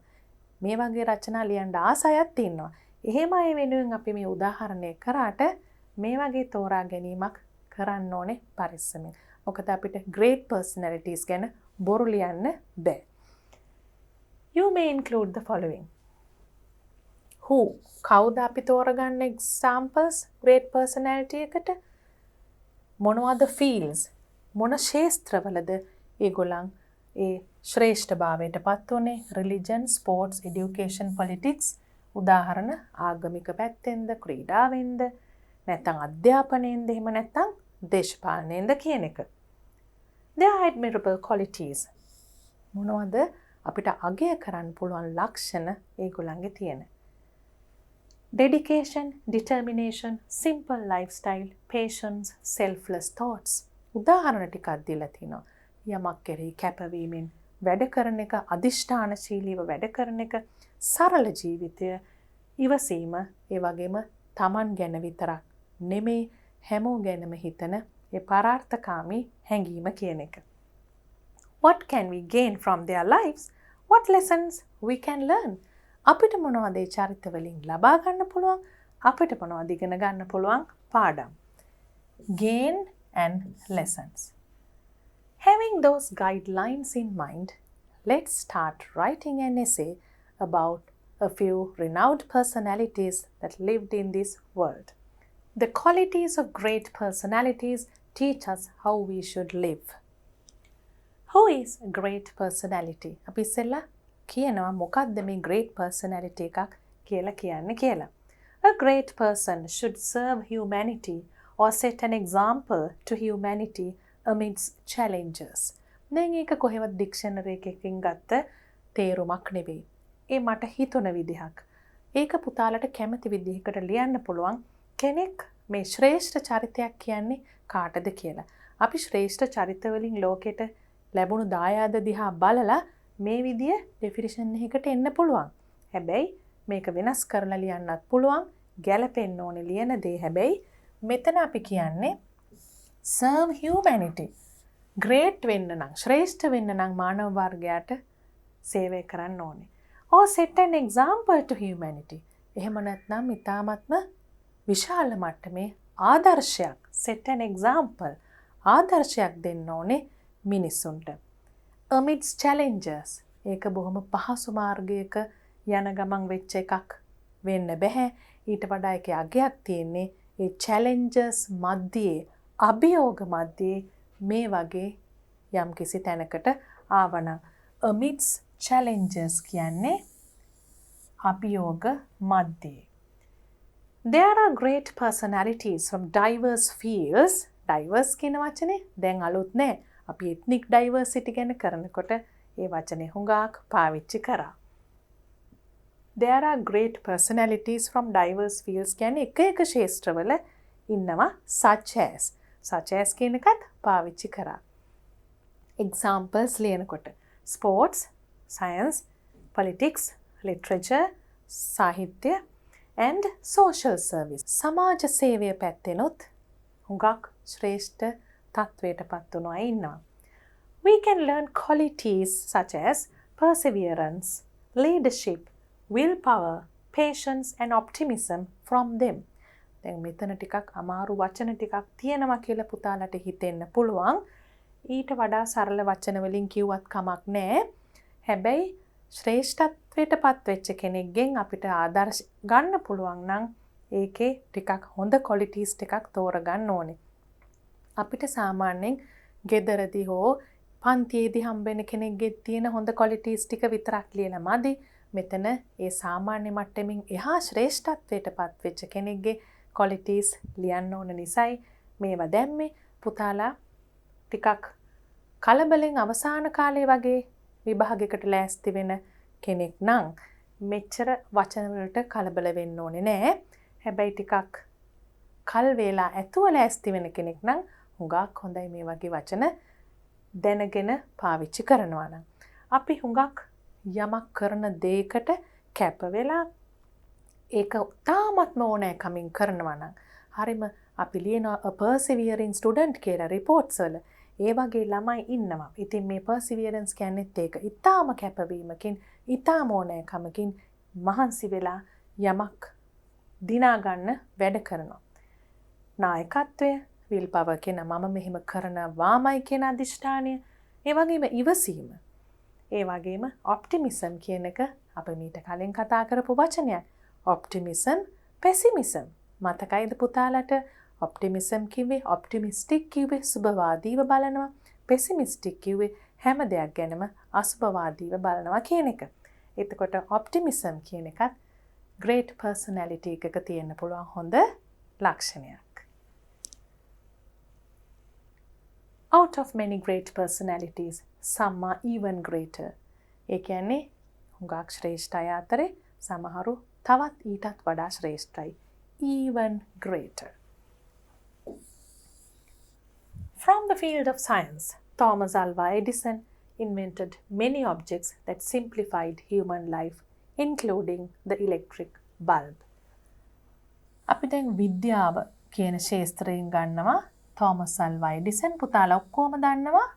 මේ වගේ රචනා ලියන්න ආස අයත් ඉන්නවා. එහෙම අය වෙනුවෙන් අපි මේ උදාහරණය කරාට මේ වගේ තෝරා ගැනීමක් කරන්න ඕනේ පරිස්සමෙන්. මොකද අපිට great personalities ගැන බොරු ලියන්න බෑ. You may include the following. Who? කවුද අපි තෝරගන්න examples great personality එකට? මොනවද fields? මොන ක්ෂේත්‍රවලද ඒගොල්ලන් ඒ ශ්‍රේෂ්ඨභාවයට පත් වුනේ? religion, sports, education, politics. උදාහරණ ආගමික පැත්තෙන්ද, ක්‍රීඩාවෙන්ද, නැත්නම් අධ්‍යාපනයෙන්ද, එහෙම නැත්නම් දේශපාලනයෙන්ද කියන එක. There are admirable qualities. මොනවද අපිට අගය කරන්න පුළුවන් ලක්ෂණ ඒගොල්ලන්ගේ තියෙන? Dedication, determination, simple lifestyle, patience, selfless thoughts. උදාහරණ ටිකක් දීලා තිනවා. යමක් කෙරෙහි කැපවීමෙන් වැඩ කරන එක, අදිෂ්ඨානශීලීව වැඩ කරන එක, සරල ජීවිතය, ඉවසීම, ඒ වගේම Taman ගැන විතරක් නෙමේ හැමෝ ගැනම හිතන ඒ පරාර්ථකාමී හැඟීම කියන එක. What can we gain from their lives? What lessons we can learn? අපිට මොනවද ඒ චරිත වලින් ලබා ගන්න පුළුවන්? අපිට මොනවද ඉගෙන ගන්න පුළුවන් පාඩම්? Gain and lessons. Having those guidelines in mind, let's start writing an essay about a few renowned personalities that lived in this world. The qualities of great personalities teach us how we should live. Who is a great personality? අපි ඉස්සෙල්ලා කියනවා මොකක්ද මේ great personality එකක් කියලා කියන්නේ කියලා. A great person should serve humanity or set an example to humanity amidst challenges. දැන් ඒක කොහෙවත් ඩික්ෂනරි එකකින් ගත්ත තේරුමක් නෙවෙයි. ඒ මට හිතුන විදිහක්. ඒක පුතාලට කැමති විදිහකට ලියන්න පුළුවන් කෙනෙක් මේ ශ්‍රේෂ්ඨ චරිතයක් කියන්නේ කාටද කියලා. අපි ශ්‍රේෂ්ඨ චරිත වලින් ලෝකෙට ලැබුණු දායාද දිහා බලලා මේ විදිය ඩෙෆිනිෂන් එකකට එන්න පුළුවන්. හැබැයි මේක වෙනස් කරලා ලියන්නත් පුළුවන්. ගැලපෙන්න ඕනේ ලියන දේ. හැබැයි මෙතන අපි කියන්නේ serve humanity. great වෙන්න නම්, ශ්‍රේෂ්ඨ වෙන්න නම් මානව වර්ගයාට සේවය කරන්න ඕනේ. or set an example to humanity. එහෙම නැත්නම් ඊ타මත්ම විශාල මට්ටමේ ආදර්ශයක්, set an example, ආදර්ශයක් දෙන්න ඕනේ මිනිසුන්ට. amidst challenges. ඒක බොහොම පහසු මාර්ගයක යන ගමන් වෙච්ච එකක් වෙන්න බෑ. ඊට වඩා ඒකේ අගයක් තියෙන්නේ ඒ challenges මැද්දේ, අභියෝග මැද්දේ මේ වගේ යම්කිසි තැනකට ආවනම් amidst challenges කියන්නේ අභියෝග මැද්දේ. There are great personalities from diverse fields. Diverse කියන වචනේ දැන් අලුත් නෑ. අපි ethnic diversity ගැන කරනකොට ඒ වචනේ හුඟක් පාවිච්චි කරා. There are great personalities from diverse fields කියන්නේ එක ක්ෂේත්‍රවල ඉන්නවා such as කියන එකත් පාවිච්චි කරා. Examples ලියනකොට sports, science, politics, literature, සාහිත්‍ය and social service. සමාජ සේවය පැත්තෙනුත් හුඟක් ශ්‍රේෂ්ඨ තත්වයට පත් වුණු අය ඉන්නවා. We can learn qualities such as perseverance, leadership, willpower, patience and optimism from them. දැන් මෙතන ටිකක් අමාරු වචන ටිකක් තියෙනවා කියලා පුතාලට හිතෙන්න පුළුවන්. ඊට වඩා සරල වචන වලින් කිව්වත් කමක් නැහැ. හැබැයි ශ්‍රේෂ්ඨත්වයට පත් වෙච්ච කෙනෙක්ගෙන් අපිට ආදර්ශ ගන්න පුළුවන් නම් ඒකේ ටිකක් හොඳ qualities ටිකක් තෝරගන්න ඕනේ. අපිට සාමාන්‍යයෙන් ගෙදරදී හෝ පන්තියේදී හම්බෙන කෙනෙක්ගේ තියෙන හොඳ qualities ටික විතරක් ලියලා මදි. මෙතන ඒ සාමාන්‍ය මට්ටමින් එහා ශ්‍රේෂ්ඨත්වයට පත් වෙච්ච කෙනෙක්ගේ qualities ලියන්න ඕන නිසායි මේවා දැම්මේ. පුතාලා ටිකක් කලබලෙන් අවසාන කාලේ වගේ විභාගයකට ලෑස්ති වෙන කෙනෙක් නම් මෙච්චර වචන වලට කලබල වෙන්න ඕනේ නෑ. හැබැයි ටිකක් කල් වේලා ඇතුව ලෑස්ති වෙන කෙනෙක් නම් හුඟක් හොඳයි මේ වගේ වචන දැනගෙන පාවිච්චි කරනවා නම්. අපි හුඟක් යමක් කරන දෙයකට කැප වෙලා ඒක තාමත්ම ඕනෑකමින් කරනවා නම් හරිම අපි ලියනවා a persevering student කියලා reports වල. ඒ වගේ ළමයි ඉන්නවා. ඉතින් මේ perseverance කියන්නේත් ඒක. ඊටාම කැපවීමකින්, ඊටාම ඕනෑකමකින් මහන්සි වෙලා යමක් දිනා ගන්න වැඩ කරනවා. නායකත්වය, willpower කියන මම මෙහෙම කරනවාමයි කියන අදිෂ්ඨානය, ඒ වගේම ඉවසීම, ඒ වගේම optimism කියන එක අපි මීට කලින් කතා කරපු වචනයක්. optimism, pessimism. මතකයිද පුතාලට? optimism කිව්වේ optimistic කිව්වේ සුබවාදීව බලනවා. pessimistic කිව්වේ හැම දෙයක් ගැනම අසුබවාදීව බලනවා කියන එක. එතකොට optimism කියන එකත් great personality එකක තියෙන්න පුළුවන් හොඳ ලක්ෂණයක්. Out of many great personalities, some are even greater. ඒ කියන්නේ හුඟක් ශ්‍රේෂ්ඨ අය අතරේ සමහරු තවත් ඊටත් වඩා ශ්‍රේෂ්ඨයි. Even greater. From the field of science, Thomas Alva Edison invented many objects that simplified human life, including the electric bulb. අපි දැන් විද්‍යාව කියන ශාස්ත්‍රයෙන් ගන්නවා Thomas Alva Edison. පුතාලා ඔක්කොම දන්නවා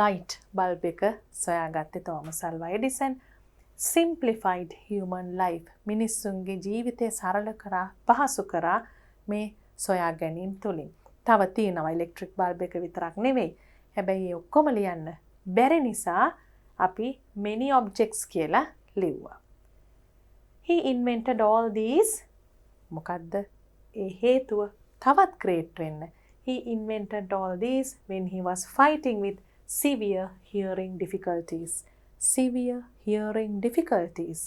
light bulb එක සොයාගත්තේ Thomas Alva Edison. simplified human life, මිනිස්සුන්ගේ ජීවිතය සරල කරා, පහසු කරා මේ සොයා ගැනීම තුලින්. තව තියෙනවා ඉලෙක්ට්‍රික් බල්බ් එක විතරක් නෙවෙයි. හැබැයි ඒ ඔක්කොම ලියන්න බැරි නිසා අපි many objects කියලා ලිව්වා. He invented all these. මොකද්ද ඒ හේතුව තවත් great වෙන්න? He invented all these when he was fighting with severe hearing difficulties. Severe hearing difficulties.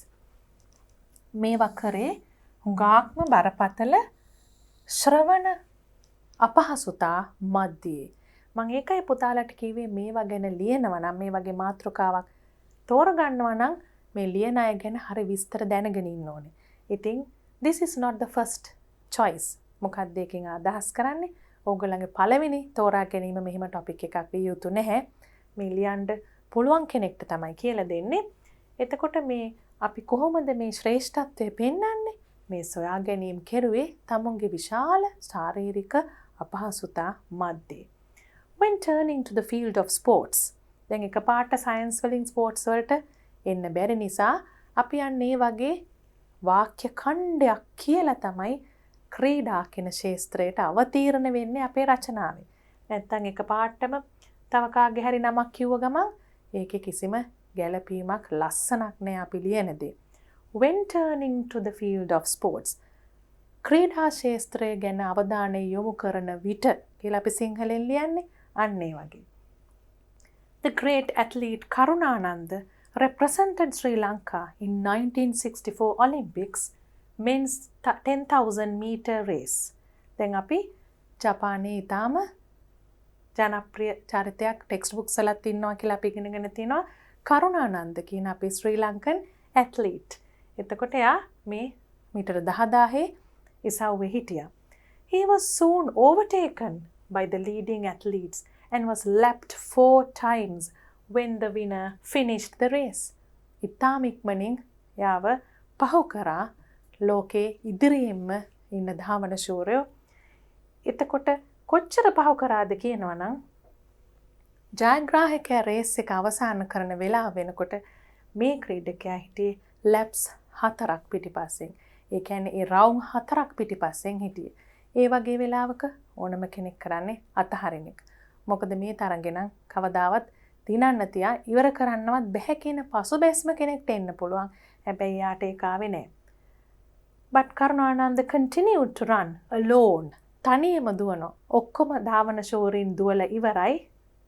මේවා කරේ හුඟක්ම බරපතල ශ්‍රවණ අපහසුතා මැද්දේ. මම ඒකයි පුතාලට කිව්වේ මේවා ගැන ලියනවා නම් මේ වගේ මාතෘකාවක් තෝරගන්නවා නම් මේ ලියන අය ගැන හරි විස්තර දැනගෙන ඉන්න ඕනේ. ඉතින් this is not the first choice. මොකක්ද ඒකෙන් අදහස් කරන්නේ? ඕගොල්ලන්ගේ පළවෙනි තෝරා ගැනීම මෙහෙම ටොපික් එකක් විය යුතු නැහැ. මේ ලියන්න පුළුවන් කෙනෙක්ට තමයි කියලා දෙන්නේ. එතකොට මේ අපි කොහොමද මේ ශ්‍රේෂ්ඨත්වය පෙන්වන්නේ? මේ සොයා ගැනීම කෙරුවේ තමුන්ගේ විශාල ශාරීරික අපහසුතා මැද්දේ. When turning to the field of sports, දැන් එකපාරට සයන්ස් වලින් ස්පෝර්ට්ස් වලට එන්න බැරි නිසා අපි යන්නේ වගේ වාක්‍ය ඛණ්ඩයක් කියලා තමයි ක්‍රීඩා කියන ක්ෂේත්‍රයට අවතීර්ණ වෙන්නේ අපේ රචනාවේ. නැත්තම් එකපාරටම තව කාගේ හරි නමක් කිව්ව ගමන් ඒකේ කිසිම ගැළපීමක් ලස්සනක් නෑ අපි ලියන දේ. When turning to the field of sports, ක්‍රීඩා ක්ෂේත්‍රය ගැන අවධානය යොමු කරන විට කියලා අපි සිංහලෙන් ලියන්නේ අන්න ඒ වගේ. The great athlete Karunananda represented Sri Lanka in 1964 Olympics men's 10,000 meter race. දැන් අපි ජපානයේ ඊටාම ජනප්‍රිය චරිතයක් ටෙක්ස්ට් බුක්ස් වලත් ඉන්නවා කියලා අපි ඉගෙනගෙන තිනවා. කරුණානන්ද කියන අපි ශ්‍රී ලංකන් ඇත්ලීට්. එතකොට එයා මේ මීටර 10000 ඉසව්වේ හිටියා. He was soon overtaken by the leading athletes and was lapped 4 times when the winner finished the race. ඉතාම ඉක්මනින් යාව පහු කරා ලෝකේ ඉදිරියෙන්ම ඉන්න ධාවන ශූරයෝ. එතකොට කොච්චර පහු කරාද කියනවනම් ජයග්‍රාහකයා රේස් එක අවසන් කරන වෙලාව වෙනකොට මේ ක්‍රීඩකයා හිටියේ ලැප්ස් 4ක් පිටිපස්සෙන්. ඒ කියන්නේ ඒ රවුම් 4ක් පිටිපස්සෙන් හිටියේ. ඒ වගේ වෙලාවක ඕනම කෙනෙක් කරන්නේ අතහරින එක. මොකද මේ තරඟේ නම් කවදාවත් දිනන්න තියා ඉවර කරන්නවත් බැහැ කියන පසුබැස්ම කෙනෙක්ට එන්න පුළුවන්. හැබැයි යාට ඒක ආවේ නැහැ. But Karunananda continued to run alone. තනියම දුවනවා. ඔක්කොම ධාවන ශූරීන් දුවලා ඉවරයි.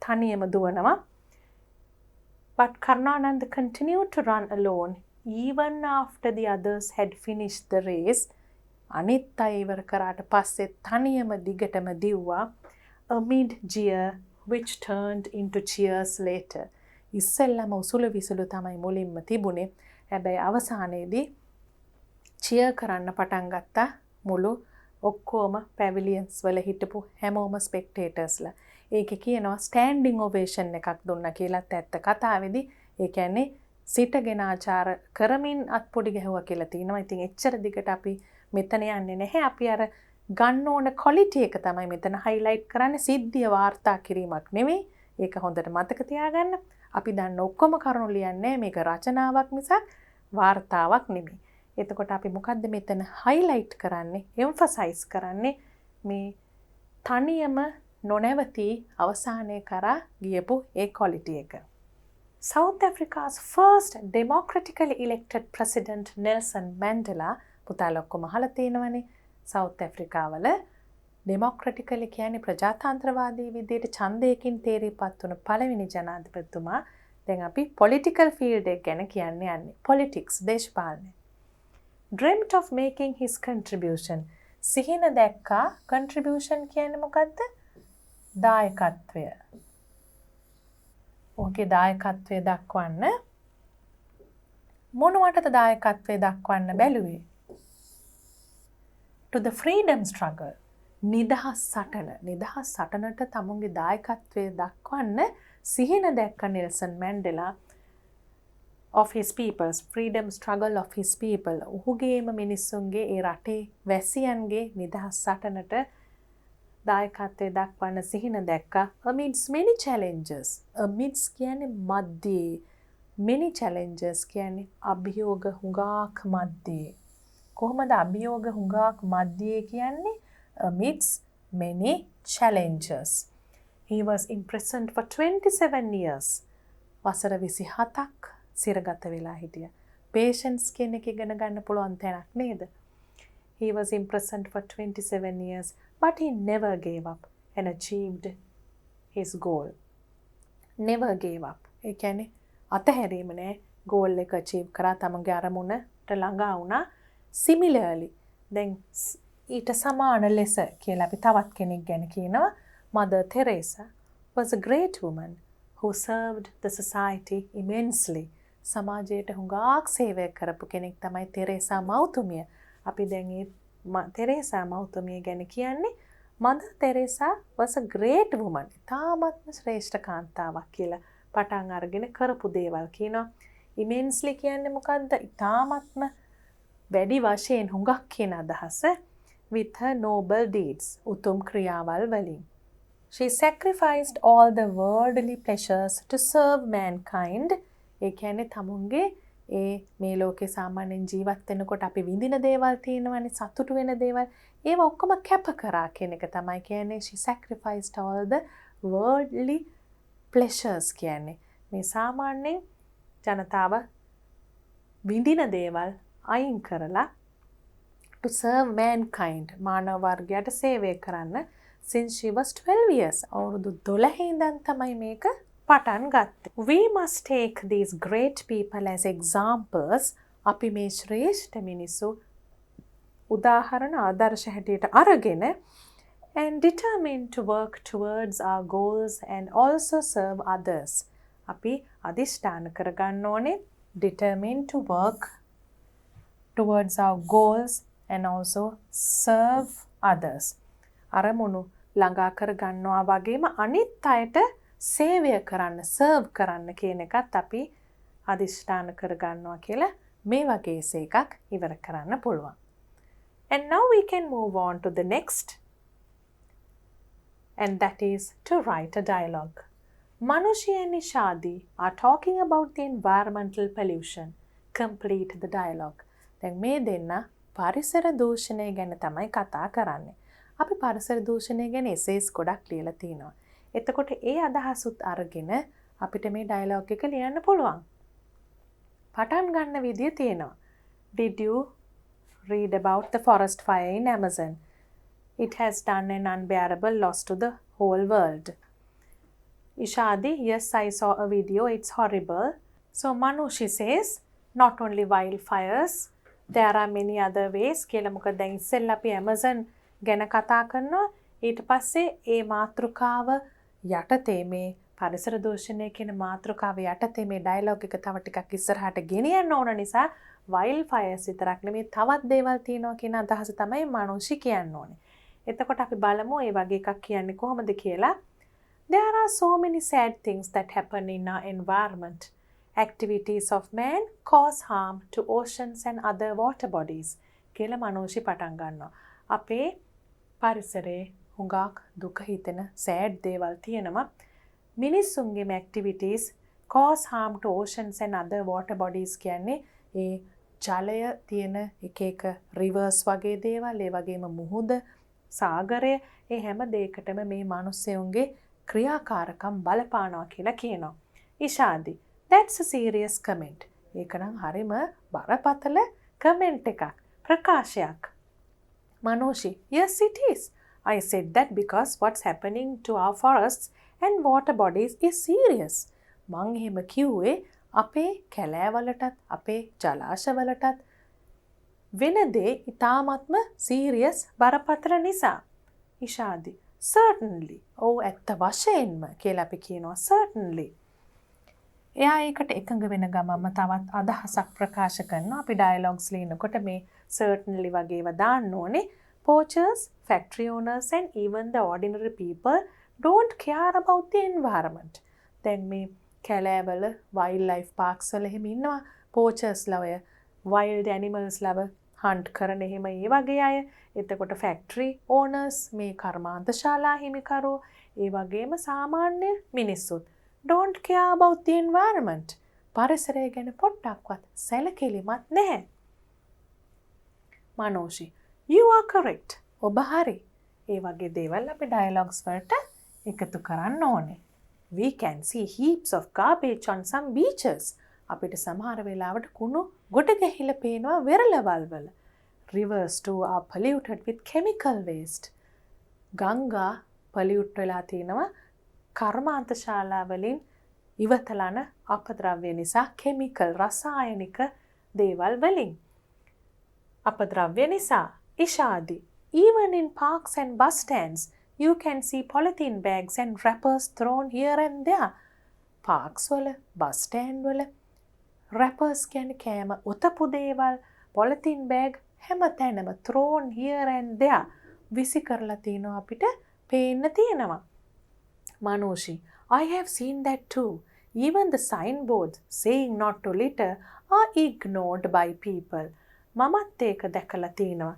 තනියම දුවනවා. But Karunananda continued to run alone even after the others had finished the race. අනිත් අය ඉවර කරාට පස්සේ තනියම දිගටම දිව්වා. Amid jeer which turned into cheers later. ඉස්සෙල්ලම උසුළු විසුළු තමයි මුලින්ම තිබුණේ. හැබැයි අවසානයේදී cheer කරන්න පටන් ගත්තා මුළු ඔක්කොම පැවිලියන්ස් වල හිටපු හැමෝම ස්පෙක්ටේටර්ස්ලා. ඒකේ කියනවා ස්ටෑන්ඩින් ඔවේෂන් එකක් දුන්නා කියලාත් ඇත්ත කතාවේදී. ඒ කියන්නේ සිටගෙන ආචාර කරමින් අත්පොඩි ගැහුවා කියලා තියෙනවා. ඉතින් එච්චර දිගට අපි මෙතන යන්නේ නැහැ. අපි අර ගන්න ඕන ක්වොලිටි එක තමයි මෙතන හයිලයිට් කරන්නේ. සිද්ධිය වාර්තා කිරීමක් නෙවෙයි. ඒක හොඳට මතක තියාගන්න. අපි දන්න ඔක්කොම කරුණු ලියන්නේ මේක රචනාවක් මිසක් වාර්තාවක් නෙමෙයි. එතකොට අපි මොකද්ද මෙතන හයිලයිට් කරන්නේ, එම්ෆසයිස් කරන්නේ මේ තනියම නොනැවතී අවසානයේ කරා ගියපු ඒ ක්වොලිටි එක. South Africa's first democratically elected president Nelson Mandela පුතාලා ඔක්කොම අහලා තියෙනවනේ. South Africa වල democratically කියන්නේ ප්‍රජාතන්ත්‍රවාදී විදිහට ඡන්දයකින් තේරීපත් වුණ පළවෙනි ජනාධිපතිතුමා. දැන් අපි political field එක ගැන කියන්නේ යන්නේ. politics දේශපාලනය. Dreamt of making his contribution. සිහින දැක්කා. contribution කියන්නේ මොකද්ද? දායකත්වය. ඔහුගේ දායකත්වය දක්වන්න මොනවටද දායකත්වය දක්වන්න බැලුවේ? To the freedom struggle. නිදහස් සටන. නිදහස් සටනට තමුන්ගේ දායකත්වය දක්වන්න සිහින දැක්ක Nelson Mandela of his people's freedom struggle of his people. ඔහුගේම මිනිස්සුන්ගේ ඒ රටේ වැසියන්ගේ නිදහස් සටනට දායකත්වය දක්වන්න සිහින දැක්කා. amidst many challenges. amidst කියන්නේ මැද්දේ. many challenges කියන්නේ අභියෝග හුඟක් මැද්දේ. කොහොමද අභියෝග හුඟක් මැද්දේ කියන්නේ? amidst many challenges. He was imprisoned for 27 years. වසර 27ක් සිරගත වෙලා හිටියා. patience කියන එක ඉගෙන ගන්න පුළුවන් තැනක් නේද? He was imprisoned for 27 years, but he never gave up and achieved his goal. Never gave up. ඒ කියන්නේ අතහැරීම නෑ. goal එක achieve කරා තමන්ගේ අරමුණට ළඟා වුණා. Similarly, then ඊට සමාන ලෙස කියලා අපි තවත් කෙනෙක් ගැන කියනවා. Mother Teresa was a great woman who served the society immensely. සමාජයට හුඟක් සේවය කරපු කෙනෙක් තමයි තෙරේසා මෞතුමිය. අපි දැන් මේ තෙරේසා මෞතුමිය ගැන කියන්නේ Mother Teresa was a great woman. තාමත්ම ශ්‍රේෂ්ඨ කාන්තාවක් කියලා පටන් අරගෙන කරපු දේවල් කියනවා. immensely කියන්නේ මොකද්ද? තාමත්ම වැඩි වශයෙන් හුඟක් කියන අදහස. with her noble deeds. උතුම් ක්‍රියාවල් වලින්. She sacrificed all the worldly pleasures to serve mankind. ඒ කියන්නේ තමුන්ගේ ඒ මේ ලෝකේ සාමාන්‍යයෙන් ජීවත් වෙනකොට අපි විඳින දේවල් තියෙනවනේ, සතුටු වෙන දේවල්. ඒව ඔක්කොම කැප කරා කියන එක තමයි කියන්නේ. She sacrificed all the worldly pleasures කියන්නේ. මේ සාමාන්‍යයෙන් ජනතාව විඳින දේවල් අයින් කරලා to serve mankind. මානව වර්ගයට සේවය කරන්න. Since she was 12 years. අවුරුදු 12 ඉඳන් තමයි මේක පටන් ගත්තේ. We must take these great people as examples. අපි මේ ශ්‍රේෂ්ඨ මිනිස්සු උදාහරණ ආදර්ශ හැටියට අරගෙන and determined to work towards our goals and also serve others. අපි අදිෂ්ඨාන කරගන්න ඕනේ determined to work towards our goals and also serve others. අරමුණු ළඟා කරගන්නවා වගේම අනිත් අයට සේවය කරන්න, serve කරන්න කියන එකත් අපි අදිෂ්ඨාන කරගන්නවා කියලා මේ වගේ එකක් ඉවර කරන්න පුළුවන්. And now we can move on to the next, and that is to write a dialogue. Manushi and Nishadi are talking about the environmental pollution. Complete the dialogue. දැන් මේ දෙන්න පරිසර දූෂණය ගැන තමයි කතා කරන්නේ. අපි පරිසර දූෂණය ගැන එසේස් ගොඩක් ලියලා තිනවා. එතකොට ඒ අදහසුත් අරගෙන අපිට මේ ඩයලොග් එක ලියන්න පුළුවන්. පටන් ගන්න විදිය තියෙනවා. Did you read about the forest fire in Amazon? It has done an unbearable loss to the whole world. Ishadi, yes, I saw a video. It's horrible. So Manushi says, not only wildfires, there are many other ways. කියලා මොකද දැන් ඉස්සෙල්ලා අපි Amazon ගැන කතා කරනවා. ඊට පස්සේ ඒ මාතෘකාව යටතේ මේ පරිසර දූෂණය කියන මාතෘකාව යටතේ මේ ඩයලොග් එක තව ටිකක් ඉස්සරහට ගෙනියන්න ඕන නිසා wildfires විතරක් නෙමෙයි තවත් දේවල් තියෙනවා කියන අදහස තමයි මනුෂ්‍ය කියන්න ඕනේ. එතකොට අපි බලමු මේ වගේ එකක් කියන්නේ කොහොමද කියලා. There are so many sad things that happen in our environment. Activities of man cause harm to oceans and other water bodies. කියලා මනුෂ්‍ය පටන් ගන්නවා. අපේ පරිසරේ හුඟක් දුක හිතෙන sad දේවල් තියෙනවා. මිනිස්සුන්ගේම activities cause harm to oceans and other water bodies කියන්නේ ඒ ජලය තියෙන එක එක rivers වගේ දේවල්, ඒ වගේම මුහුද, සාගරය, ඒ හැම දෙයකටම මේ මිනිස්සුන්ගේ ක්‍රියාකාරකම් බලපානවා කියලා කියනවා. ඉෂාදි, that's a serious comment. ඒක නම් හරිම බරපතල comment එකක්, ප්‍රකාශයක්. Manushi, yes it is. I said that because what's happening to our forests and water bodies is serious. මං එහෙම කිව්වේ අපේ කැලෑවලටත් අපේ ජලාශවලටත් වෙන දේ ඉතාමත්ම serious බරපතල නිසා. ඉෂාදි, certainly. ඔව් ඇත්ත වශයෙන්ම කියලා අපි කියනවා certainly. එයා ඒකට එකඟ වෙන ගමන්ම තවත් අදහසක් ප්‍රකාශ කරනවා. අපි ඩයලොග්ස් ලියනකොට මේ certainly වගේ ඒවා දාන්න ඕනේ. Poachers, factory owners and even the ordinary people don't care about the environment. දැන් මේ කැලෑවල wildlife parks වල එහෙම ඉන්නවා poachers ලවය wild animals ලව hunt කරන එහෙම ඒ වගේ අය. එතකොට factory owners මේ කර්මාන්ත ශාලා හිමිකරු ඒ වගේම සාමාන්‍ය මිනිස්සුත් don't care about the environment. පරිසරය ගැන පොඩ්ඩක්වත් සැලකිලිමත් නැහැ. Manushi, you are correct. ඔබ හරි. ඒ වගේ දේවල් අපි dialogues වලට එකතු කරන්න ඕනේ. We can see heaps of garbage on some beaches. අපිට සමහර වෙලාවට කුණු ගොඩ ගැහිලා පේනවා වෙරළවල් වල. Rivers too are polluted with chemical waste. Ganga pollute වෙලා තිනවා කර්මාන්ත ශාලා වලින් ඉවතලන අපද්‍රව්‍ය නිසා, chemical රසායනික දේවල් වලින්. අපද්‍රව්‍ය නිසා. ඉෂාදි, even in parks and bus stands, you can see polythene bags and wrappers thrown here and there. Parks වල, bus stand වල wrappers කියන්නේ කෑම ඔතපු දේවල්, polythene bag හැම තැනම thrown here and there විසි කරලා තිනවා අපිට පේන්න තියෙනවා. Manushi, I have seen that too. Even the signboards saying not to litter are ignored by people. මමත් ඒක දැකලා තිනවා.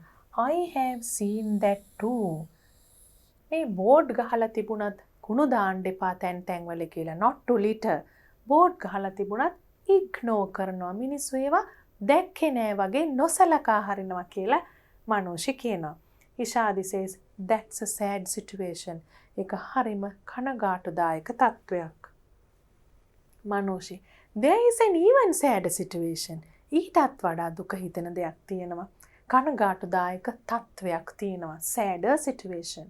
I have seen that too. මේ බෝඩ් ගහලා තිබුණත් කුණු දාන්න එපා තැන් තැන් වල කියලා, not to litter. බෝඩ් ගහලා තිබුණත් ignore කරනවා. මිනිස්සු ඒවා දැක්කේ නෑ වගේ නොසලකා හරිනවා කියලා මනුෂ්‍ය කියනවා. ඉෂාදි says that's a sad situation. ඒක හරිම කනගාටුදායක තත්වයක්. මනුෂ්‍ය, there is an even sadder situation. ඊටත් වඩා දුක හිතෙන දෙයක් තියෙනවා. කනගාටුදායක තත්වයක් තියෙනවා. sadder situation.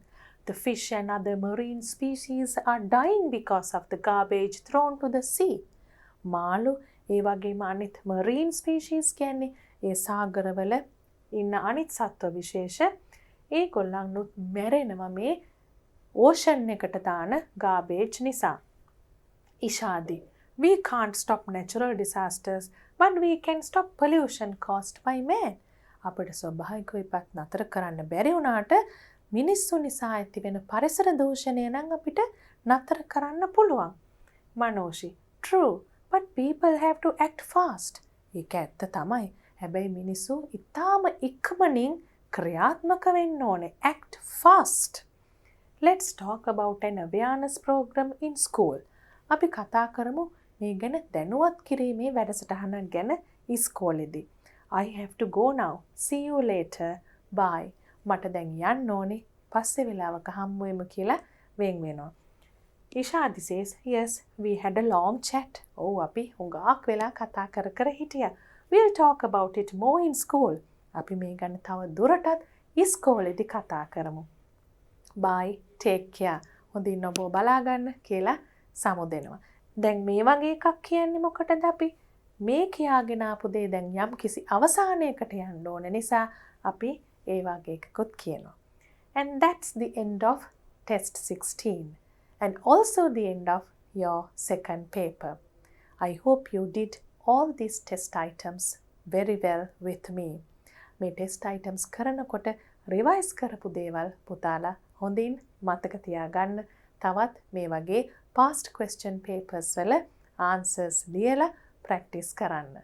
The fish and other marine species are dying because of the garbage thrown to the sea. මාළු ඒ වගේම අනිත් marine species කියන්නේ ඒ සාගරවල ඉන්න අනිත් සත්ව විශේෂ ඒගොල්ලන්නුත් මැරෙනවා මේ ඕෂන් එකට දාන garbage නිසා. ඉෂාදි, we can't stop natural disasters, but we can stop pollution caused by man. අපිට ස්වභාවික විපත් නතර කරන්න බැරි වුණාට මිනිස්සු නිසා ඇති වෙන පරිසර දූෂණය නම් අපිට නතර කරන්න පුළුවන්. මනෝෂි, true, but people have to act fast. ඒක ඇත්ත තමයි. හැබැයි මිනිස්සු ඉතාම ඉක්මනින් ක්‍රියාත්මක වෙන්න ඕනේ. Act fast. Let's talk about an awareness program in school. අපි කතා කරමු මේ ගැන දැනුවත් කිරීමේ වැඩසටහනක් ගැන ඉස්කෝලේදී. I have to go now. See you later. Bye. මට දැන් යන්න ඕනේ. පස්සේ වෙලාවක හම්බ වෙමු කියලා වෙන් වෙනවා. ඉෂාදි says, yes, we had a long chat. ඔව් අපි හුඟක් වෙලා කතා කර කර හිටියා. We'll talk about it more in school. අපි මේ ගැන තව දුරටත් ඉස්කෝලේදී කතා කරමු. Bye. Take care. හොඳින් ඔබ බලා ගන්න කියලා සමු දෙනවා. දැන් මේ වගේ එකක් කියන්නේ මොකටද අපි? මේ කියාගෙන ආපු දේ දැන් යම් කිසි අවසානයකට යන්න ඕන නිසා අපි ඒ වගේ එකකුත් කියනවා. And that's the end of test 16 and also the end of your second paper. I hope you did all these test items very well with me. මේ test items කරනකොට revise කරපු දේවල් පුතාලා හොඳින් මතක තියාගන්න. තවත් මේ වගේ past question papers වල answers ලියලා practice කරන්න.